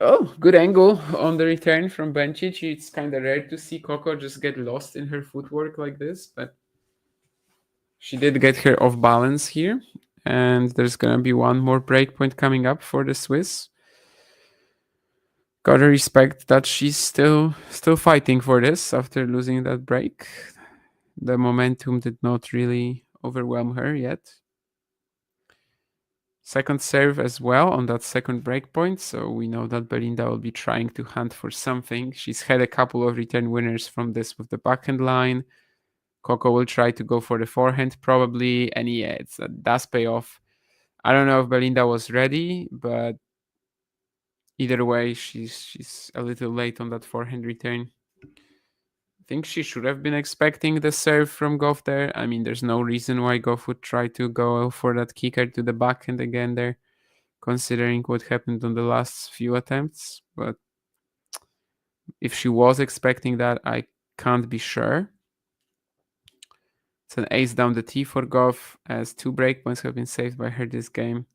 Oh, good angle on the return from Bencic. It's kind of rare to see Coco just get lost in her footwork like this, but she did get her off balance here. And there's going to be one more breakpoint coming up for the Swiss. Gotta respect that she's still fighting for this after losing that break. The momentum did not really overwhelm her yet. Second serve as well on that second breakpoint, so we know that Belinda will be trying to hunt for something. She's had a couple of return winners from this with the backhand line. Coco will try to go for the forehand probably, and yeah, it does pay off. I don't know if Belinda was ready, but either way, she's a little late on that forehand return. I think she should have been expecting the serve from Gauff there. I mean, there's no reason why Gauff would try to go for that kicker to the backhand again there, considering what happened on the last few attempts. But if she was expecting that, I can't be sure. It's an ace down the tee for Gauff, as 2 breakpoints have been saved by her this game.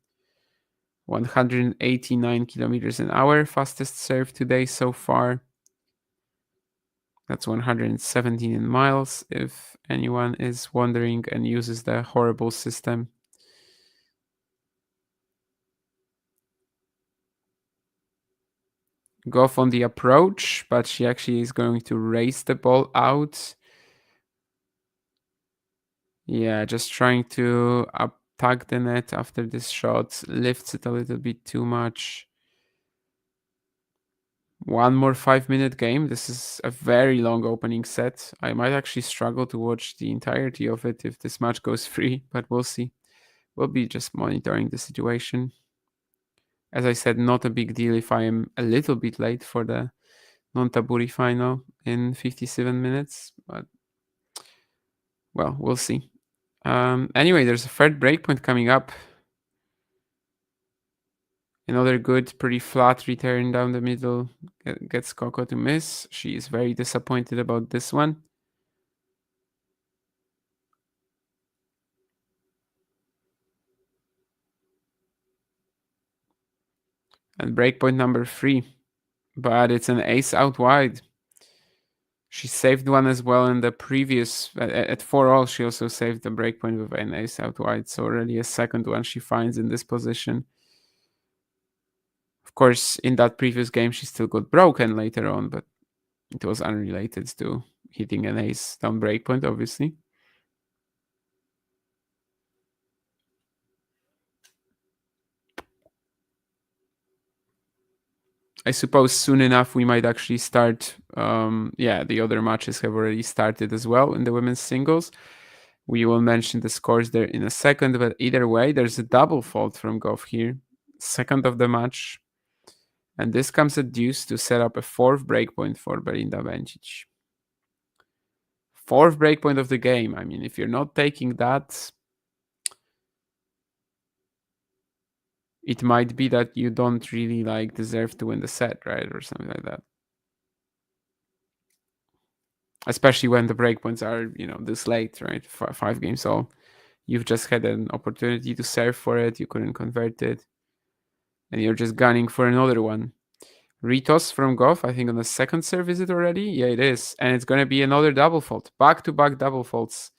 189 kilometers an hour, fastest serve today so far. That's 117 in miles, if anyone is wondering and uses the horrible system. Gauff on the approach, but she actually is going to race the ball out. Yeah, just trying to tag the net after this shot. Lifts it a little bit too much. One more 5-minute game. This is a very long opening set. I might actually struggle to watch the entirety of it if this match goes free, but we'll see. We'll be just monitoring the situation. As I said, not a big deal if I am a little bit late for the non-taburi final in 57 minutes, but well, we'll see. Anyway, there's a third breakpoint coming up. Another good, pretty flat return down the middle gets Coco to miss. She is very disappointed about this one. And breakpoint number 3. But it's an ace out wide. She saved one as well in the previous, at 4-all, she also saved the breakpoint with an ace out wide. So already a second one she finds in this position. Of course, in that previous game, she still got broken later on, but it was unrelated to hitting an ace down breakpoint, obviously. I suppose soon enough we might actually start. The other matches have already started as well in the women's singles. We will mention the scores there in a second, but either way, there's a double fault from Gauff here. Second of the match. And this comes at deuce to set up a 4th breakpoint for Belinda Bencic. 4th breakpoint of the game. I mean, if you're not taking that, it might be that you don't really deserve to win the set, right? Or something like that. Especially when the breakpoints are, this late, right? 5 games all. You've just had an opportunity to serve for it. You couldn't convert it. And you're just gunning for another one. Retoss from Gauff, I think on the second serve, is it already? Yeah, it is. And it's going to be another double fault. Back-to-back double faults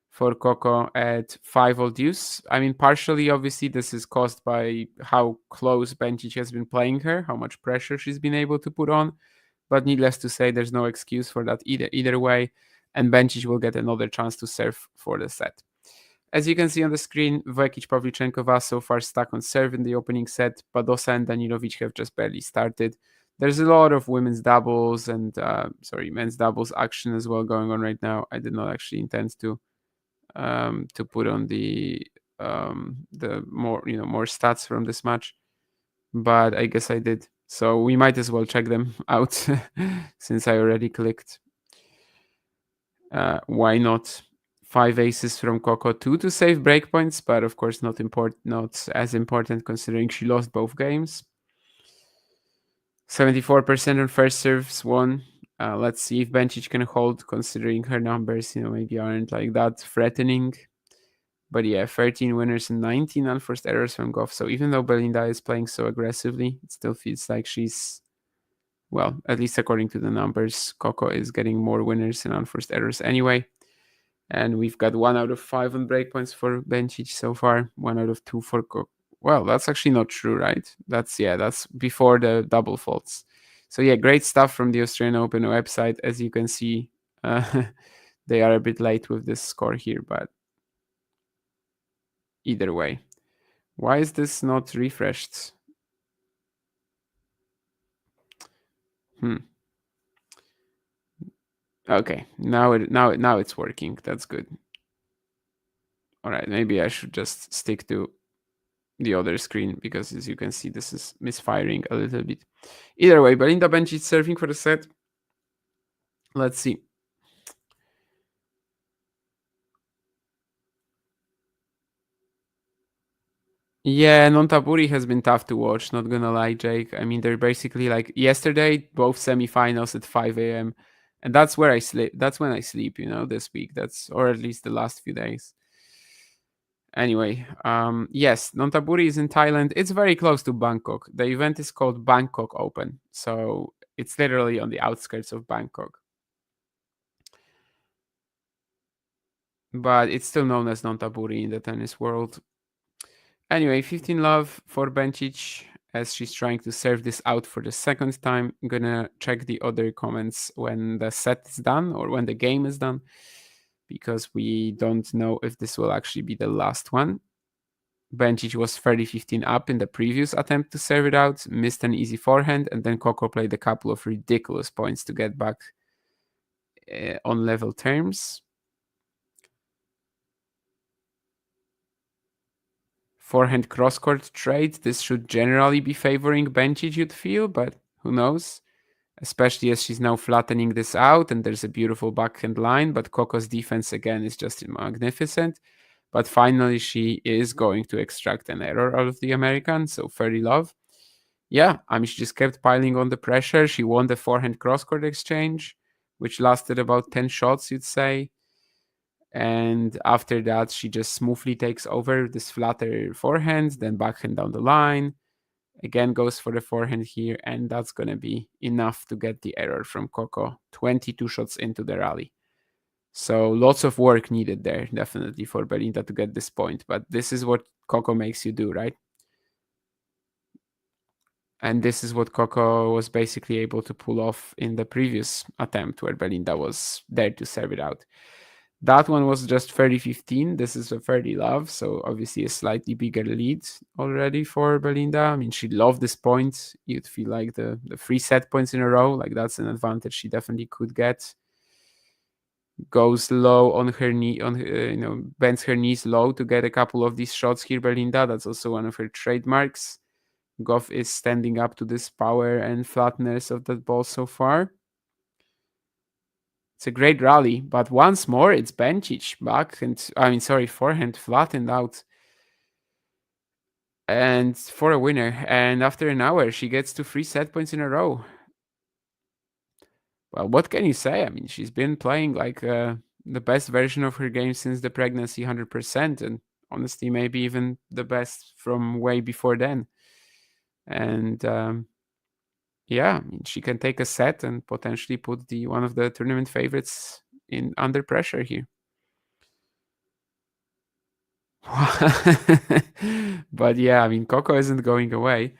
for Coco at 5-all deuce. I mean, partially, obviously, this is caused by how close Bencic has been playing her, how much pressure she's been able to put on. But needless to say, there's no excuse for that either way. And Bencic will get another chance to serve for the set. As you can see on the screen, Vekic, Pavlyuchenkova so far stuck on serve in the opening set. Badosa and Danilovic have just barely started. There's a lot of women's doubles and men's doubles action as well going on right now. I did not actually intend to put on the more stats from this match, but I guess I did. So we might as well check them out since I already clicked. Why not? 5 aces from Coco, 2 to save breakpoints, but of course not as important considering she lost both games. 74% on first serves won. Let's see if Bencic can hold, considering her numbers, maybe aren't that threatening. But yeah, 13 winners and 19 unforced errors from Gauff. So even though Belinda is playing so aggressively, it still feels like she's well, at least according to the numbers, Coco is getting more winners and unforced errors anyway. And we've got 1 out of 5 on breakpoints for Bencic so far, 1 out of 2 for Coco. Well, that's actually not true, right? That's before the double faults. So yeah, great stuff from the Australian Open website. As you can see, they are a bit late with this score here, but either way. Why is this not refreshed? Okay, now it's working. That's good. All right, maybe I should just stick to the other screen because, as you can see, this is misfiring a little bit. Either way, Belinda Bencic serving for the set. Let's see. Yeah, Nontaburi has been tough to watch, not gonna lie, Jake. I mean, they're basically like yesterday, both semifinals at 5 a.m. And that's where I sleep. That's when I sleep, this week. Or at least the last few days. Anyway, yes, Nontaburi is in Thailand. It's very close to Bangkok. The event is called Bangkok Open. So it's literally on the outskirts of Bangkok. But it's still known as Nontaburi in the tennis world. Anyway, 15 love for Bencic as she's trying to serve this out for the second time. I'm gonna check the other comments when the set is done or when the game is done, because we don't know if this will actually be the last one. Bencic was 30-15 up in the previous attempt to serve it out, missed an easy forehand, and then Coco played a couple of ridiculous points to get back on level terms. Forehand cross-court trade. This should generally be favoring Bencic, you'd feel, but who knows? Especially as she's now flattening this out and there's a beautiful backhand line, but Coco's defense again is just magnificent. But finally, she is going to extract an error out of the American, so 30 love. Yeah, I mean, she just kept piling on the pressure. She won the forehand cross-court exchange, which lasted about 10 shots, you'd say. And after that, she just smoothly takes over this flatter forehand, then backhand down the line. Again, goes for the forehand here, and that's going to be enough to get the error from Coco. 22 shots into the rally. So lots of work needed there, definitely, for Belinda to get this point. But this is what Coco makes you do, right? And this is what Coco was basically able to pull off in the previous attempt where Belinda was there to serve it out. That one was just 30-15. This is a 30 love, so obviously a slightly bigger lead already for Belinda. I mean, she loved this point. You'd feel like the 3 set points in a row, like that's an advantage she definitely could get. Goes low on her knee, bends her knees low to get a couple of these shots here, Belinda. That's also one of her trademarks. Gauff is standing up to this power and flatness of that ball so far. It's a great rally, but once more it's Bencic forehand flattened out. And for a winner. And after an hour, she gets to 3 set points in a row. Well, what can you say? I mean, she's been playing like the best version of her game since the pregnancy, 100%. And honestly, maybe even the best from way before then. And yeah, I mean, she can take a set and potentially put one of the tournament favorites in under pressure here. But yeah, I mean, Coco isn't going away.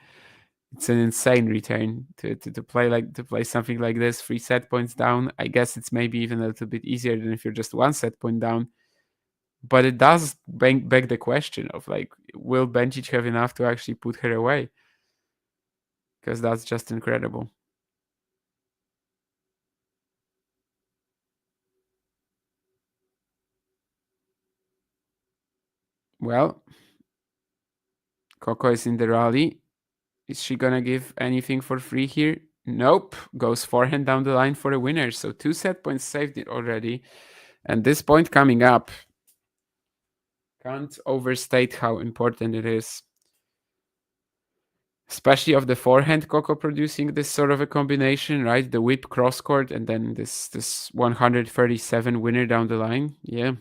It's an insane return to play something like this. 3 set points down. I guess it's maybe even a little bit easier than if you're just 1 set point down. But it does beg the question of like, will Bencic have enough to actually put her away? Because that's just incredible. Well, Coco is in the rally. Is she gonna give anything for free here? Nope. Goes forehand down the line for a winner. So 2 set points saved it already. And this point coming up, can't overstate how important it is. Especially of the forehand, Coco producing this sort of a combination, right? The whip cross court and then this 137 winner down the line. Yeah.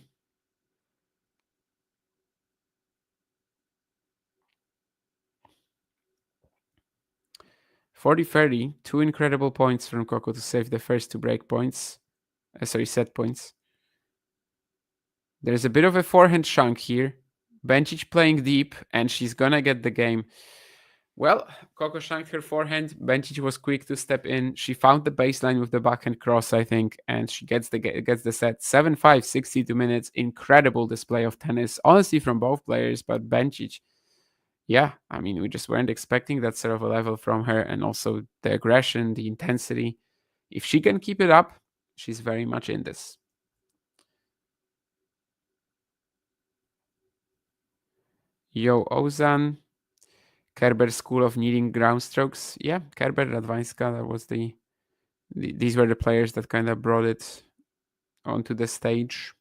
40-30. 2 incredible points from Coco to save the first 2 break points. Set points. There's a bit of a forehand chunk here. Bencic playing deep, and she's gonna get the game. Well, Coco shanked her forehand. Bencic was quick to step in. She found the baseline with the backhand cross, I think, and she gets the set. 7-5, 62 minutes. Incredible display of tennis, honestly, from both players. But Bencic, yeah, I mean, we just weren't expecting that sort of a level from her, and also the aggression, the intensity. If she can keep it up, she's very much in this. Yo, Ozan. Kerber School of Needing Ground Strokes. Yeah, Kerber, Radwanska, that was these were the players that kind of brought it onto the stage.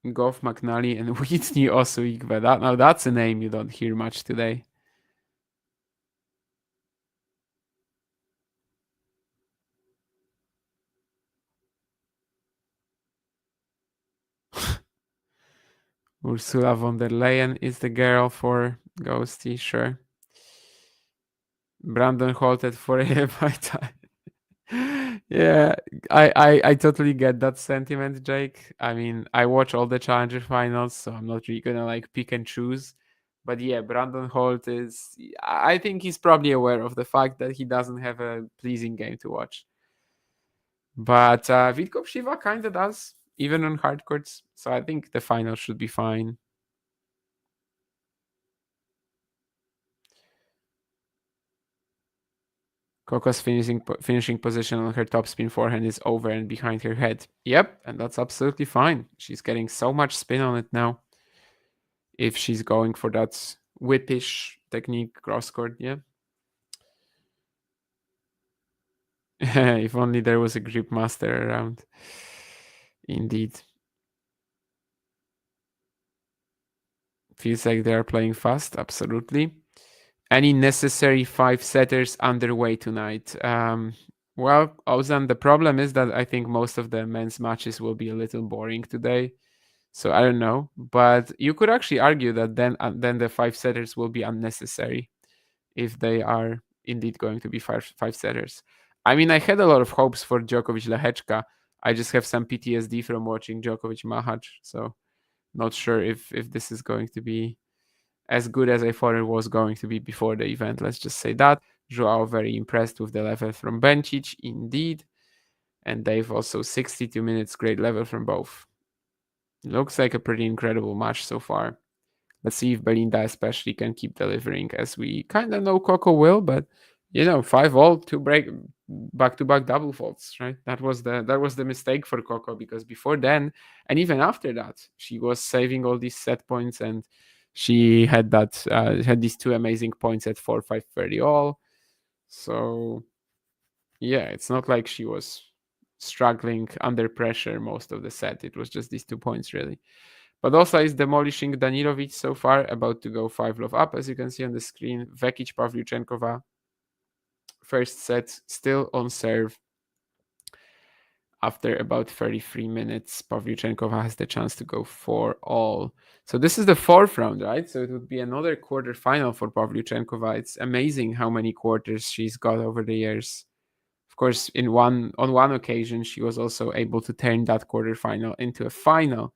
Gauff, McNally, and Whitney Osuigwe. Now that's a name you don't hear much today. Ursula von der Leyen is the girl for Ghosty, sure. Brandon Holt at 4 a.m. my time. Yeah, I totally get that sentiment, Jake. I mean, I watch all the Challenger finals, so I'm not really gonna like pick and choose. But yeah, Brandon Holt I think he's probably aware of the fact that he doesn't have a pleasing game to watch. But Vitkov-Shiva kind of does, even on hard courts. So I think the final should be fine. Coco's finishing position on her topspin forehand is over and behind her head. Yep, and that's absolutely fine. She's getting so much spin on it now. If she's going for that whippish technique cross court, yeah. If only there was a grip master around. Indeed. Feels like they are playing fast, absolutely. Any necessary 5-setters underway tonight? Well, Ozan, the problem is that I think most of the men's matches will be a little boring today. So I don't know. But you could actually argue that then the 5-setters will be unnecessary if they are indeed going to be 5-setters. I mean, I had a lot of hopes for Djokovic-Lehečka. I just have some PTSD from watching Djokovic-Mahac. So not sure if this is going to be as good as I thought it was going to be before the event. Let's just say that. Joao very impressed with the level from Bencic, indeed. And Dave also 62 minutes, great level from both. Looks like a pretty incredible match so far. Let's see if Belinda especially can keep delivering, as we kind of know Coco will, but 5-all, 2 break back-to-back double faults, right? That was the mistake for Coco, because before then, and even after that, she was saving all these set points, and she had these 2 amazing points at 4-5 30 all. So yeah, it's not like she was struggling under pressure most of the set. It was just these 2 points, really. But also is demolishing Danilovic so far, about to go 5-love up, as you can see on the screen. Vekic, Pavlyuchenkova, first set, still on serve. After about 33 minutes, Pavlyuchenkova has the chance to go 4-all. So this is the 4th round, right? So it would be another quarterfinal for Pavlyuchenkova. It's amazing how many quarters she's got over the years. Of course, on one occasion, she was also able to turn that quarterfinal into a final,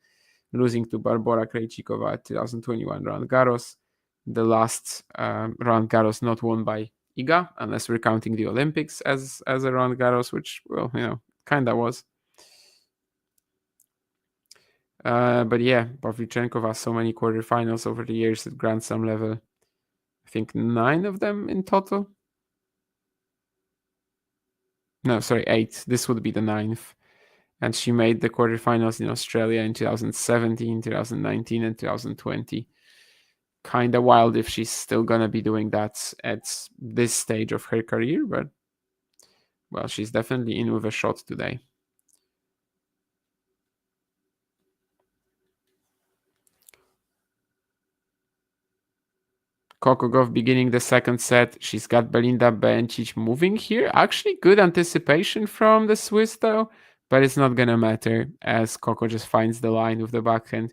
losing to Barbora Krejcikova at 2021 Roland Garros. The last Roland Garros not won by Iga, unless we're counting the Olympics as a Roland Garros, which, well, kind of was. But yeah, Pavlyuchenkova, so many quarterfinals over the years at Grand Slam level. I think 9 of them in total. No, sorry, 8. This would be the 9th. And she made the quarterfinals in Australia in 2017, 2019, and 2020. Kind of wild if she's still going to be doing that at this stage of her career, but, well, she's definitely in with a shot today. Coco Gauff beginning the second set. She's got Belinda Bencic moving here. Actually, good anticipation from the Swiss, though, but it's not going to matter, as Coco just finds the line with the backhand.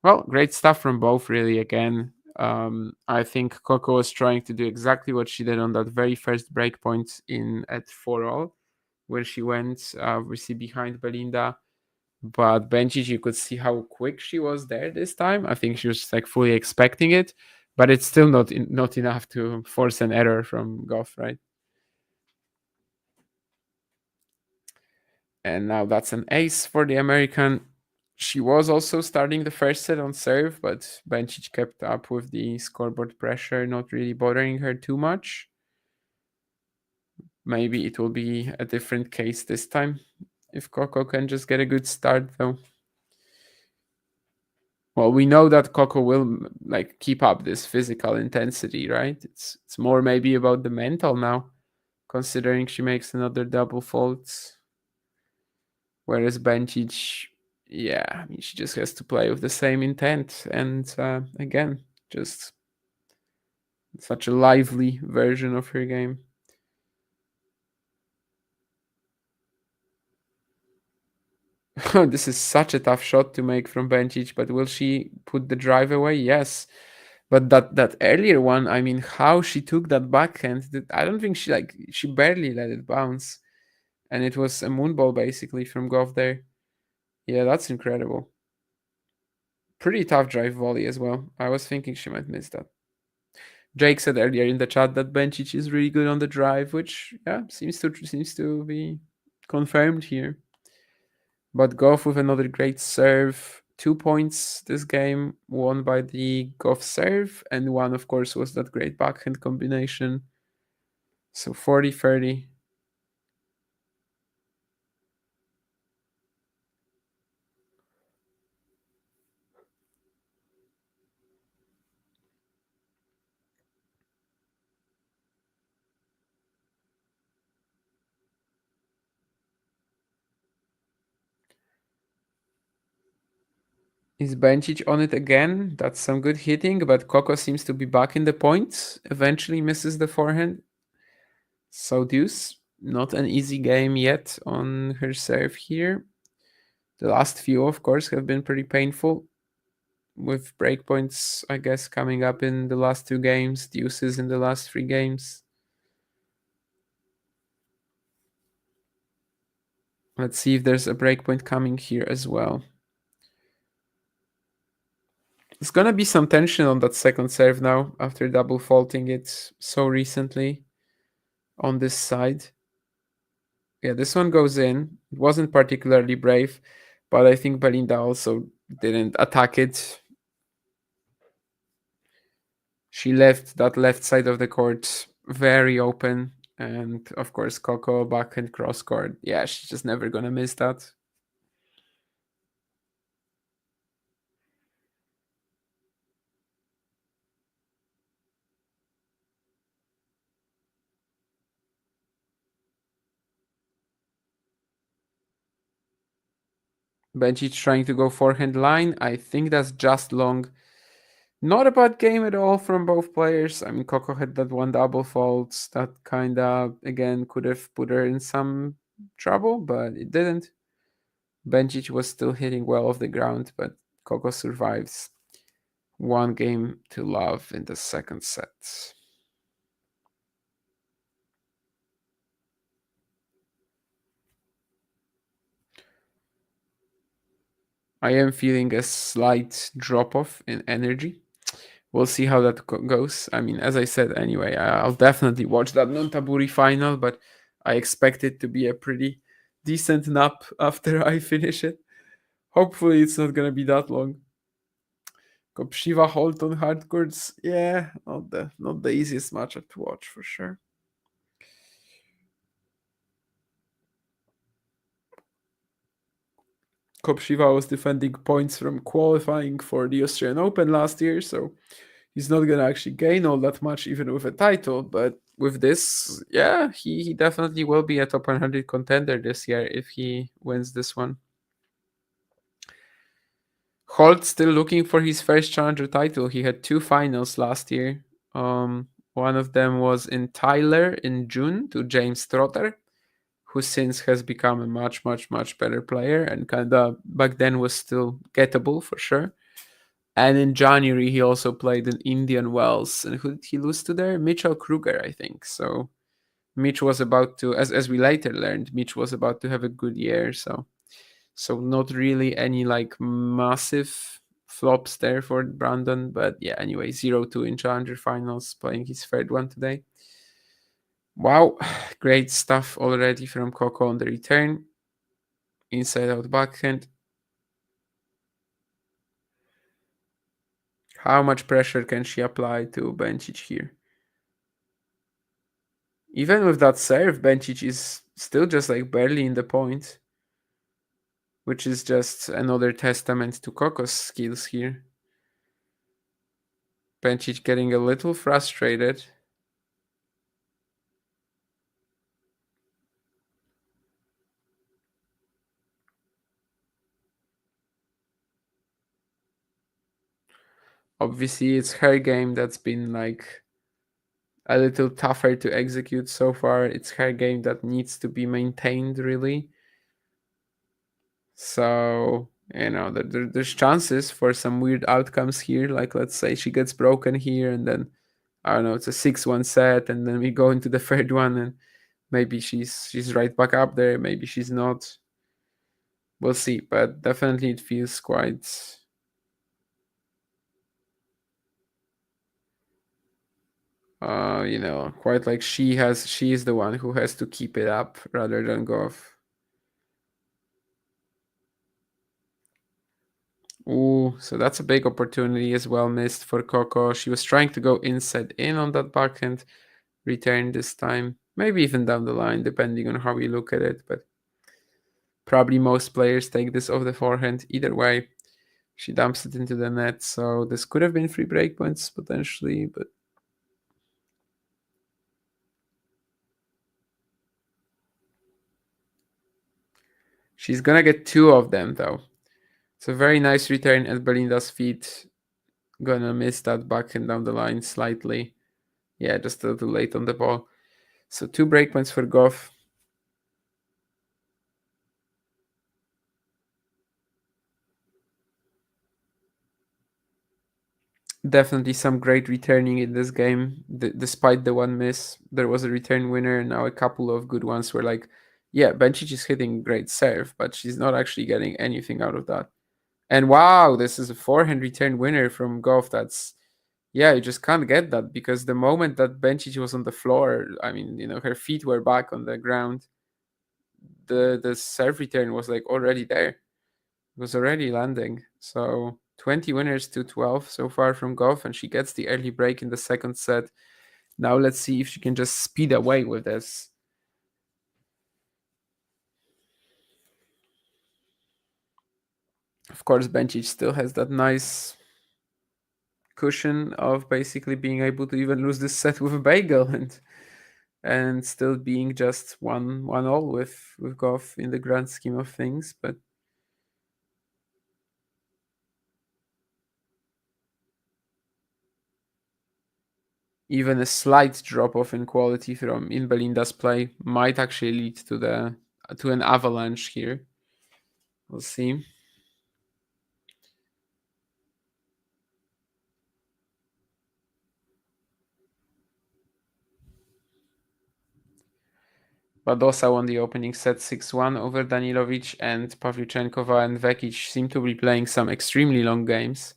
Well, great stuff from both, really, again. I think Coco was trying to do exactly what she did on that very first breakpoint at 4-all, where she went obviously behind Belinda. But Bencic, you could see how quick she was there this time. I think she was like fully expecting it, but it's still not enough to force an error from Gauff, right? And now that's an ace for the American. She was also starting the first set on serve, but Bencic kept up with the scoreboard pressure, not really bothering her too much. Maybe it will be a different case this time if Coco can just get a good start, though. Well, we know that Coco will like keep up this physical intensity, right? It's more maybe about the mental now, considering she makes another double fault. Whereas Bencic, yeah, I mean, she just has to play with the same intent, and again, just such a lively version of her game. This is such a tough shot to make from Bencic, but will she put the drive away? Yes. But that earlier one, I mean, how she took that backhand, I don't think she barely let it bounce. And it was a moonball basically from Gauff there. Yeah, that's incredible. Pretty tough drive volley as well. I was thinking she might miss that. Jake said earlier in the chat that Bencic is really good on the drive, which yeah, seems to be confirmed here. But Gauff with another great serve. 2 points this game, won by the Gauff serve, and one, of course, was that great backhand combination. So 40-30. Is Bencic on it again? That's some good hitting, but Coco seems to be back in the points. Eventually misses the forehand. So deuce, not an easy game yet on her serve here. The last few, of course, have been pretty painful, with breakpoints, I guess, coming up in the last 2 games, deuces in the last 3 games. Let's see if there's a breakpoint coming here as well. There's gonna be some tension on that second serve now after double faulting it so recently on this side. Yeah, this one goes in. It wasn't particularly brave, but I think Belinda also didn't attack it. She left that left side of the court very open. And of course, Coco backhand cross court. Yeah, she's just never gonna miss that. Bencic trying to go forehand line. I think that's just long. Not a bad game at all from both players. I mean, Coco had that one double fault that kind of, again, could have put her in some trouble, but it didn't. Bencic was still hitting well off the ground, but Coco survives. 1 game to love in the second set. I am feeling a slight drop-off in energy. We'll see how that goes. I mean, as I said anyway, I'll definitely watch that non-Taburi final, but I expect it to be a pretty decent nap after I finish it. Hopefully it's not gonna be that long. Kopshiva Holt on hard courts, yeah, not the easiest matchup to watch for sure. Kopshiva was defending points from qualifying for the Australian Open last year, so he's not gonna actually gain all that much even with a title. But with this, yeah, he definitely will be a top 100 contender this year if he wins this one. Holt still looking for his first challenger title. He had 2 finals last year. One of them was in Tyler in June to James Trotter, who since has become a much better player and kind of back then was still gettable for sure. And in January, he also played in Indian Wells. And who did he lose to there? Mitchell Kruger, I think. So Mitch was about to, as we later learned, Mitch was about to have a good year. So not really any like massive flops there for Brandon. But yeah, anyway, 0-2 in Challenger Finals, playing his third one today. Wow, great stuff already from Coco on the return. Inside out backhand. How much pressure can she apply to Bencic here? Even with that serve, Bencic is still just like barely in the point, which is just another testament to Coco's skills here. Bencic getting a little frustrated. Obviously, it's her game that's been like a little tougher to execute so far. It's her game that needs to be maintained, really. So, there's chances for some weird outcomes here. Like, let's say she gets broken here, and then, I don't know, it's a 6-1 set, and then we go into the third one, and maybe she's right back up there. Maybe she's not. We'll see. But definitely it feels quite... quite like she is the one who has to keep it up rather than Gauff. Ooh, so that's a big opportunity as well missed for Coco. She was trying to go inside in on that backhand return this time. Maybe even down the line, depending on how you look at it. But probably most players take this off the forehand. Either way, she dumps it into the net. So this could have been 3 break points potentially, but she's gonna get 2 of them though. It's a very nice return at Belinda's feet. Gonna miss that backhand down the line slightly. Yeah, just a little late on the ball. So 2 breakpoints for Gauff. Definitely some great returning in this game. Despite the one miss, there was a return winner, and now a couple of good ones were like, yeah, Bencic is hitting great serve, but she's not actually getting anything out of that. And wow, this is a forehand return winner from Gauff. That's, yeah, you just can't get that because the moment that Bencic was on the floor, I mean, her feet were back on the ground. The serve return was like already there. It was already landing. So 20 winners to 12 so far from Gauff, and she gets the early break in the second set. Now let's see if she can just speed away with this. Of course, Bencic still has that nice cushion of basically being able to even lose this set with a bagel and still being just 1-1 with Gauff in the grand scheme of things. But even a slight drop off in quality in Belinda's play might actually lead to an avalanche here. We'll see. Badosa won the opening set 6-1 over Danilovic, and Pavlyuchenkova and Vekic seem to be playing some extremely long games.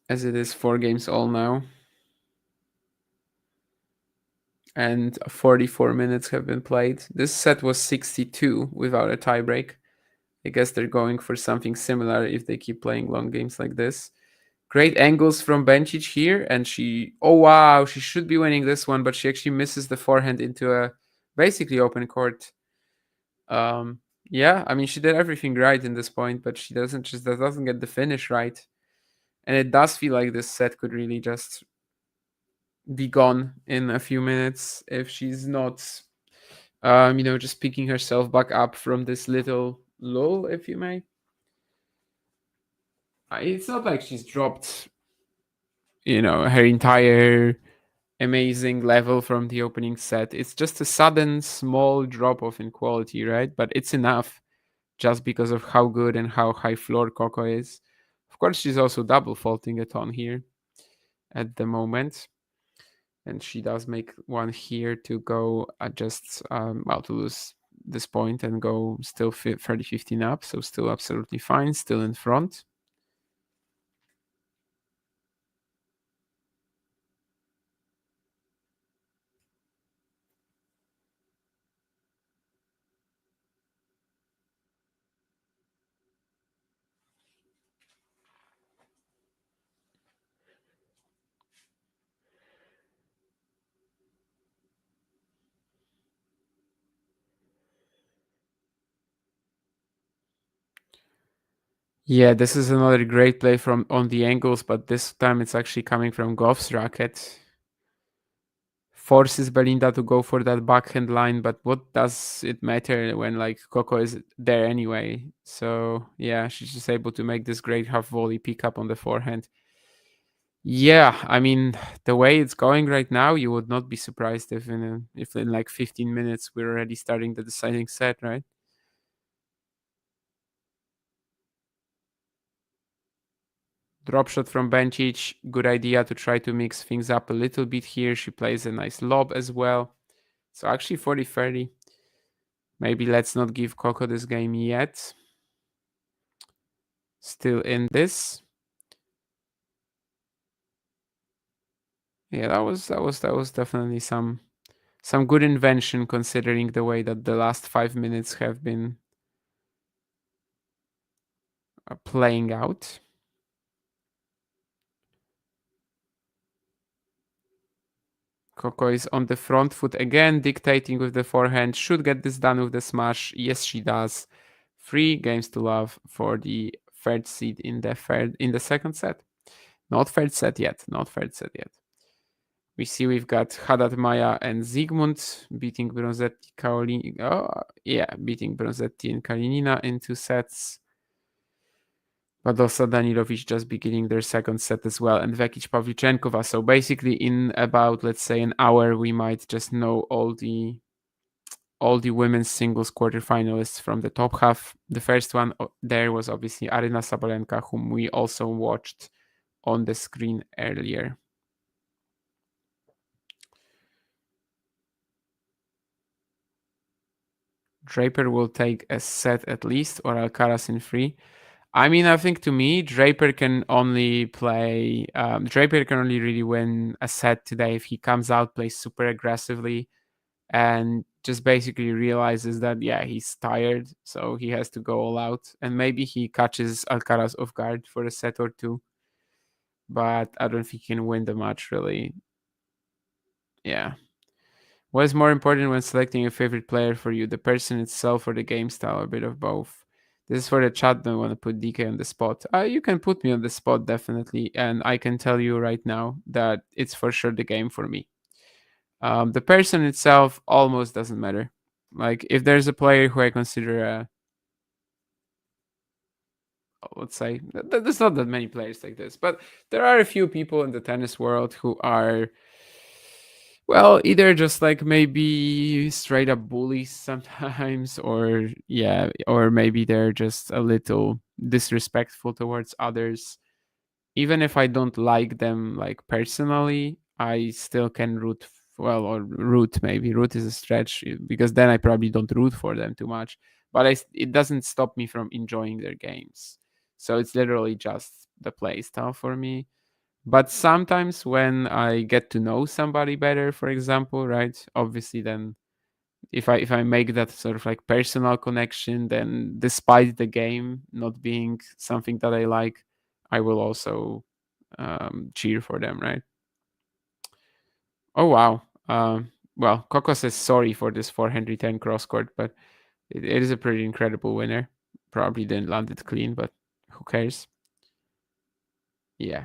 As it is 4 games all now. And 44 minutes have been played. This set was 62 without a tiebreak. I guess they're going for something similar if they keep playing long games like this. Great angles from Bencic here, and she should be winning this one, but she actually misses the forehand into a basically open court. Yeah, I mean, she did everything right in this point, but she doesn't get the finish right. And it does feel like this set could really just be gone in a few minutes if she's not, just picking herself back up from this little lull, if you may. It's not like she's dropped, her entire amazing level from the opening set. It's just a sudden small drop off in quality, right? But it's enough just because of how good and how high floor Coco is. Of course, she's also double faulting a ton here at the moment. And she does make one here to go just, to lose this point and go still 30-15 up. So still absolutely fine, still in front. Yeah, this is another great play from on the angles, but this time it's actually coming from Gauff's racket. Forces Belinda to go for that backhand line, but what does it matter when like Coco is there anyway? So yeah, she's just able to make this great half volley pick up on the forehand. Yeah, I mean the way it's going right now, you would not be surprised if in like 15 minutes we're already starting the deciding set, right? Drop shot from Bencic, good idea to try to mix things up a little bit here. She plays a nice lob as well. So actually 40-30. Maybe let's not give Coco this game yet. Still in this. Yeah, that was definitely some good invention considering the way that the last 5 minutes have been playing out. Coco is on the front foot again, dictating with the forehand. Should get this done with the smash. Yes, she does. 3 games to love for the third seed in the second set. Not third set yet. Not third set yet. We see we've got Haddad Maya and Zygmunt beating Bronzetti, beating Bronzetti and Kalinina in 2 sets. Badosa Danilovic just beginning their second set as well, and Vekic Pavlyuchenkova. So basically, in about let's say an hour, we might just know all the women's singles quarterfinalists from the top half. The first one there was obviously Aryna Sabalenka, whom we also watched on the screen earlier. Draper will take a set at least, or Alcaraz in 3. I mean, I think to me, Draper can only really win a set today if he comes out, plays super aggressively, and just basically realizes that, yeah, he's tired, so he has to go all out. And maybe he catches Alcaraz off guard for a set or 2. But I don't think he can win the match, really. Yeah. What is more important when selecting a favorite player for you, the person itself or the game style, or a bit of both? This is for the chat. Don't want to put DK on the spot. You can put me on the spot, definitely. And I can tell you right now that it's for sure the game for me. The person itself almost doesn't matter. Like, if there's a player who I consider let's say, there's not that many players like this, but there are a few people in the tennis world who are, well, either just like maybe straight up bullies sometimes, or maybe they're just a little disrespectful towards others. Even if I don't like them like personally, I still can root is a stretch, because then I probably don't root for them too much, but it doesn't stop me from enjoying their games. So it's literally just the play style for me. But sometimes when I get to know somebody better, for example, right, obviously then if I make that sort of like personal connection, then despite the game not being something that I like, I will also cheer for them, right? Oh wow. Well, Coco says sorry for this 410 cross court, but it is a pretty incredible winner. Probably didn't land it clean, but who cares? Yeah.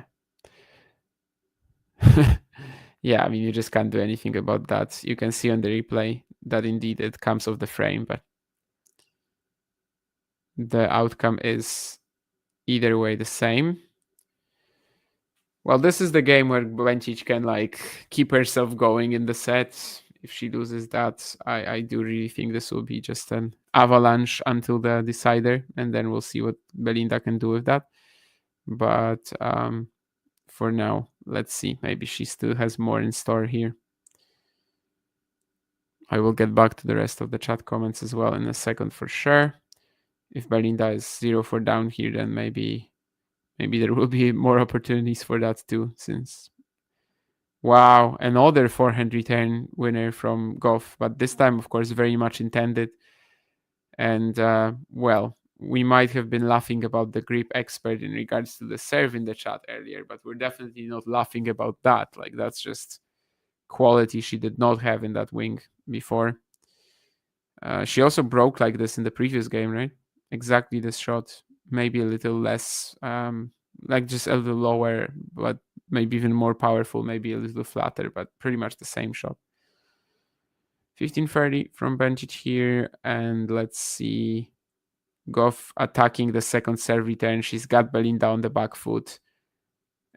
Yeah, I mean, you just can't do anything about that. You can see on the replay that indeed it comes off the frame, but the outcome is either way the same. Well, this is the game where Bencic can like keep herself going in the set. if she loses that, I do really think this will be just an avalanche until the decider, and then we'll see what Belinda can do with that. But for now, let's see. Maybe she still has more in store here. I will get back to the rest of the chat comments as well in a second for sure. If Belinda is 0 for down here, then maybe there will be more opportunities for that too, since wow, another forehand return winner from Gauff, but this time, of course, very much intended. And well, we might have been laughing about the grip expert in regards to the serve in the chat earlier, but we're definitely not laughing about that. Like, that's just quality she did not have in that wing before. She also broke like this in the previous game, right? Exactly this shot, maybe a little less, like just a little lower, but maybe even more powerful, maybe a little flatter, but pretty much the same shot. 15-30 from Bencic here, and let's see. Gauff attacking the second serve return. She's got Belinda on the back foot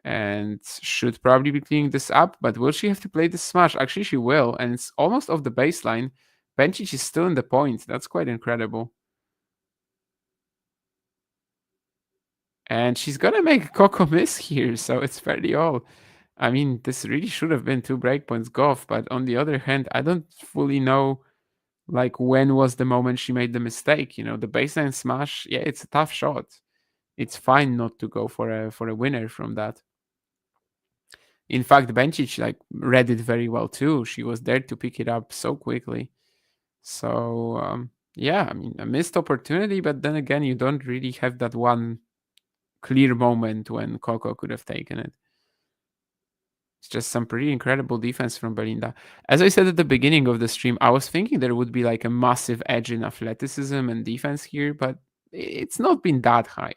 and should probably be cleaning this up, but will she have to play the smash? Actually, she will, and it's almost off the baseline. Bencic is still in the point. That's quite incredible. And she's gonna make Coco miss here, so it's fairly all. I mean, this really should have been 2 breakpoints Gauff, but on the other hand, I don't fully know like when was the moment she made the mistake. The baseline smash, yeah, it's a tough shot. It's fine not to go for a winner from that. In fact, Bencic like read it very well too. She was there to pick it up so quickly. So yeah, I mean, a missed opportunity, but then again, you don't really have that one clear moment when Coco could have taken it. It's just some pretty incredible defense from Belinda. As I said at the beginning of the stream, I was thinking there would be like a massive edge in athleticism and defense here, but it's not been that high.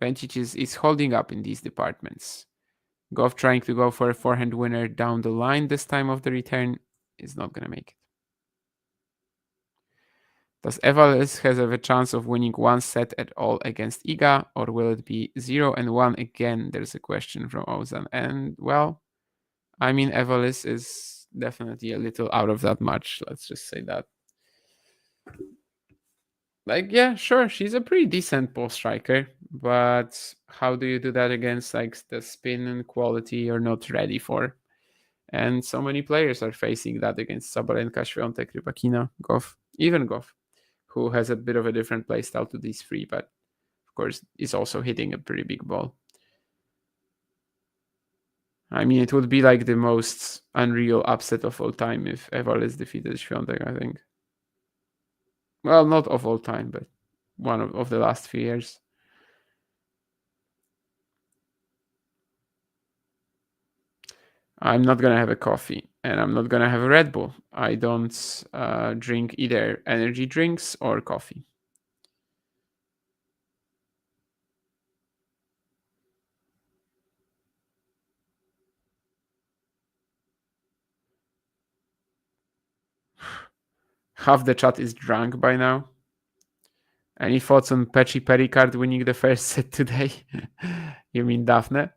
Bencic is holding up in these departments. Gauff trying to go for a forehand winner down the line this time of the return is not going to make it. Does Evalis have a chance of winning one set at all against Iga, or will it be 0-1 again? There's a question from Ozan. And well, I mean, Evalis is definitely a little out of that match. Let's just say that. Like, yeah, sure, she's a pretty decent post striker, but how do you do that against like the spin and quality you're not ready for? And so many players are facing that against Sabalenka, Świątek, Rybakina, Gauff, even Gauff, who has a bit of a different playstyle to these three, but of course is also hitting a pretty big ball. I mean, it would be like the most unreal upset of all time if Evalis defeated Świątek, I think. Well, not of all time, but one of the last few years. I'm not going to have a coffee, and I'm not going to have a Red Bull. I don't drink either energy drinks or coffee. Half the chat is drunk by now. Any thoughts on Pechi Pericard winning the first set today? You mean Daphne?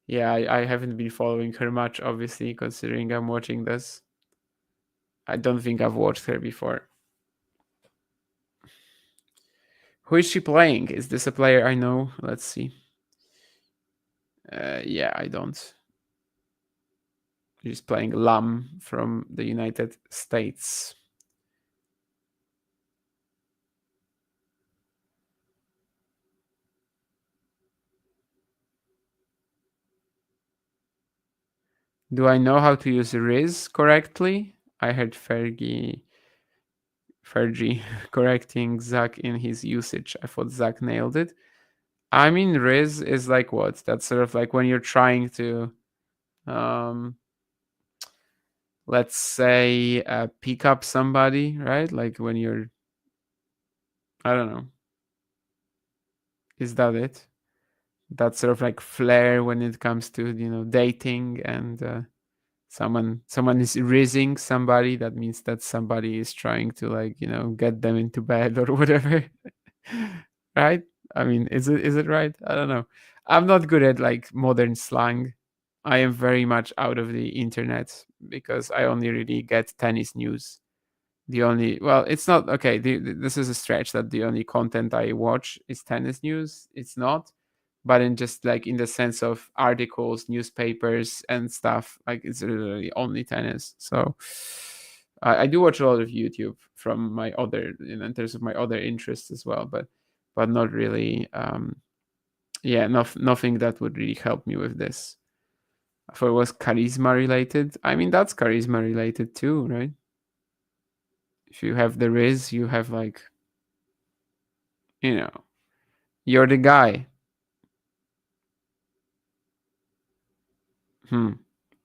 Yeah, I haven't been following her much, obviously, considering I'm watching this. I don't think I've watched her before. Who is she playing? Is this a player I know? Let's see. Yeah, I don't. She's playing Lam from the United States. Do I know how to use Riz correctly? I heard Fergie correcting Zach in his usage. I thought Zach nailed it. I mean, Riz is like what? That's sort of like when you're trying to, let's say, pick up somebody, right? Like when you're, I don't know. Is that it? That's sort of like flair when it comes to, dating, and someone is rizzing somebody. That means that somebody is trying to get them into bed or whatever. Right? I mean, is it right? I don't know. I'm not good at like modern slang. I am very much out of the internet because I only really get tennis news. It's not okay. This is a stretch that the only content I watch is tennis news. It's not, but in just like in the sense of articles, newspapers, and stuff, like it's literally only tennis. So I do watch a lot of YouTube from my other, in terms of my other interests as well, but not really. Nothing that would really help me with this. I thought it was charisma related. I mean, that's charisma related too, right? If you have the Riz, you have like, you're the guy.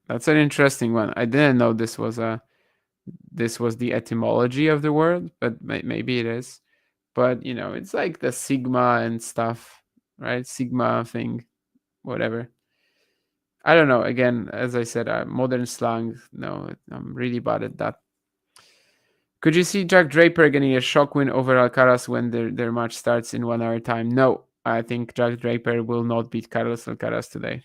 That's an interesting one. I didn't know this was the etymology of the word, but maybe it is. But it's like the sigma and stuff, right? Sigma thing, whatever. I don't know. Again, as I said, modern slang. No, I'm really bad at that. Could you see Jack Draper getting a shock win over Alcaraz when their match starts in 1 hour time? No, I think Jack Draper will not beat Carlos Alcaraz today.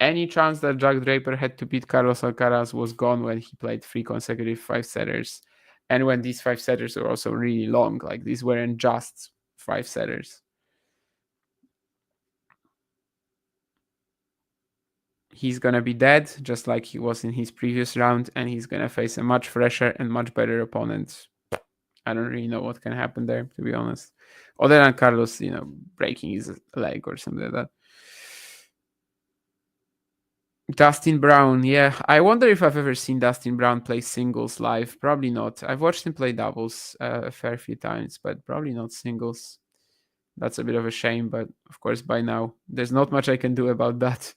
Any chance that Jack Draper had to beat Carlos Alcaraz was gone when he played 3 consecutive 5-setters. And when these 5-setters were also really long, like these weren't just 5-setters. He's going to be dead, just like he was in his previous round, and he's going to face a much fresher and much better opponent. I don't really know what can happen there, to be honest. Other than Carlos, breaking his leg or something like that. Dustin Brown, yeah. I wonder if I've ever seen Dustin Brown play singles live. Probably not. I've watched him play doubles a fair few times, but probably not singles. That's a bit of a shame, but of course by now there's not much I can do about that.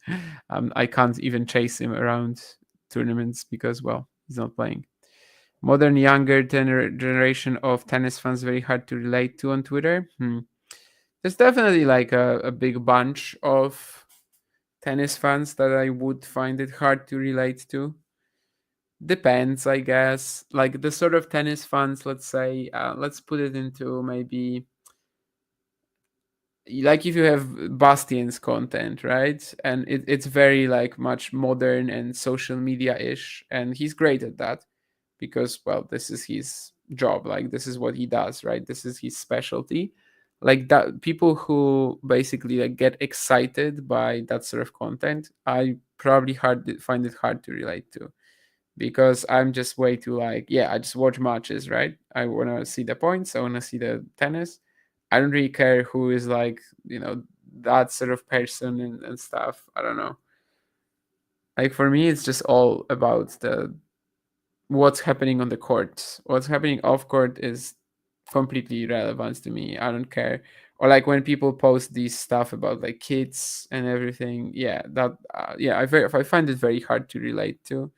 I can't even chase him around tournaments because, well, he's not playing. Modern younger generation of tennis fans very hard to relate to on Twitter. There's definitely like a big bunch of tennis fans that I would find it hard to relate to. Depends, I guess. Like the sort of tennis fans, let's say, let's put it into maybe like if you have Bastian's content, right? And it's very like much modern and social media-ish, and he's great at that because, well, this is his job. Like this is what he does, right? This is his specialty. Like that, people who basically like get excited by that sort of content, I probably find it hard to relate to because I'm just way too like, I just watch matches, right? I want to see the points. I want to see the tennis. I don't really care who is like, that sort of person and stuff. I don't know. Like for me, it's just all about what's happening on the court. What's happening off court is completely irrelevant to me. I don't care. Or like when people post these stuff about like kids and everything. I find it very hard to relate to.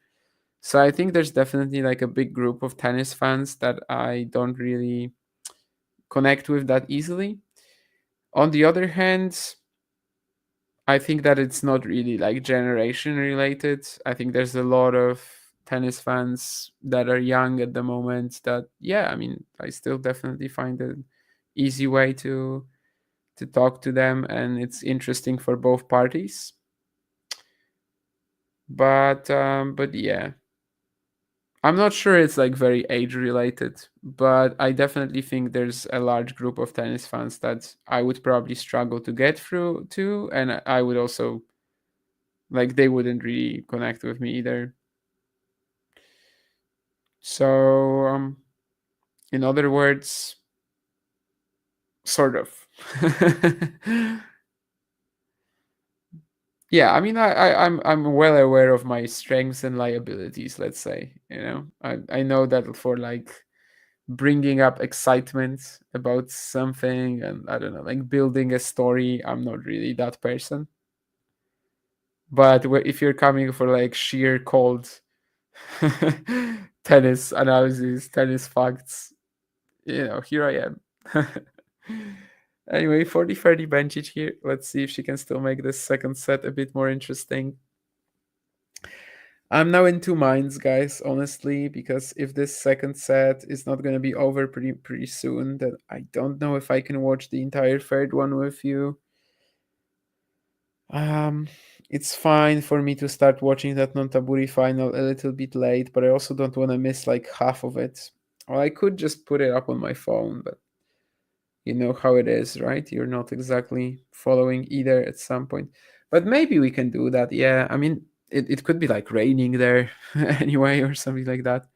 So I think there's definitely like a big group of tennis fans that I don't really connect with that easily. On the other hand, I think that it's not really like generation related. I think there's a lot of tennis fans that are young at the moment that, I mean, I still definitely find an easy way to talk to them, and it's interesting for both parties. But yeah, I'm not sure it's like very age related, but I definitely think there's a large group of tennis fans that I would probably struggle to get through to, and I would also like they wouldn't really connect with me either. So, in other words, sort of. I mean, I'm well aware of my strengths and liabilities. Let's say, I know that for like bringing up excitement about something, and I don't know, like building a story, I'm not really that person. But if you're coming for like sheer cold tennis analysis, tennis facts, here I am. Anyway, 40-30 Bencic here. Let's see if she can still make this second set a bit more interesting. I'm now in two minds, guys, honestly, because if this second set is not going to be over pretty soon, then I don't know if I can watch the entire third one with you. it's fine for me to start watching that non-taburi final a little bit late, but I also don't want to miss like half of it. Or I could just put it up on my phone, but you know how it is, right? You're not exactly following either at some point. But maybe we can do that. Yeah, I mean, it could be like raining there anyway or something like that.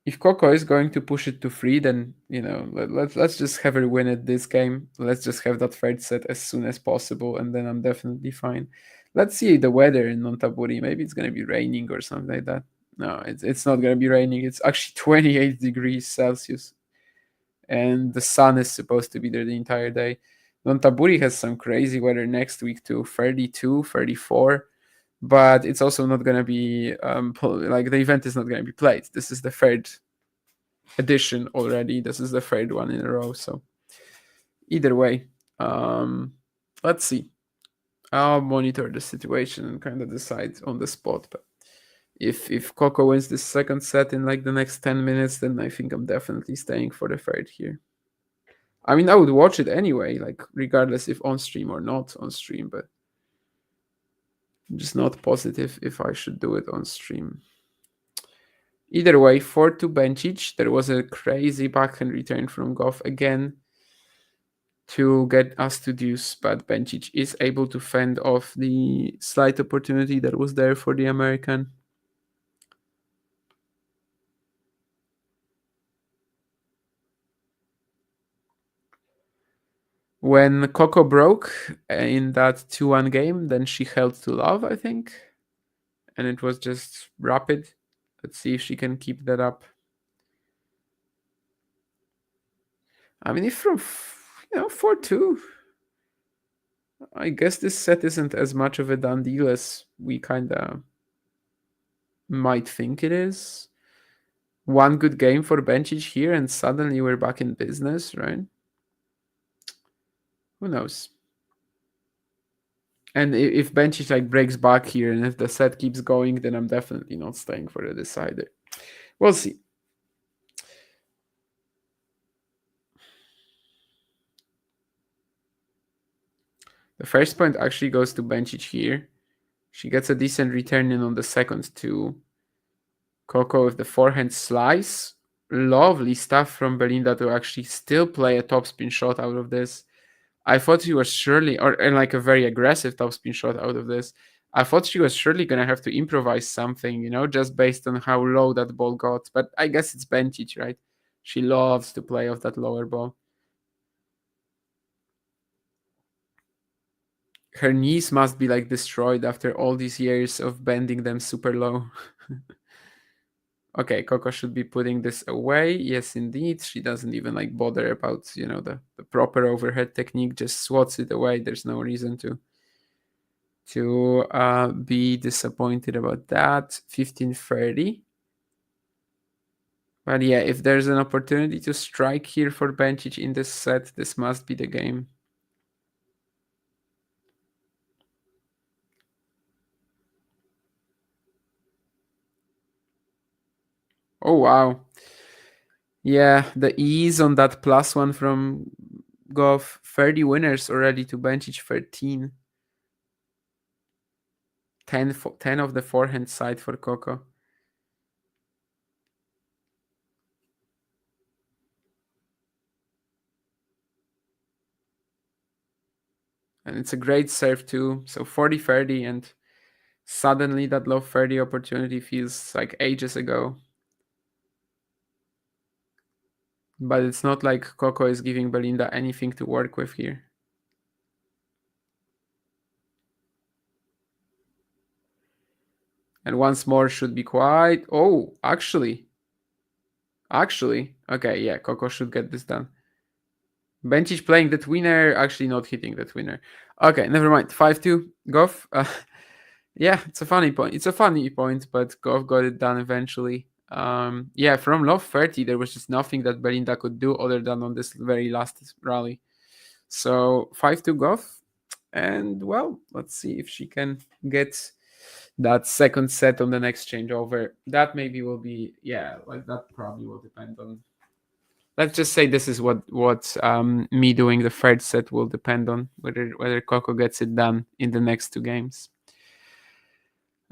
If Coco is going to push it to 3, then let's just have her win it this game. Let's just have that third set as soon as possible, and then I'm definitely fine. Let's see the weather in Montaburi. Maybe it's gonna be raining or something like that. No, it's not gonna be raining. It's actually 28 degrees Celsius, and the sun is supposed to be there the entire day. Montaburi has some crazy weather next week too, 32, 34. But it's also not going to be like the event is not going to be played. This is the third edition already. This is the third one in a row. So either way, let's see. I'll monitor the situation and kind of decide on the spot. But if Coco wins this second set in like the next 10 minutes, then I think I'm definitely staying for the third here. I mean, I would watch it anyway, like regardless if on stream or not on stream, but I'm just not positive if I should do it on stream. Either way, 4-2 Bencic. There was a crazy backhand return from Gauff again to get us to deuce, but Bencic is able to fend off the slight opportunity that was there for the American. When Coco broke in that 2-1 game, then she held to love, I think. And it was just rapid. Let's see if she can keep that up. I mean, if from 4-2, I guess this set isn't as much of a done deal as we kind of might think it is. One good game for Bencic here, and suddenly we're back in business, right? Who knows? And if Bencic like breaks back here, and if the set keeps going, then I'm definitely not staying for the decider. We'll see. The first point actually goes to Bencic here. She gets a decent return in on the second too. Coco with the forehand slice. Lovely stuff from Belinda to actually still play a topspin shot out of this. I thought she was surely, and like a very aggressive topspin shot out of this. I thought she was surely going to have to improvise something, just based on how low that ball got. But I guess it's Bencic, right? She loves to play off that lower ball. Her knees must be like destroyed after all these years of bending them super low. Okay, Coco should be putting this away. Yes, indeed. She doesn't even like bother about, the proper overhead technique, just swats it away. There's no reason to be disappointed about that. 15-30. But yeah, if there's an opportunity to strike here for Bencic in this set, this must be the game. Oh, wow. Yeah, the ease on that +1 from Gauff. 30 winners already to Bencic 13. 10 of the forehand side for Coco. And it's a great serve too. So 40-30, and suddenly that low 30 opportunity feels like ages ago. But it's not like Coco is giving Belinda anything to work with here. And once more should be quite... Oh, actually. Okay, yeah, Coco should get this done. Bencic playing that winner, actually not hitting that winner. Okay, never mind. 5-2, Gauff. Yeah, it's a funny point. But Gauff got it done eventually. Yeah, from low 30, there was just nothing that Belinda could do other than on this very last rally. So 5-2 Gauff. And well, let's see if she can get that second set on the next changeover. That maybe will be, that probably will depend on let's just say this is what me doing the third set will depend on, whether Coco gets it done in the next 2 games.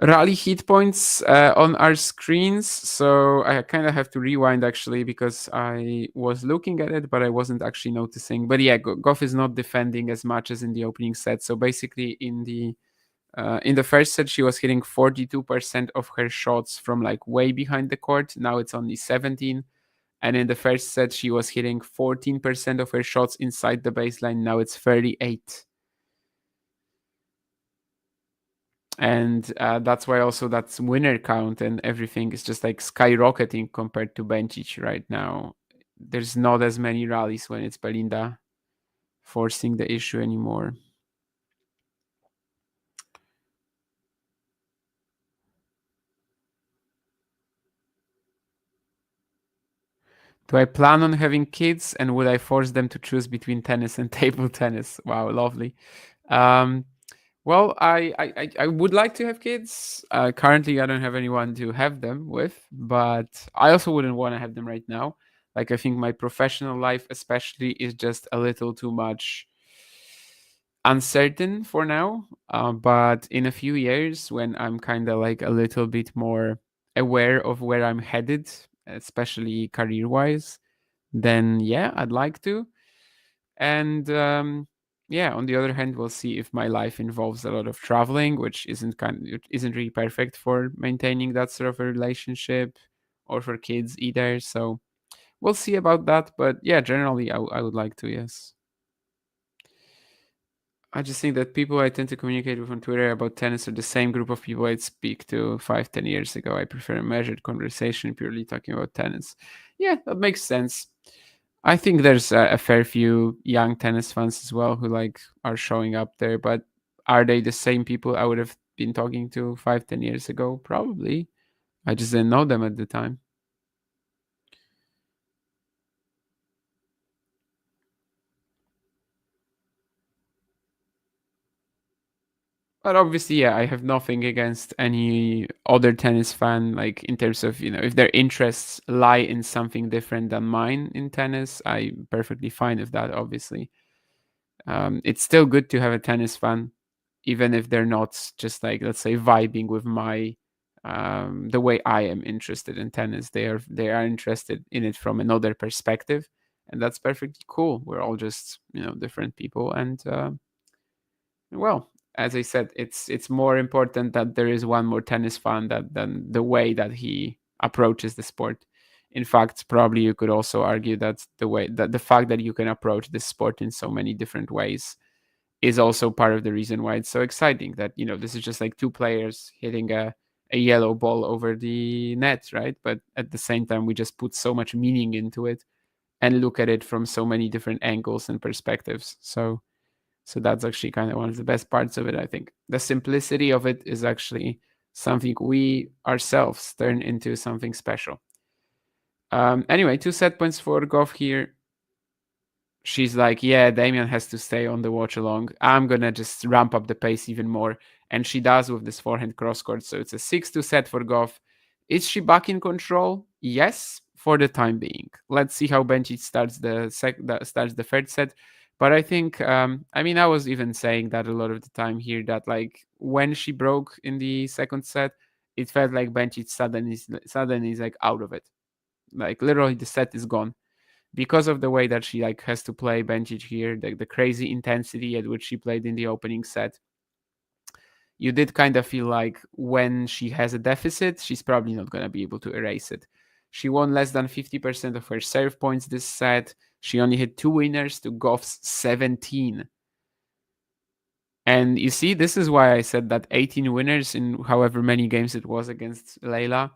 Rally hit points on our screens, so I kind of have to rewind actually because I was looking at it, but I wasn't actually noticing. But yeah, Gauff is not defending as much as in the opening set. So basically, in the first set, she was hitting 42% of her shots from like way behind the court. Now it's only 17. And in the first set, she was hitting 14% of her shots inside the baseline. Now it's 38. And that's why also that's winner count and everything is just like skyrocketing compared to Bencic right now. There's not as many rallies when it's Belinda forcing the issue anymore. Do I plan on having kids, and would I force them to choose between tennis and table tennis? Wow, lovely. Well, I would like to have kids. Currently, I don't have anyone to have them with, but I also wouldn't want to have them right now. Like, I think my professional life, especially, is just a little too much uncertain for now. But in a few years, when I'm kind of like a little bit more aware of where I'm headed, especially career-wise, then yeah, I'd like to. And yeah, on the other hand, we'll see if my life involves a lot of traveling, which isn't really perfect for maintaining that sort of a relationship, or for kids either. So we'll see about that. But yeah, generally, I would like to, yes. I just think that people I tend to communicate with on Twitter about tennis are the same group of people I'd speak to 5-10 years ago. I prefer a measured conversation, purely talking about tennis. Yeah, that makes sense. I think there's a fair few young tennis fans as well who like are showing up there, but are they the same people I would have been talking to 5-10 years ago? Probably. I just didn't know them at the time. But obviously, yeah, I have nothing against any other tennis fan, like in terms of, if their interests lie in something different than mine in tennis, I'm perfectly fine with that, obviously. It's still good to have a tennis fan, even if they're not just like, let's say, vibing with my the way I am interested in tennis. They are interested in it from another perspective, and that's perfectly cool. We're all just different people, and well, as I said, it's more important that there is one more tennis fan than the way that he approaches the sport. In fact, probably you could also argue that the fact that you can approach this sport in so many different ways is also part of the reason why it's so exciting. That this is just like two players hitting a yellow ball over the net, right? But at the same time, we just put so much meaning into it and look at it from so many different angles and perspectives. So that's actually kind of one of the best parts of it, I think. The simplicity of it is actually something we ourselves turn into something special. Anyway, 2 set points for Gauff here. She's like, yeah, Damian has to stay on the watch along. I'm going to just ramp up the pace even more. And she does with this forehand cross court. So it's a 6-2 set for Gauff. Is she back in control? Yes, for the time being. Let's see how Bencic starts the third set. But I think, I was even saying that a lot of the time here, that like when she broke in the second set, it felt like Bencic suddenly is like out of it. Like literally the set is gone because of the way that she like has to play Bencic here, the crazy intensity at which she played in the opening set. You did kind of feel like when she has a deficit, she's probably not going to be able to erase it. She won less than 50% of her serve points this set. She only had 2 winners to Gauff's 17. And you see, this is why I said that 18 winners in however many games it was against Leila,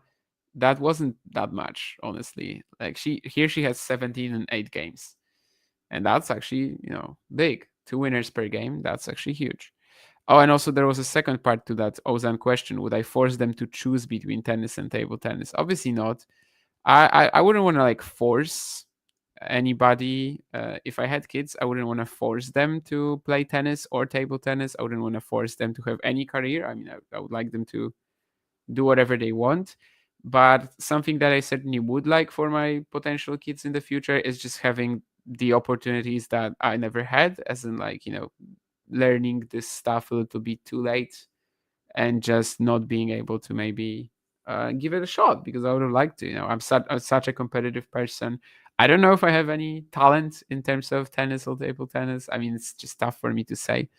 that wasn't that much, honestly. Like she has 17 in 8 games. And that's actually, big. 2 winners per game. That's actually huge. Oh, and also there was a second part to that Ozan question. Would I force them to choose between tennis and table tennis? Obviously not. I wouldn't want to like force anybody. If I had kids, I wouldn't want to force them to play tennis or table tennis. I wouldn't want to force them to have any career. I mean, I would like them to do whatever they want. But something that I certainly would like for my potential kids in the future is just having the opportunities that I never had, as in like, learning this stuff a little bit too late and just not being able to maybe give it a shot, because I would have liked to. I'm such a competitive person. I don't know if I have any talent in terms of tennis or table tennis. I mean, it's just tough for me to say.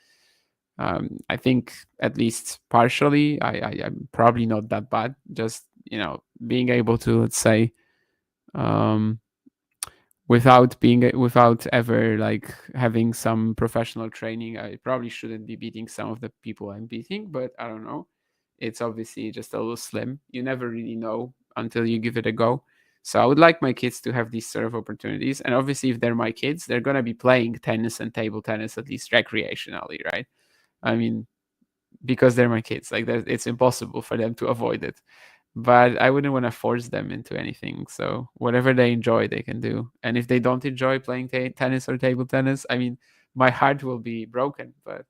I think at least partially, I'm probably not that bad. Just being able to, let's say, um, without ever like having some professional training, I probably shouldn't be beating some of the people I'm beating. But I don't know. It's obviously just a little slim. You never really know until you give it a go. So I would like my kids to have these sort of opportunities. And obviously, if they're my kids, they're gonna be playing tennis and table tennis at least recreationally, right? I mean, because they're my kids. Like it's impossible for them to avoid it. But I wouldn't want to force them into anything. So whatever they enjoy, they can do. And if they don't enjoy playing tennis or table tennis, I mean, my heart will be broken. But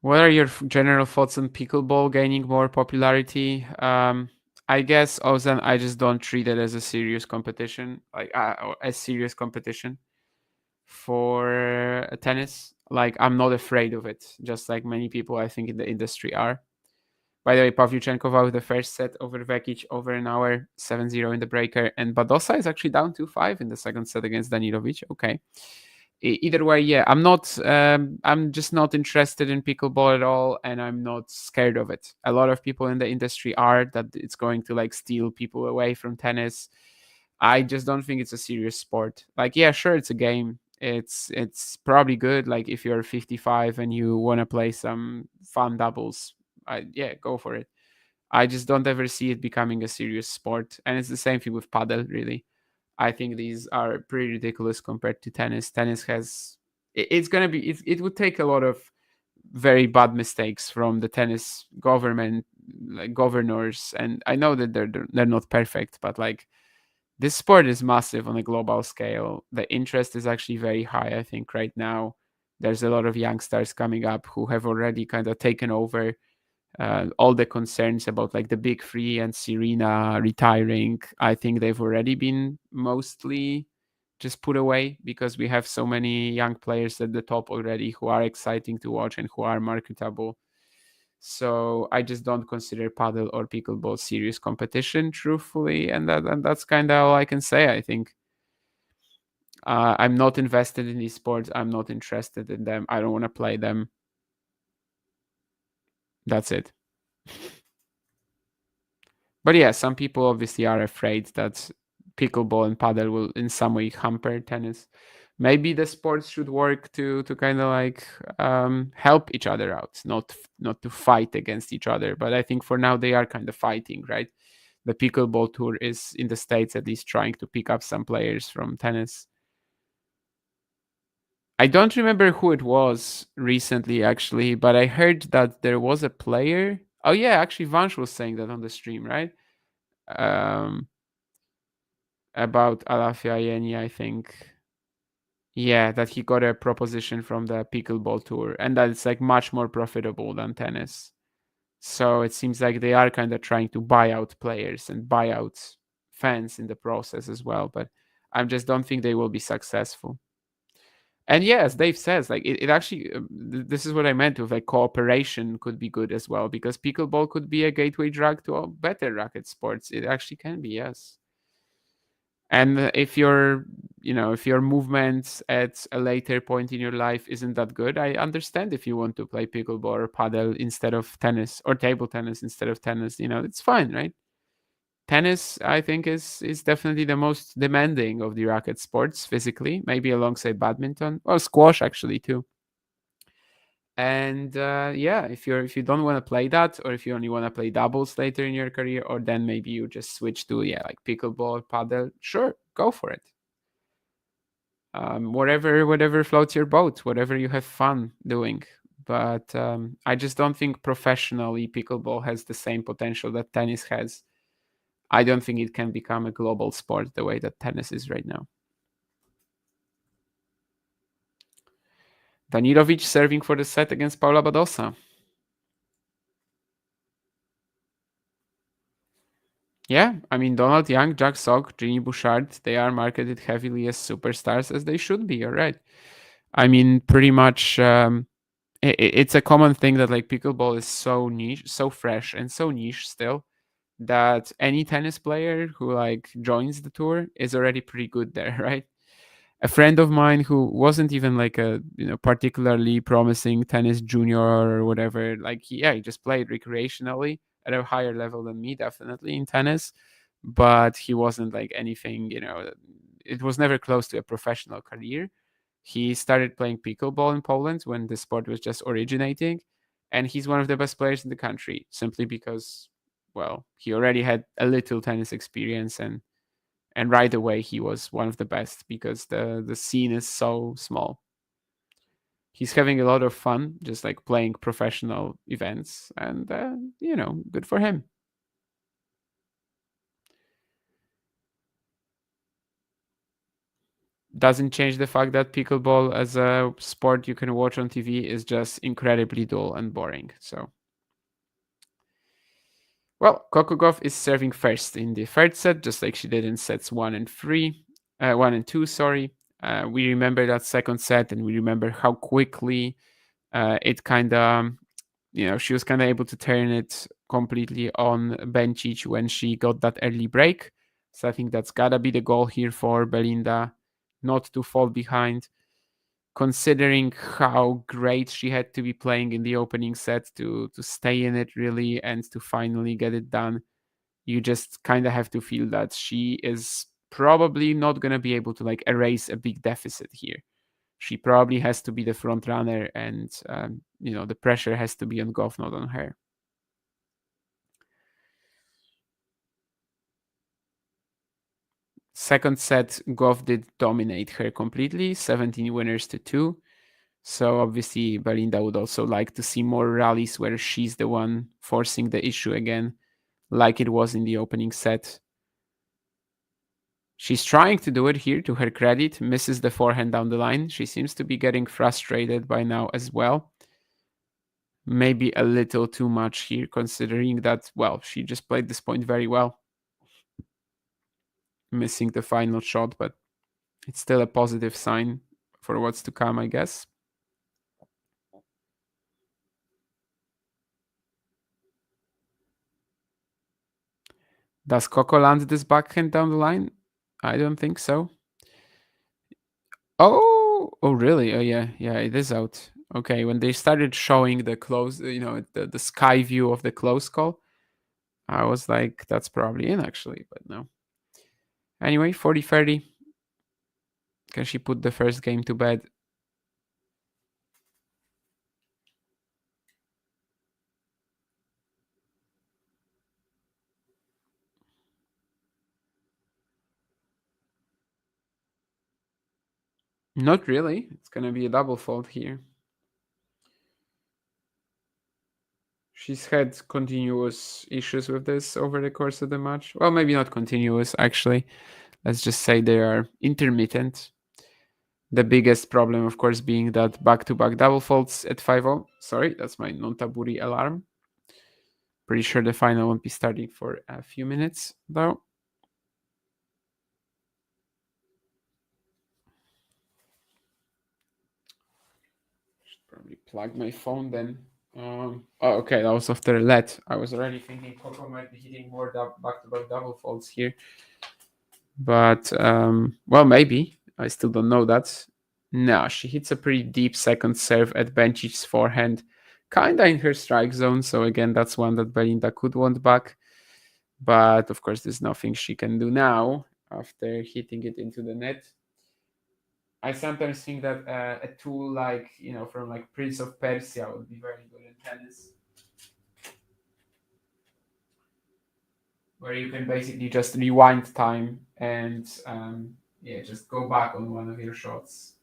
what are your general thoughts on pickleball gaining more popularity? I guess, Ozan, I just don't treat it as a serious competition, like a serious competition for tennis. Like, I'm not afraid of it, just like many people I think in the industry are. By the way, Pavlyuchenkov out with the first set over Vekic over an hour, 7-0 in the breaker. And Badosa is actually down 2-5 in the second set against Danilovic. Okay. Either way, yeah, I'm just not interested in pickleball at all, and I'm not scared of it. A lot of people in the industry are, that it's going to like steal people away from tennis. I just don't think it's a serious sport. Like, yeah, sure, it's a game. It's probably good. Like if you're 55 and you want to play some fun doubles, yeah, go for it. I just don't ever see it becoming a serious sport, and it's the same thing with paddle, really. I think these are pretty ridiculous compared to tennis. Tennis has it's gonna be it would take a lot of very bad mistakes from the tennis government, like governors, and I know that they're not perfect, but like this sport is massive on a global scale. The interest is actually very high. I think right now there's a lot of youngsters coming up who have already kind of taken over all the concerns about like the big three and Serena retiring. I think they've already been mostly just put away, because we have so many young players at the top already who are exciting to watch and who are marketable. So I just don't consider paddle or pickleball serious competition, truthfully, and that's kind of all I can say. I think I'm not invested in these sports. I'm not interested in them. I don't want to play them. That's it. But yeah, some people obviously are afraid that pickleball and paddle will in some way hamper tennis. Maybe the sports should work to kind of like help each other out, not to fight against each other. But I think for now they are kind of fighting, right? The pickleball tour is in the States at least trying to pick up some players from tennis. I don't remember who it was recently, actually, but I heard that there was a player. Oh yeah, actually, Vansh was saying that on the stream, right? About Alafia Yeni, I think. Yeah, that he got a proposition from the pickleball tour, and that it's like much more profitable than tennis. So it seems like they are kind of trying to buy out players and buy out fans in the process as well. But I just don't think they will be successful. And yeah, as Dave says, like it actually, this is what I meant with like cooperation could be good as well, because pickleball could be a gateway drug to all better racket sports. It actually can be, yes. And if your movements at a later point in your life isn't that good, I understand if you want to play pickleball or paddle instead of tennis, or table tennis instead of tennis. It's fine, right? Tennis, I think, is definitely the most demanding of the racket sports physically, maybe alongside badminton or squash actually too. And yeah, if you don't want to play that, or if you only want to play doubles later in your career, or then maybe you just switch to like pickleball, paddle, sure, go for it. Whatever floats your boat, whatever you have fun doing. But I just don't think professionally pickleball has the same potential that tennis has. I don't think it can become a global sport the way that tennis is right now. Danilovic serving for the set against Paula Badosa. Yeah, I mean, Donald Young, Jack Sock, Ginny Bouchard, they are marketed heavily as superstars, as they should be, all right. I mean, pretty much it's a common thing that like pickleball is so niche, so fresh and so niche still, that any tennis player who like joins the tour is already pretty good there, right? A friend of mine who wasn't even like a particularly promising tennis junior or whatever, like he just played recreationally at a higher level than me, definitely in tennis, but he wasn't like anything, it was never close to a professional career. He started playing pickleball in Poland when the sport was just originating, and he's one of the best players in the country simply because, well, he already had a little tennis experience, and right away he was one of the best because the scene is so small. He's having a lot of fun just like playing professional events, and good for him. Doesn't change the fact that pickleball as a sport you can watch on TV is just incredibly dull and boring. So, well, Coco Gauff is serving first in the third set, just like she did in sets 1 and 2. Sorry. We remember that second set, and we remember how quickly it kind of, she was kind of able to turn it completely on Bencic when she got that early break. So I think that's gotta be the goal here for Belinda, not to fall behind, considering how great she had to be playing in the opening set to stay in it really and to finally get it done. You just kind of have to feel that she is probably not going to be able to like erase a big deficit here. She probably has to be the front runner, and the pressure has to be on Gauff, not on her. Second set, Gauff did dominate her completely, 17 winners to 2. So obviously Belinda would also like to see more rallies where she's the one forcing the issue again, like it was in the opening set. She's trying to do it here, to her credit, misses the forehand down the line. She seems to be getting frustrated by now as well. Maybe a little too much here, considering that, well, she just played this point very well. Missing the final shot, but it's still a positive sign for what's to come, I guess. Does Coco land this backhand down the line? I don't think so. Oh, really? Oh, yeah, it is out. Okay, when they started showing the close, the sky view of the close call, I was like, that's probably in actually, but no. Anyway, 40-30. Can she put the first game to bed? Not really. It's going to be a double fault here. She's had continuous issues with this over the course of the match. Well, maybe not continuous, actually. Let's just say they are intermittent. The biggest problem, of course, being that back-to-back double faults at 5-0. Sorry, that's my non-taburi alarm. Pretty sure the final won't be starting for a few minutes, though. Should probably plug my phone then. Okay, that was after a let. I was already thinking Coco might be hitting more back-to-back double faults here. But, well, maybe. I still don't know that. No, she hits a pretty deep second serve at Bencic's forehand, kind of in her strike zone. So, again, that's one that Belinda could want back. But, of course, there's nothing she can do now after hitting it into the net. I sometimes think that a tool like, from like Prince of Persia would be very good in tennis. Where you can basically just rewind time and just go back on one of your shots.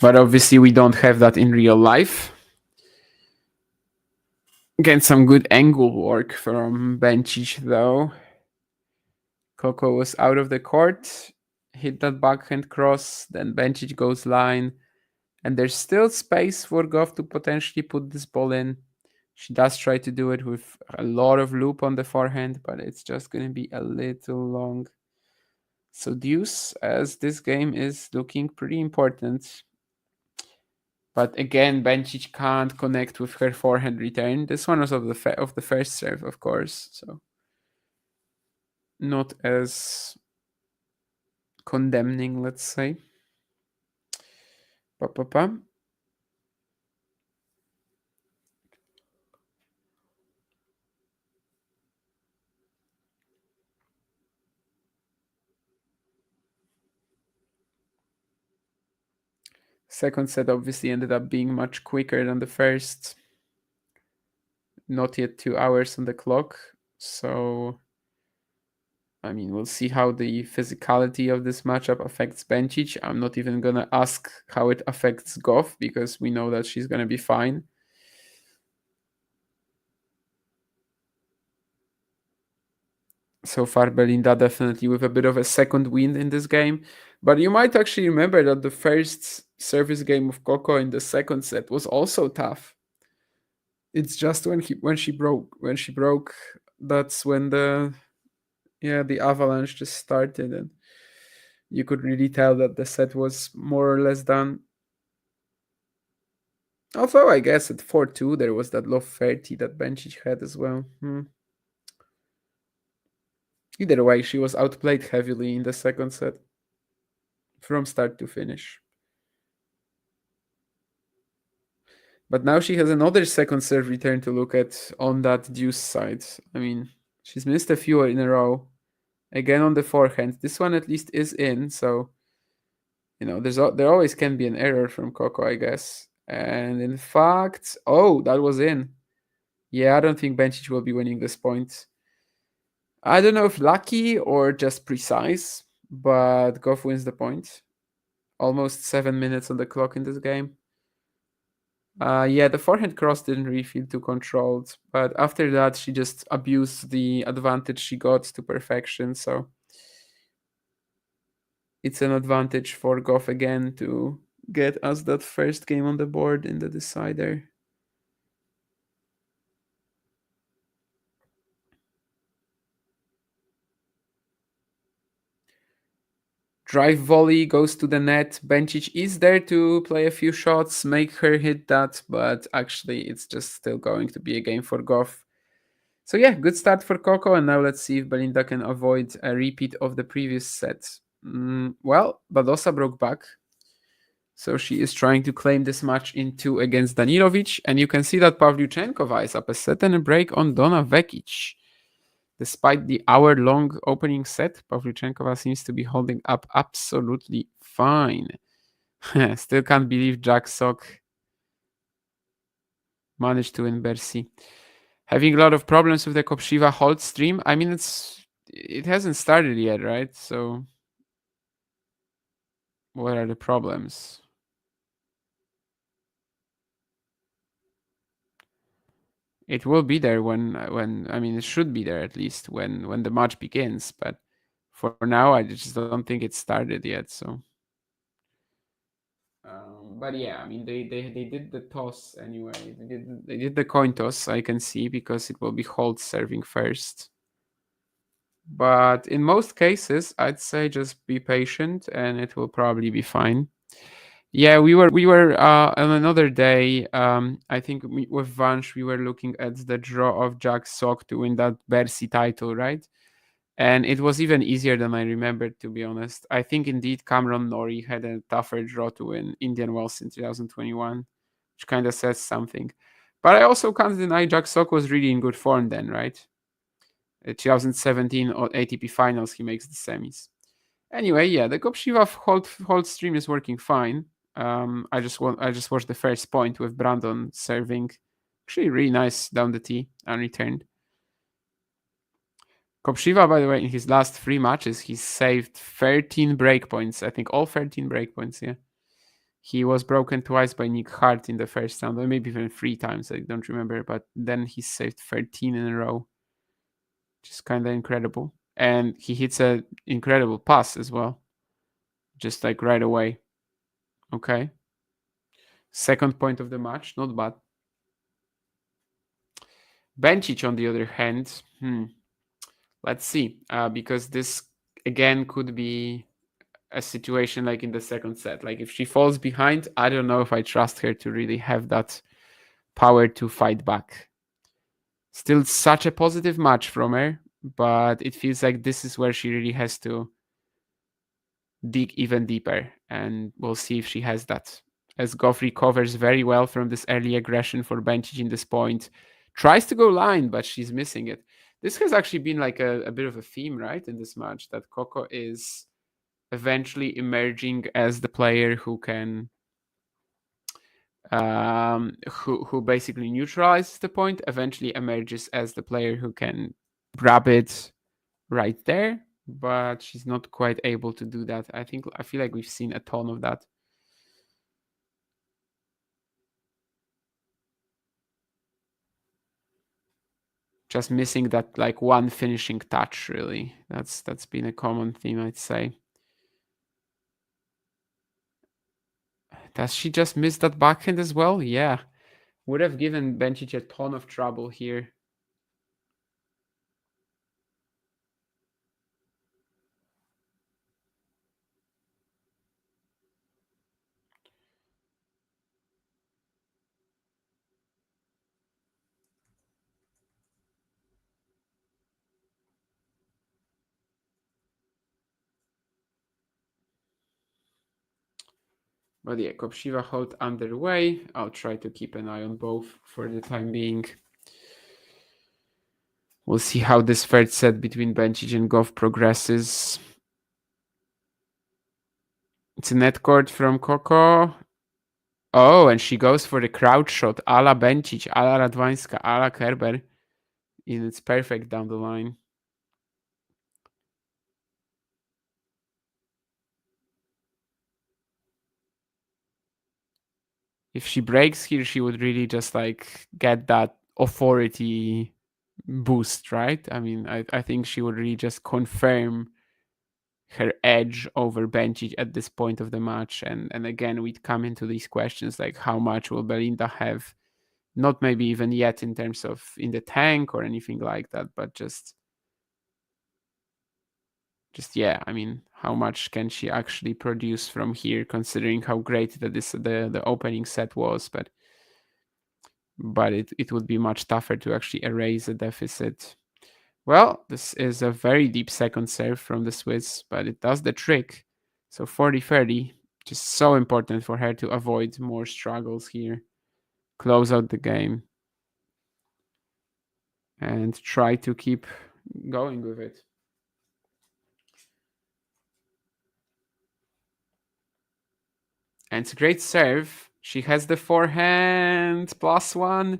But obviously we don't have that in real life. Get some good angle work from Bencic though. Coco was out of the court, hit that backhand cross, then Bencic goes line, and there's still space for Gauff to potentially put this ball in. She does try to do it with a lot of loop on the forehand, but it's just going to be a little long. So deuce, as this game is looking pretty important. But again, Bencic can't connect with her forehand return. This one was of the first serve, of course. So not as condemning, let's say. Pa-pa-pa. Second set obviously ended up being much quicker than the first. Not yet 2 hours on the clock. So, I mean, we'll see how the physicality of this matchup affects Bencic. I'm not even going to ask how it affects Gauff because we know that she's going to be fine. So far, Belinda definitely with a bit of a second wind in this game. But you might actually remember that the first service game of Coco in the second set was also tough. It's just when she broke, that's when the avalanche just started, and you could really tell that the set was more or less done. Although I guess at 4-2 there was that low 30 that Bencic had as well. Either way, she was outplayed heavily in the second set from start to finish. But now she has another second serve return to look at on that deuce side. I mean, she's missed a few in a row. Again on the forehand. This one at least is in, so there always can be an error from Coco, I guess. And in fact, that was in. Yeah, I don't think Bencic will be winning this point. I don't know if lucky or just precise, but Gauff wins the point. Almost 7 minutes on the clock in this game. The forehand cross didn't really feel too controlled, but after that she just abused the advantage she got to perfection, so it's an advantage for Gauff again to get us that first game on the board in the decider. Drive volley goes to the net. Bencic is there to play a few shots, make her hit that, but actually it's just still going to be a game for Gauff. So yeah, good start for Coco, and now let's see if Belinda can avoid a repeat of the previous set. Well, Badosa broke back, so she is trying to claim this match in 2 against Danilovic, and you can see that Pavlyuchenkova is up a set and a break on Donna Vekic. Despite the hour-long opening set, Pavlyuchenkova seems to be holding up absolutely fine. Still can't believe Jack Sock managed to win Bercy. Having a lot of problems with the Kopshiva hold stream. I mean, it hasn't started yet, right? So what are the problems? It will be there when I mean, it should be there at least when the match begins. But for now, I just don't think it started yet. So, but yeah, I mean, they did the toss anyway. They did the coin toss. I can see because it will be hold serving first. But in most cases, I'd say just be patient and it will probably be fine. Yeah, we were on another day. I think with Vansh we were looking at the draw of Jack Sock to win that Bercy title, right? And it was even easier than I remembered, to be honest. I think indeed Cameron Norrie had a tougher draw to win Indian Wells in 2021, which kind of says something. But I also can't deny Jack Sock was really in good form then, right? 2017 ATP Finals, he makes the semis. Anyway, yeah, the Kopshiva hold stream is working fine. I just watched the first point with Brandon serving, actually really nice down the tee unreturned. Kopshiva, by the way, in his last 3 matches, he saved 13 breakpoints. I think all 13 breakpoints. Yeah, He was broken twice by Nick Hart in the first round, or maybe even 3 times. I don't remember, but then he saved 13 in a row, which is kind of incredible. And he hits an incredible pass as well, just like right away. Okay. Second point of the match, not bad. Bencic, on the other hand, let's see, because this again could be a situation like in the second set. Like if she falls behind, I don't know if I trust her to really have that power to fight back. Still such a positive match from her, but it feels like this is where she really has to dig even deeper, and we'll see if she has that. As Gauff recovers very well from this early aggression for Bencic in this point, tries to go line, but she's missing it. This has actually been like a bit of a theme, right, in this match, that Coco is eventually emerging as the player who can who basically neutralizes the point, eventually emerges as the player who can grab it right there, but she's not quite able to do that. I feel like we've seen a ton of that. Just missing that like one finishing touch, really. That's been a common theme, I'd say. Does she just miss that backhand as well? Yeah. Would have given Bencic a ton of trouble here. But yeah, Kopshiva hold underway. I'll try to keep an eye on both for the time being. We'll see how this third set between Bencic and Gauff progresses. It's a net court from Coco. Oh, and she goes for the crouch shot, a la Bencic, a la Radwanska, a la Kerber. And it's perfect down the line. If she breaks here, she would really just like get that authority boost, right? I mean, I think she would really just confirm her edge over Bencic at this point of the match. And again, we'd come into these questions like how much will Belinda have? Not maybe even yet in terms of in the tank or anything like that, but just yeah, I mean, how much can she actually produce from here, considering how great that the opening set was, but it would be much tougher to actually erase the deficit. Well, this is a very deep second serve from the Swiss, but it does the trick. So 40-30, just so important for her to avoid more struggles here. Close out the game and try to keep going with it. And it's a great serve. She has the forehand +1.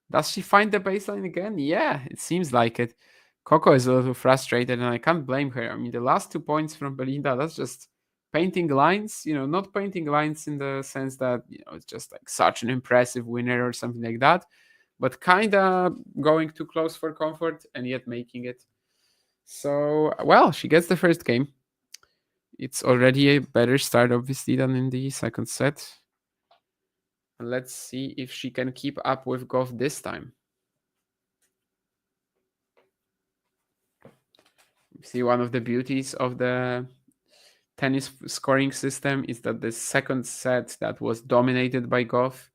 Does she find the baseline again? Yeah, it seems like it. Coco is a little frustrated, and I can't blame her. I mean, the last 2 points from Belinda, that's just painting lines, not painting lines in the sense that, it's just like such an impressive winner or something like that, but kind of going too close for comfort and yet making it. So, well, she gets the first game. It's already a better start, obviously, than in the second set. Let's see if she can keep up with Gauff this time. See, one of the beauties of the tennis scoring system is that the second set that was dominated by Gauff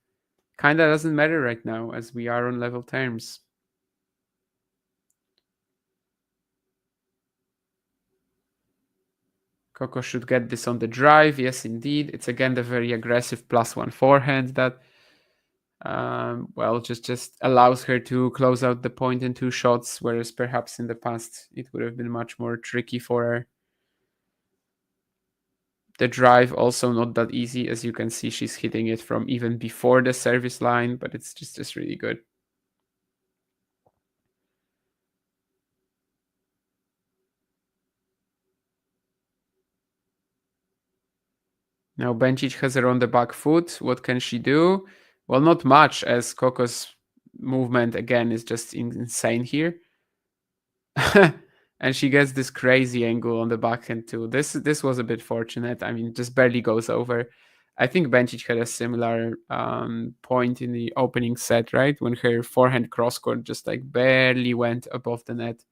kind of doesn't matter right now, as we are on level terms. Coco should get this on the drive. Yes, indeed. It's again the very aggressive +1 forehand that just allows her to close out the point in 2 shots, whereas perhaps in the past it would have been much more tricky for her. The drive also not that easy. As you can see, she's hitting it from even before the service line, but it's just really good. Now Bencic has her on the back foot. What can she do? Well, not much, as Coco's movement again is just insane here. And she gets this crazy angle on the backhand too. This was a bit fortunate. I mean, just barely goes over. I think Bencic had a similar point in the opening set, right? When her forehand cross court just like barely went above the net.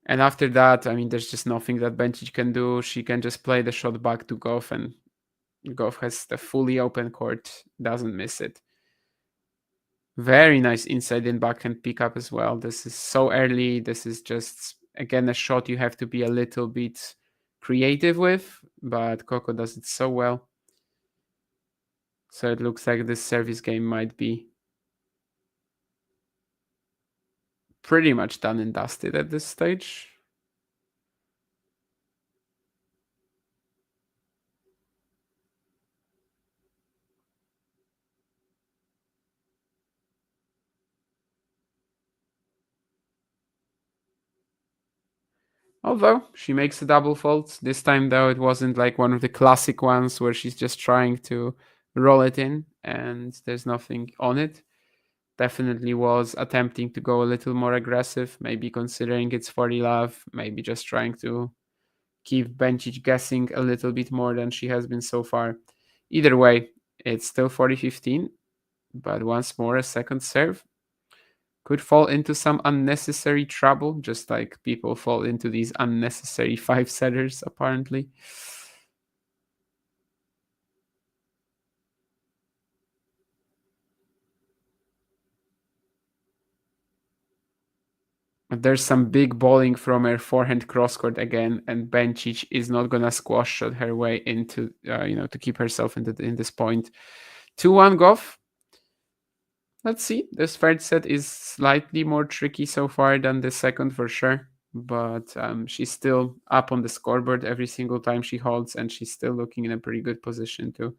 And after that, I mean, there's just nothing that Bencic can do. She can just play the shot back to Gauff, and Gauff has the fully open court, doesn't miss it. Very nice inside and backhand pickup as well. This is so early. This is just, again, a shot you have to be a little bit creative with, but Coco does it so well. So it looks like this service game might be pretty much done and dusted at this stage. Although she makes a double fault. This time, though, it wasn't like one of the classic ones where she's just trying to roll it in and there's nothing on it. Definitely was attempting to go a little more aggressive, maybe considering it's 40 love, maybe just trying to keep Bencic guessing a little bit more than she has been so far. Either way, it's still 40-15, but once more a second serve could fall into some unnecessary trouble, just like people fall into these unnecessary 5-setters, apparently. But there's some big bowling from her forehand crosscourt again, and Bencic is not gonna squash shot her way into, to keep herself in this point. 2-1 Gauff. Let's see. This third set is slightly more tricky so far than the second for sure, but she's still up on the scoreboard every single time she holds, and she's still looking in a pretty good position to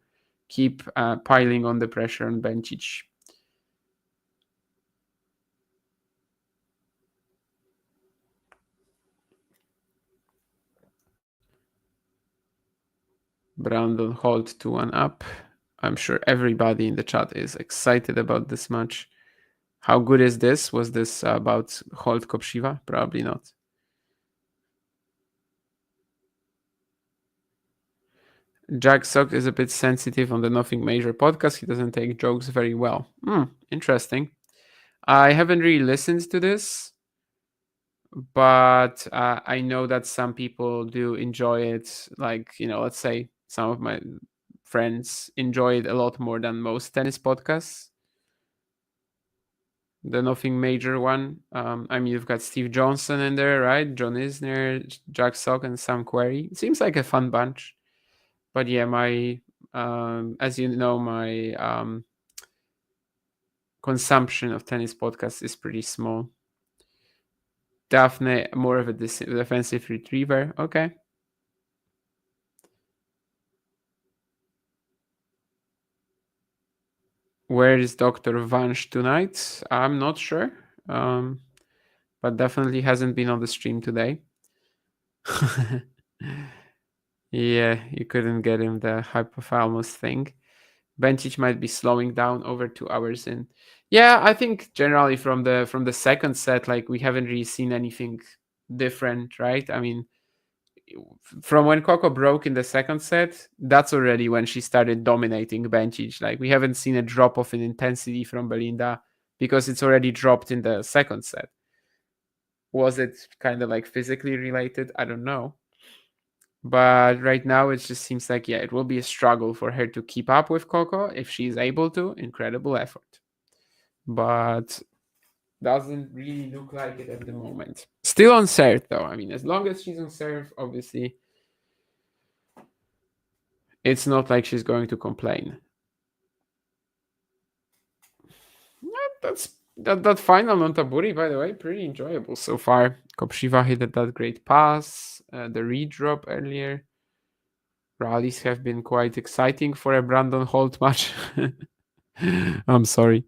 keep piling on the pressure on Bencic. Brandon Holt 2-1 up. I'm sure everybody in the chat is excited about this match. How good is this? Was this about Holt Kopshiva? Probably not. Jack Sock is a bit sensitive on the Nothing Major podcast. He doesn't take jokes very well. Interesting. I haven't really listened to this, but I know that some people do enjoy it. Like, let's say some of my friends enjoy it a lot more than most tennis podcasts. The Nothing Major one. I mean, you've got Steve Johnson in there, right? John Isner, Jack Sock, and Sam Querrey. It seems like a fun bunch. But yeah, my as you know, my consumption of tennis podcasts is pretty small. Daphne, more of a defensive retriever. Okay. Where is Dr. Vansh tonight? I'm not sure. But definitely hasn't been on the stream today. Yeah, you couldn't get him the hypothalamus thing. Bencic might be slowing down over 2 hours in. Yeah, I think generally from the second set, like we haven't really seen anything different, right? I mean, from when Coco broke in the second set, that's already when she started dominating Bencic. Like we haven't seen a drop off in intensity from Belinda because it's already dropped in the second set. Was it kind of like physically related? I don't know. But right now, it just seems like, yeah, it will be a struggle for her to keep up with Coco if she's able to. Incredible effort. But doesn't really look like it at the moment. Still on serve, though. I mean, as long as she's on serve, obviously, it's not like she's going to complain. That final on Taburi, by the way, pretty enjoyable so far. Kopshiva hit that great pass, the redrop earlier. Rallies have been quite exciting for a Brandon Holt match. I'm sorry.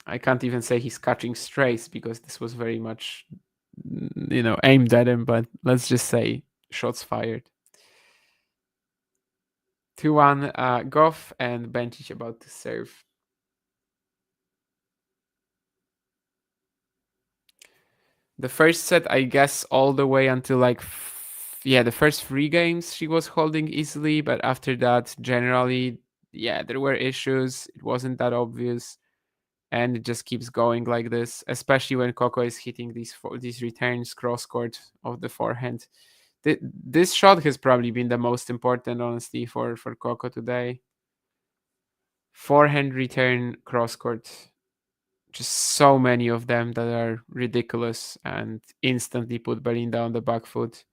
I can't even say he's catching strays because this was very much, aimed at him, but let's just say shots fired. 2-1, Gauff and Bencic about to serve. The first set, I guess, all the way until the first 3 games she was holding easily, but after that, generally, there were issues. It wasn't that obvious, and it just keeps going like this, especially when Coco is hitting these returns cross court of the forehand. This shot has probably been the most important, honestly, for Coco today. Forehand return cross court. Just so many of them that are ridiculous and instantly put Belinda on the back foot.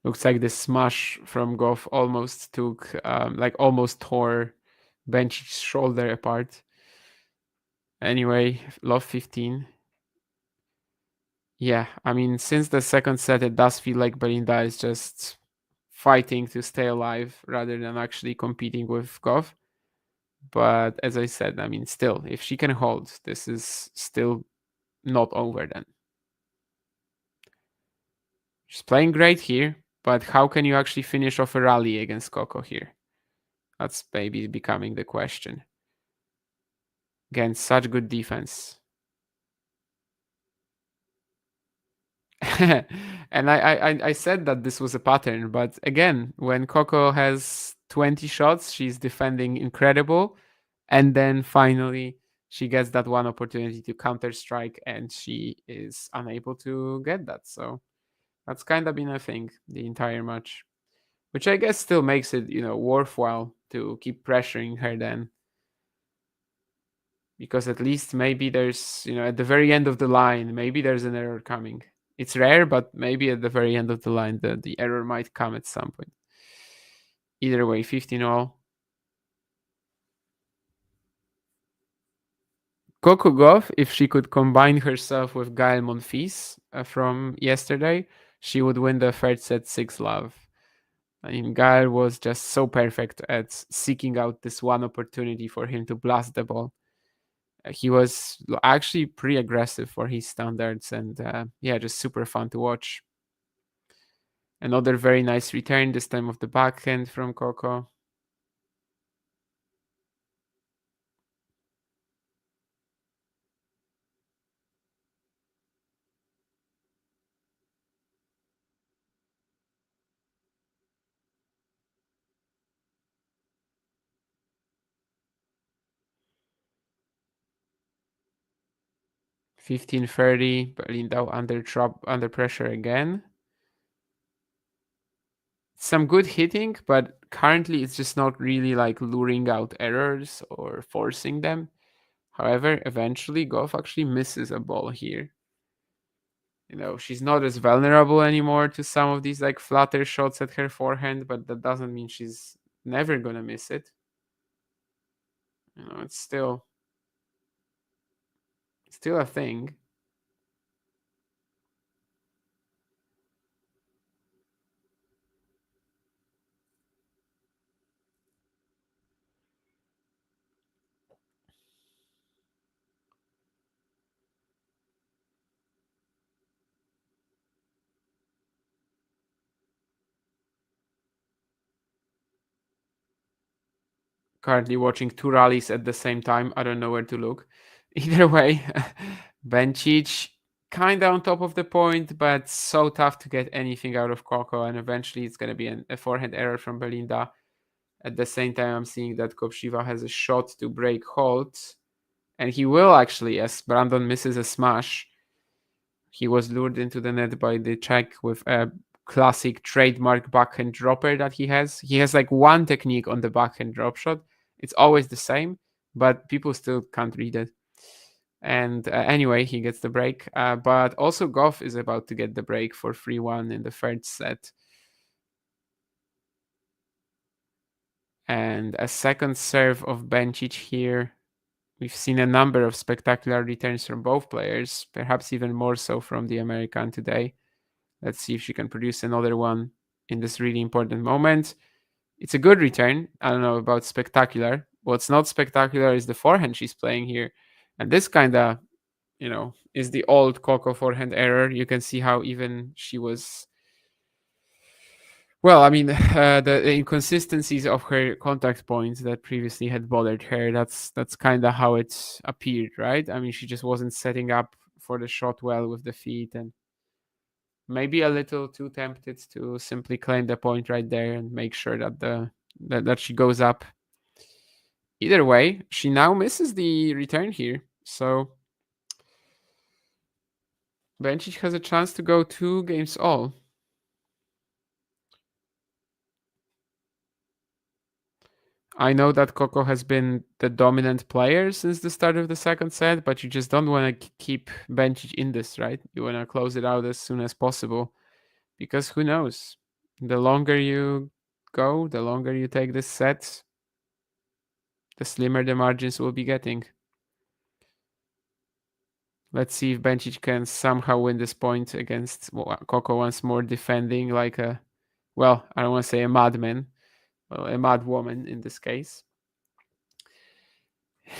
Looks like the smash from Gauff almost almost tore Bencic's shoulder apart. Anyway, love 15. Yeah, I mean, since the second set, it does feel like Belinda is just fighting to stay alive rather than actually competing with Gauff. But as I said, I mean, still, if she can hold, this is still not over then. She's playing great here, but how can you actually finish off a rally against Coco here? That's maybe becoming the question. Again, such good defense. And I said that this was a pattern, but again, when Coco has 20 shots, she's defending incredible, and then finally she gets that one opportunity to counter strike, and she is unable to get that. So that's kind of been a thing the entire match, which I guess still makes it worthwhile to keep pressuring her then, because at least maybe there's at the very end of the line, maybe there's an error coming. It's rare, but maybe at the very end of the line, the error might come at some point. Either way, 15-all. Coco Gauff, if she could combine herself with Gael Monfils from yesterday, she would win the third set 6-love. I mean, Gael was just so perfect at seeking out this one opportunity for him to blast the ball. He was actually pretty aggressive for his standards, and just super fun to watch. Another very nice return, this time of the backhand from Coco. $15.30, Belinda under pressure again. Some good hitting, but currently it's just not really like luring out errors or forcing them. However, eventually Gauff actually misses a ball here. She's not as vulnerable anymore to some of these like flatter shots at her forehand, but that doesn't mean she's never gonna miss it. It's still a thing. Currently watching 2 rallies at the same time. I don't know where to look. Either way, Bencic kind of on top of the point, but so tough to get anything out of Coco, and eventually it's going to be a forehand error from Belinda. At the same time, I'm seeing that Kopchiva has a shot to break Holt, and he will actually, as Brandon misses a smash. He was lured into the net by the Czech with a classic trademark backhand dropper that he has. He has like one technique on the backhand drop shot. It's always the same, but people still can't read it. And anyway, he gets the break. But also Gauff is about to get the break for 3-1 in the third set. And a second serve of Bencic here. We've seen a number of spectacular returns from both players, perhaps even more so from the American today. Let's see if she can produce another one. in this really important moment. It's a good return. I don't know about spectacular. What's not spectacular is the forehand she's playing here. And this kind of, is the old Coco forehand error. You can see how even she was. Well, I mean, the inconsistencies of her contact points that previously had bothered her. That's kind of how it appeared, right? I mean, she just wasn't setting up for the shot well with the feet, and maybe a little too tempted to simply claim the point right there and make sure that that she goes up. Either way, she now misses the return here, so Bencic has a chance to go 2 games all. I know that Coco has been the dominant player since the start of the second set, but you just don't want to keep Bencic in this, right? You want to close it out as soon as possible, because who knows? The longer you go, the longer you take this set, the slimmer the margins will be getting. Let's see if Bencic can somehow win this point against Coco once more, defending like a, well, I don't want to say a madman, well, a mad woman in this case.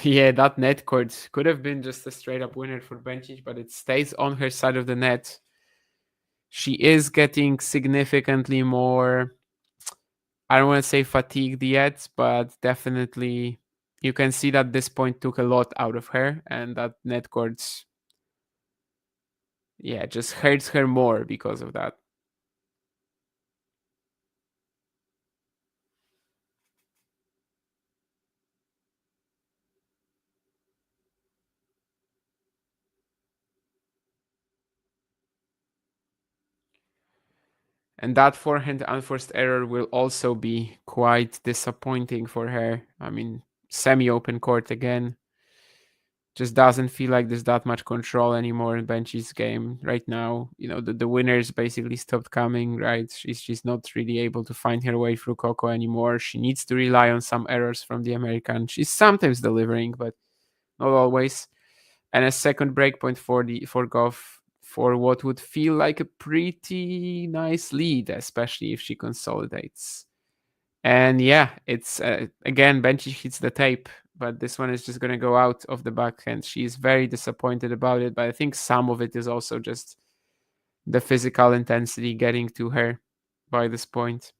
Yeah, that net court could have been just a straight up winner for Bencic, but it stays on her side of the net. She is getting significantly more, I don't want to say fatigued yet, but definitely you can see that this point took a lot out of her, and that net court, yeah, just hurts her more because of that. And that forehand unforced error will also be quite disappointing for her. I mean, semi-open court again. Just doesn't feel like there's that much control anymore in Bencic's game right now. The winners basically stopped coming, right? She's not really able to find her way through Coco anymore. She needs to rely on some errors from the American. She's sometimes delivering, but not always. And a second breakpoint for Gauff for what would feel like a pretty nice lead, especially if she consolidates. And yeah, it's again, Bencic hits the tape, but this one is just going to go out of the backhand. She's very disappointed about it, but I think some of it is also just the physical intensity getting to her by this point.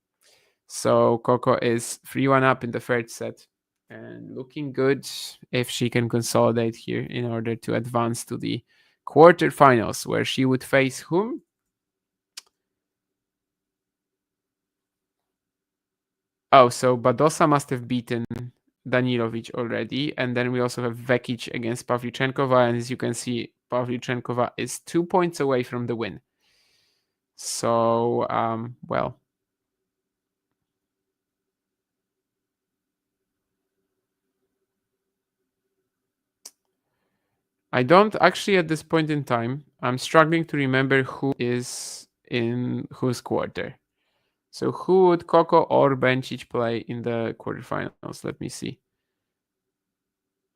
So Coco is 3-1 up in the third set and looking good if she can consolidate here in order to advance to the quarterfinals, where she would face whom? Oh, so Badosa must have beaten Danilovic already, and then we also have Vekic against Pavlyuchenkova, and as you can see, Pavlyuchenkova is 2 points away from the win. So, well, I don't actually at this point in time. I'm struggling to remember who is in whose quarter. So who would Coco or Bencic play in the quarterfinals? Let me see.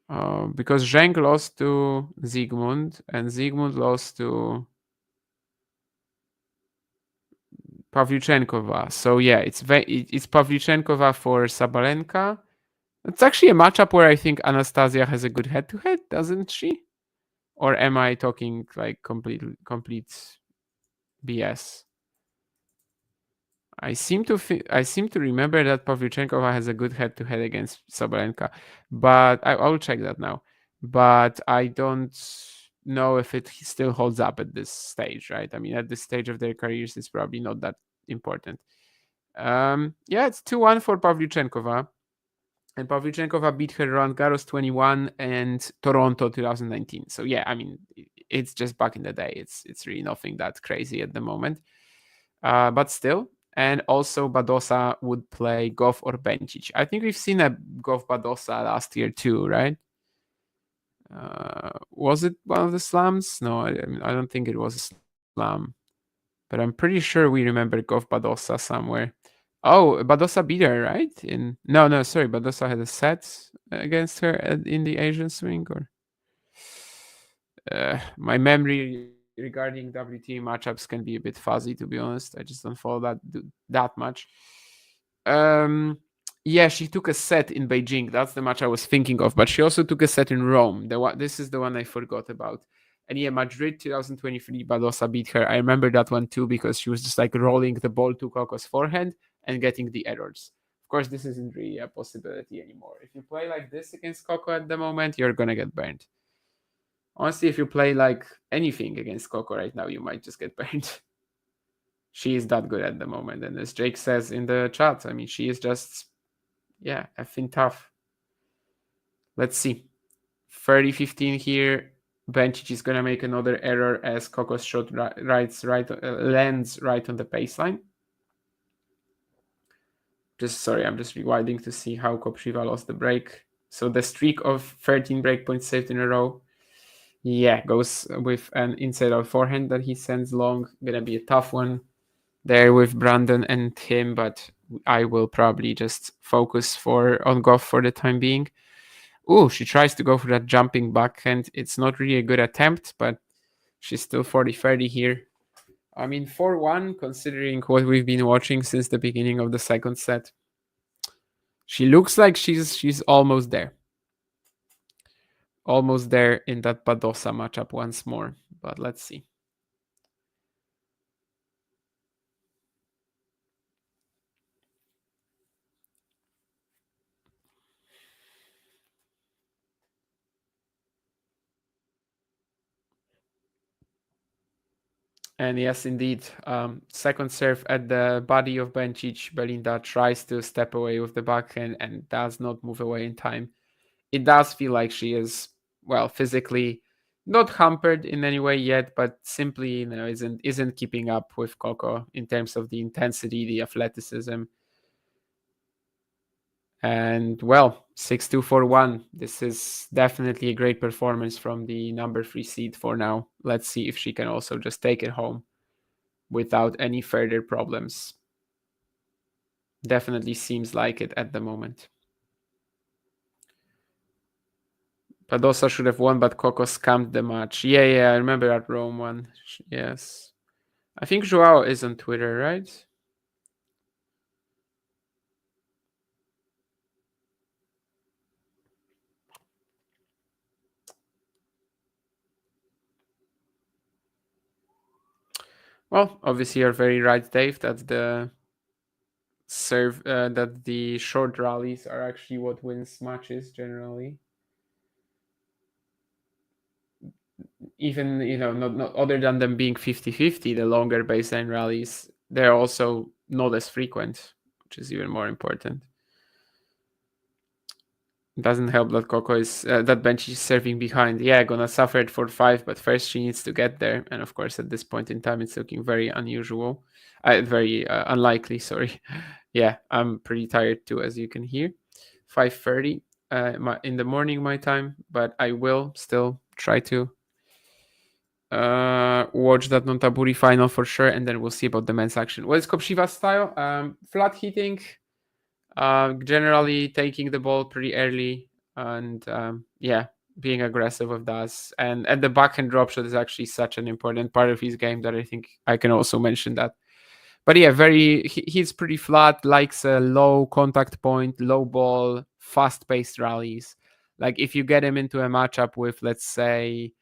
Because Zheng lost to Zygmunt and Zygmunt lost to Pavlyuchenkova. So yeah, it's Pavlyuchenkova for Sabalenka. It's actually a matchup where I think Anastasia has a good head-to-head, doesn't she? Or am I talking like complete BS? I seem to remember that Pavlyuchenkova has a good head-to-head against Sabalenka, but I will check that now. But I don't know if it still holds up at this stage, right? I mean, at this stage of their careers, it's probably not that important. Yeah, it's 2-1 for Pavlyuchenkova. And Pavlyuchenkova beat her around Garros 21 and Toronto 2019. So yeah, I mean, it's just back in the day. It's really nothing that crazy at the moment. But still, and also Badosa would play Gauff or Bencic. I think we've seen a Gauff Badosa last year too, right? Was it one of the slams? No, I don't think it was a slam. But I'm pretty sure we remember Gauff Badosa somewhere. Oh, Badosa beat her, right? Sorry, Badosa had a set against her in the Asian swing, or my memory regarding WTA matchups can be a bit fuzzy, to be honest. I just don't follow that much. Yeah, she took a set in Beijing. That's the match I was thinking of. But she also took a set in Rome. This is the one I forgot about. And yeah, Madrid 2023, Badosa beat her. I remember that one too because she was just like rolling the ball to Coco's forehand and getting the errors. Of course, this isn't really a possibility anymore. If you play like this against Coco at the moment, you're gonna get burned. Honestly, if you play like anything against Coco right now, you might just get burned. She is that good at the moment. And as Jake says in the chat, I mean, she is just, yeah, effing tough. Let's see. 30-15 here. Bencic is going to make another error as Coco's shot lands right on the baseline. I'm just rewinding to see how Kopchiva lost the break. So the streak of 13 breakpoints saved in a row, yeah, goes with an inside-out forehand that he sends long. Going to be a tough one there with Brandon and him, but I will probably just focus on Gauff for the time being. Oh, she tries to go for that jumping backhand. It's not really a good attempt, but she's still 40-30 here. I mean, 4-1, considering what we've been watching since the beginning of the second set. She looks like she's almost there. Almost there in that Badosa matchup once more, but let's see. And yes, indeed, second serve at the body of Bencic. Belinda tries to step away with the backhand and does not move away in time. It does feel like she is, well, physically not hampered in any way yet, but simply, isn't keeping up with Coco in terms of the intensity, the athleticism. And well, 6-2 4-1. This is definitely a great performance from the number 3 seed for now. Let's see if she can also just take it home without any further problems. Definitely seems like it at the moment. Badosa should have won, but Coco scammed the match. Yeah, I remember that Rome one. Yes. I think Joao is on Twitter, right? Well, obviously you're very right, Dave, that the short rallies are actually what wins matches generally. Even, not other than them being 50-50, the longer baseline rallies, they're also not as frequent, which is even more important. It doesn't help that Coco is that Bencic is serving behind. Yeah, gonna suffer it for 5, but first she needs to get there. And of course, at this point in time, it's looking very unusual, very unlikely. Sorry. Yeah, I'm pretty tired too, as you can hear. 5:30 in the morning my time, but I will still try to watch that non-taburi final for sure, and then we'll see about the men's action. What is Kopchiva's style? Flat hitting, generally taking the ball pretty early, and being aggressive with that. And at the backhand drop shot is actually such an important part of his game that I think I can also mention that. But yeah, he's pretty flat, likes a low contact point, low ball, fast-paced rallies. Like if you get him into a matchup with, let's say,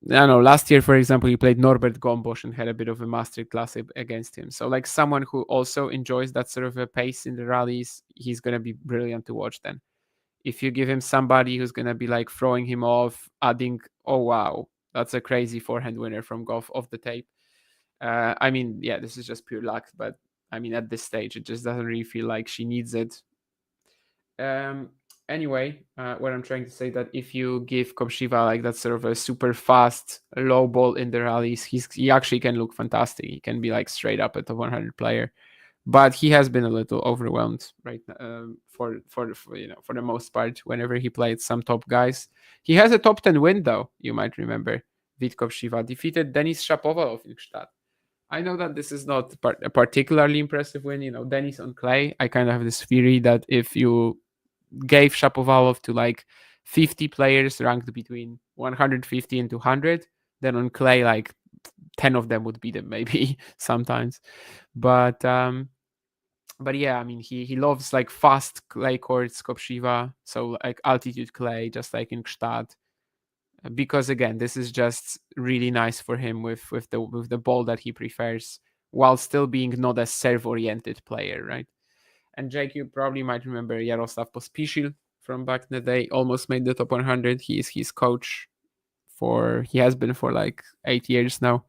I don't know, last year, for example, he played Norbert Gombosch and had a bit of a master class against him. So like someone who also enjoys that sort of a pace in the rallies, he's going to be brilliant to watch then. If you give him somebody who's going to be like throwing him off, adding, oh, wow, that's a crazy forehand winner from Gauff off the tape. I mean, yeah, this is just pure luck. But I mean, at this stage, it just doesn't really feel like she needs it. Anyway, what I'm trying to say that if you give Kopchiva like that sort of a super fast low ball in the rallies, he actually can look fantastic. He can be like straight up at the 100 player, but he has been a little overwhelmed right for the most part whenever he played some top guys. He has a top 10 win though, you might remember. Vit Kopchiva defeated Denis Shapovalov in Gstaad. I know that this is not a particularly impressive win. Denis on clay. I kind of have this theory that if you gave Shapovalov to like 50 players ranked between 150 and 200, Then on clay, like 10 of them would beat him maybe sometimes. But yeah, I mean, he loves like fast clay courts, Kopshiva, so like altitude clay, just like in Gstaad, because again, this is just really nice for him with the ball that he prefers, while still being not a serve oriented player, right? And Jake, you probably might remember Jaroslav Pospisil from back in the day, almost made the top 100. He is his coach he has been for like 8 years now.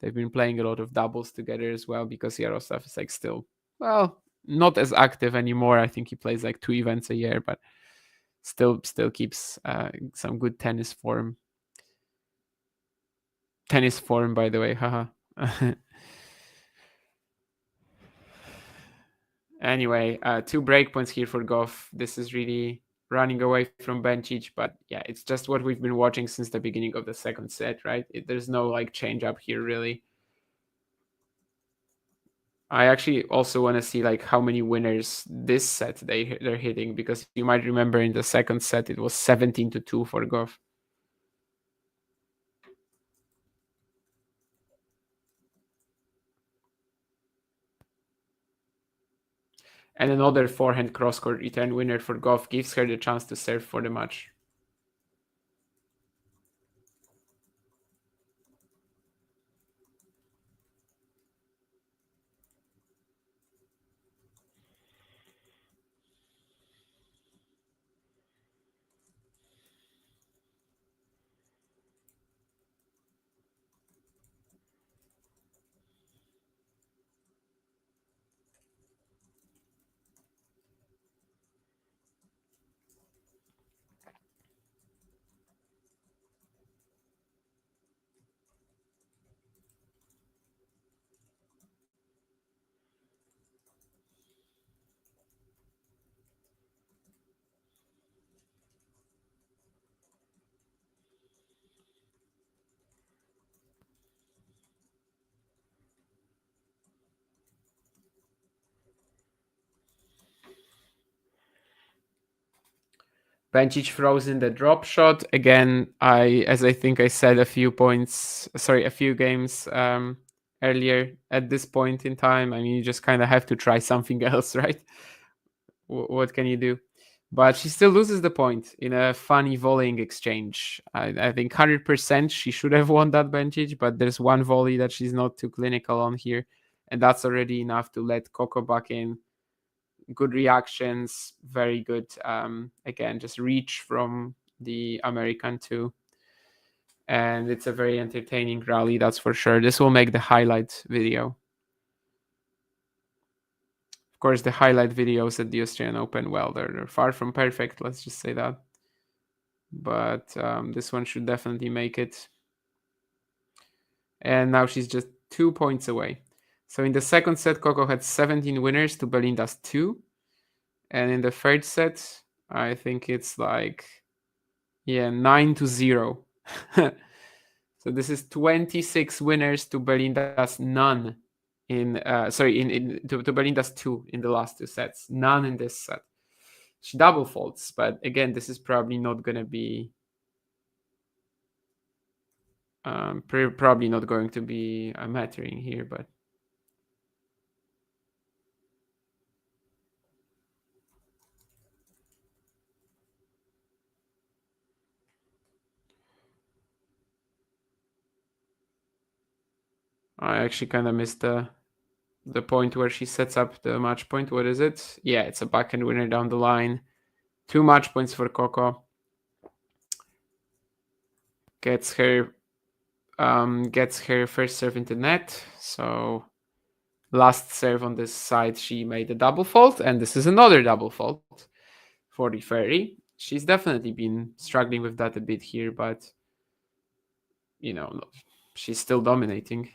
They've been playing a lot of doubles together as well, because Jaroslav is like still, well, not as active anymore. I think he plays like 2 events a year, but still keeps some good tennis form. Tennis form, by the way, haha. Anyway, 2 breakpoints here for Gauff. This is really running away from Bencic, but yeah, it's just what we've been watching since the beginning of the second set, right? There's no like change up here really. I actually also want to see like how many winners this set they're hitting, because you might remember in the second set it was 17-2 for Gauff. And another forehand cross-court return winner for Gauff gives her the chance to serve for the match. Bencic throws in the drop shot again. As I think I said a few games earlier. At this point in time, I mean, you just kind of have to try something else, right? What can you do? But she still loses the point in a funny volleying exchange. I think 100% she should have won that Bencic, but there's one volley that she's not too clinical on here, and that's already enough to let Coco back in. Good reactions, very good. Again, just reach from the American too. And it's a very entertaining rally, that's for sure. This will make the highlight video. Of course, the highlight videos at the Australian Open, well, they're far from perfect, let's just say that. But this one should definitely make it. And now she's just 2 points away. So in the second set, Coco had 17 winners to Belinda's 2. And in the third set, I think it's like, 9-0. So this is 26 winners to Belinda's none to Belinda's 2 in the last 2 sets. None in this set. She double faults, but again, this is probably not going to be mattering here, but I actually kind of missed the point where she sets up the match point. What is it? Yeah, it's a backhand winner down the line. 2 match points for Coco. Gets her first serve into net. So last serve on this side, she made a double fault, and this is another double fault for the Fairy. She's definitely been struggling with that a bit here, but she's still dominating.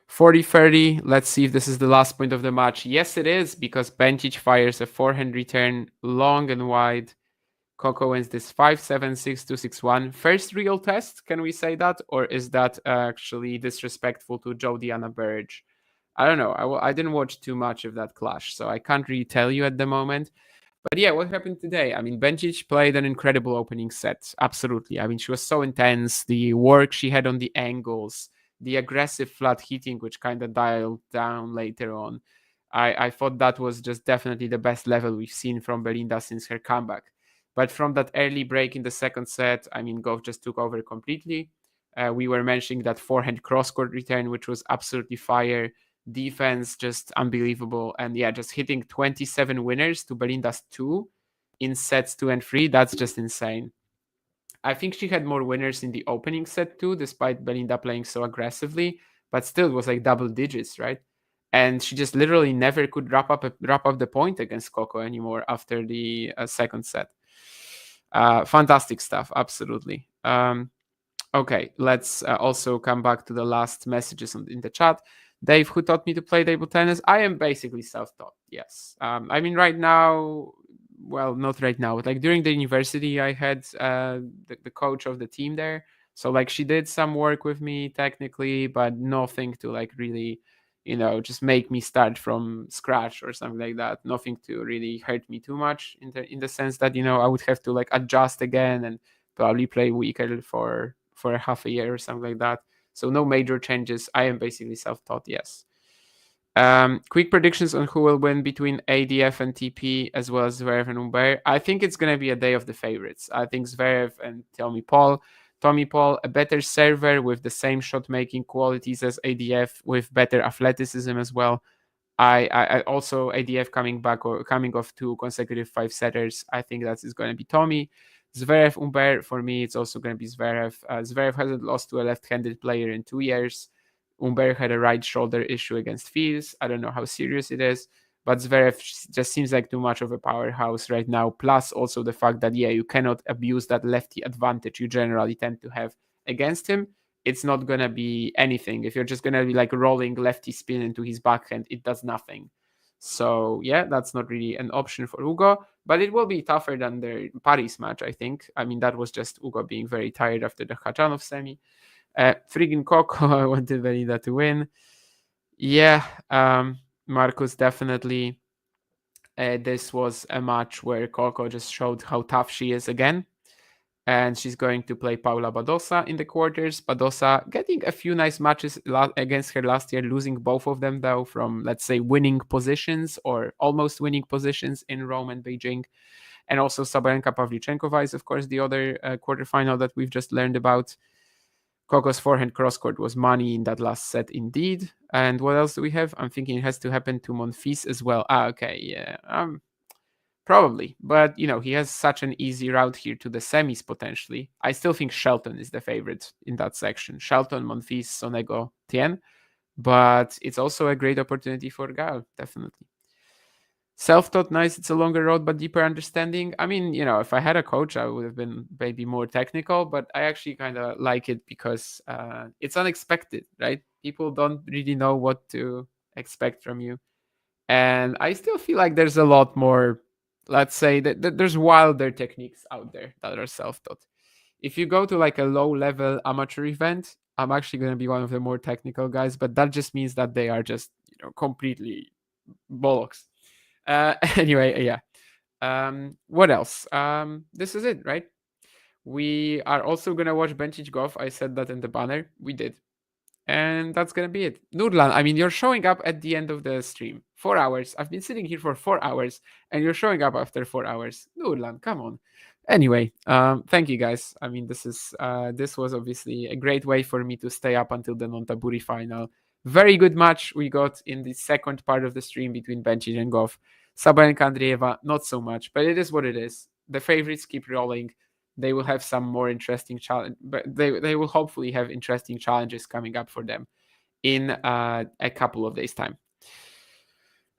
.40-30. Let's see if this is the last point of the match. Yes, it is, because Bencic fires a forehand return long and wide. Coco wins this 5-7, 6-2, 6-1. First real test, can we say that? Or is that actually disrespectful to Jodiana Burge? I don't know. I didn't watch too much of that clash, so I can't really tell you at the moment. But yeah, what happened today? I mean, Bencic played an incredible opening set. Absolutely. I mean, she was so intense. The work she had on the angles, the aggressive flat hitting, which kind of dialed down later on. I thought that was just definitely the best level we've seen from Belinda since her comeback. But from that early break in the second set, I mean, Gauff just took over completely. We were mentioning that forehand cross-court return, which was absolutely fire. Defense just unbelievable, and yeah, just hitting 27 winners to Belinda's 2 in sets 2 and 3. That's just insane. I think she had more winners in the opening set too, despite Belinda playing so aggressively, but still it was like double digits, right? And she just literally never could wrap up the point against Coco anymore after the second set. Fantastic stuff, absolutely. Okay, let's also come back to the last messages in the chat. Dave, who taught me to play table tennis? I am basically self-taught, yes. I mean, right now, well, not right now, but like during the university, I had the coach of the team there. So like she did some work with me technically, but nothing to like really, just make me start from scratch or something like that. Nothing to really hurt me too much in the sense that, I would have to like adjust again and probably play weaker for half a year or something like that. So no major changes. I am basically self-taught, yes. Quick predictions on who will win between ADF and TP, as well as Zverev and Humbert. I think it's going to be a day of the favorites. I think Zverev and Tommy Paul, a better server with the same shot-making qualities as ADF, with better athleticism as well. I also ADF coming off 2 consecutive 5-setters. I think that is going to be Tommy. Zverev, Humbert, for me, it's also going to be Zverev. Zverev hasn't lost to a left-handed player in 2 years. Humbert had a right shoulder issue against Fils. I don't know how serious it is, but Zverev just seems like too much of a powerhouse right now. Plus also the fact that, you cannot abuse that lefty advantage you generally tend to have against him. It's not going to be anything. If you're just going to be like rolling lefty spin into his backhand, it does nothing. So yeah, that's not really an option for Hugo, but it will be tougher than the Paris match, I think. I mean, that was just Hugo being very tired after the Khachanov semi. Friggin' Coco, I wanted Belinda to win. Yeah, Marcus, definitely. This was a match where Coco just showed how tough she is again. And she's going to play Paula Badosa in the quarters. Badosa getting a few nice matches against her last year, losing both of them, though, from, let's say, winning positions or almost winning positions in Rome and Beijing. And also Sabalenka Pavlyuchenkova is, of course, the other quarterfinal that we've just learned about. Coco's forehand cross-court was money in that last set, indeed. And what else do we have? I'm thinking it has to happen to Monfils as well. Okay, yeah. Probably, but he has such an easy route here to the semis potentially. I still think Shelton is the favorite in that section. Shelton, Monfils, Sonego, Tien, but it's also a great opportunity for Gauff, definitely. Self-taught, nice. It's a longer road, but deeper understanding. I mean, if I had a coach, I would have been maybe more technical, but I actually kind of like it because it's unexpected, right? People don't really know what to expect from you. And I still feel like there's a lot more, let's say, that there's wilder techniques out there that are self-taught. If you go to like a low-level amateur event, I'm actually going to be one of the more technical guys, but that just means that they are just, completely bollocks. Anyway, yeah. What else? This is it, right? We are also going to watch Bencic Gauff. I said that in the banner. We did. And that's going to be it. Nurlan, I mean, you're showing up at the end of the stream. 4 hours. I've been sitting here for 4 hours, and you're showing up after 4 hours. Nurlan, come on. Anyway, thank you guys. I mean, this was obviously a great way for me to stay up until the Montaburi final. Very good match we got in the second part of the stream between Bencic and Gauff. Sabalenka and Andreeva, not so much, but it is what it is. The favorites keep rolling. They will have some more interesting challenge, but they will hopefully have interesting challenges coming up for them in a couple of days' time.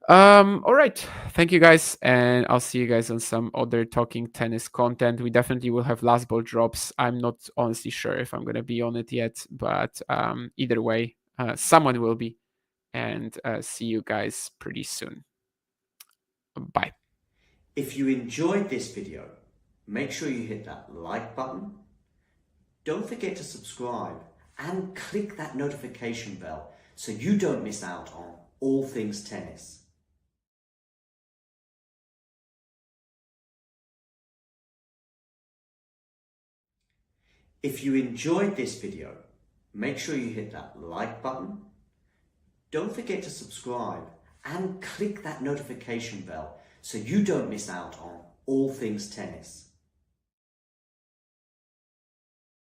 All right. Thank you guys, and I'll see you guys on some other talking tennis content. We definitely will have last ball drops. I'm not honestly sure if I'm gonna be on it yet, but either way, someone will be, and see you guys pretty soon. Bye. If you enjoyed this video, make sure you hit that like button. Don't forget to subscribe and click that notification bell so you don't miss out on all things tennis. If you enjoyed this video, make sure you hit that like button. Don't forget to subscribe and click that notification bell so you don't miss out on all things tennis.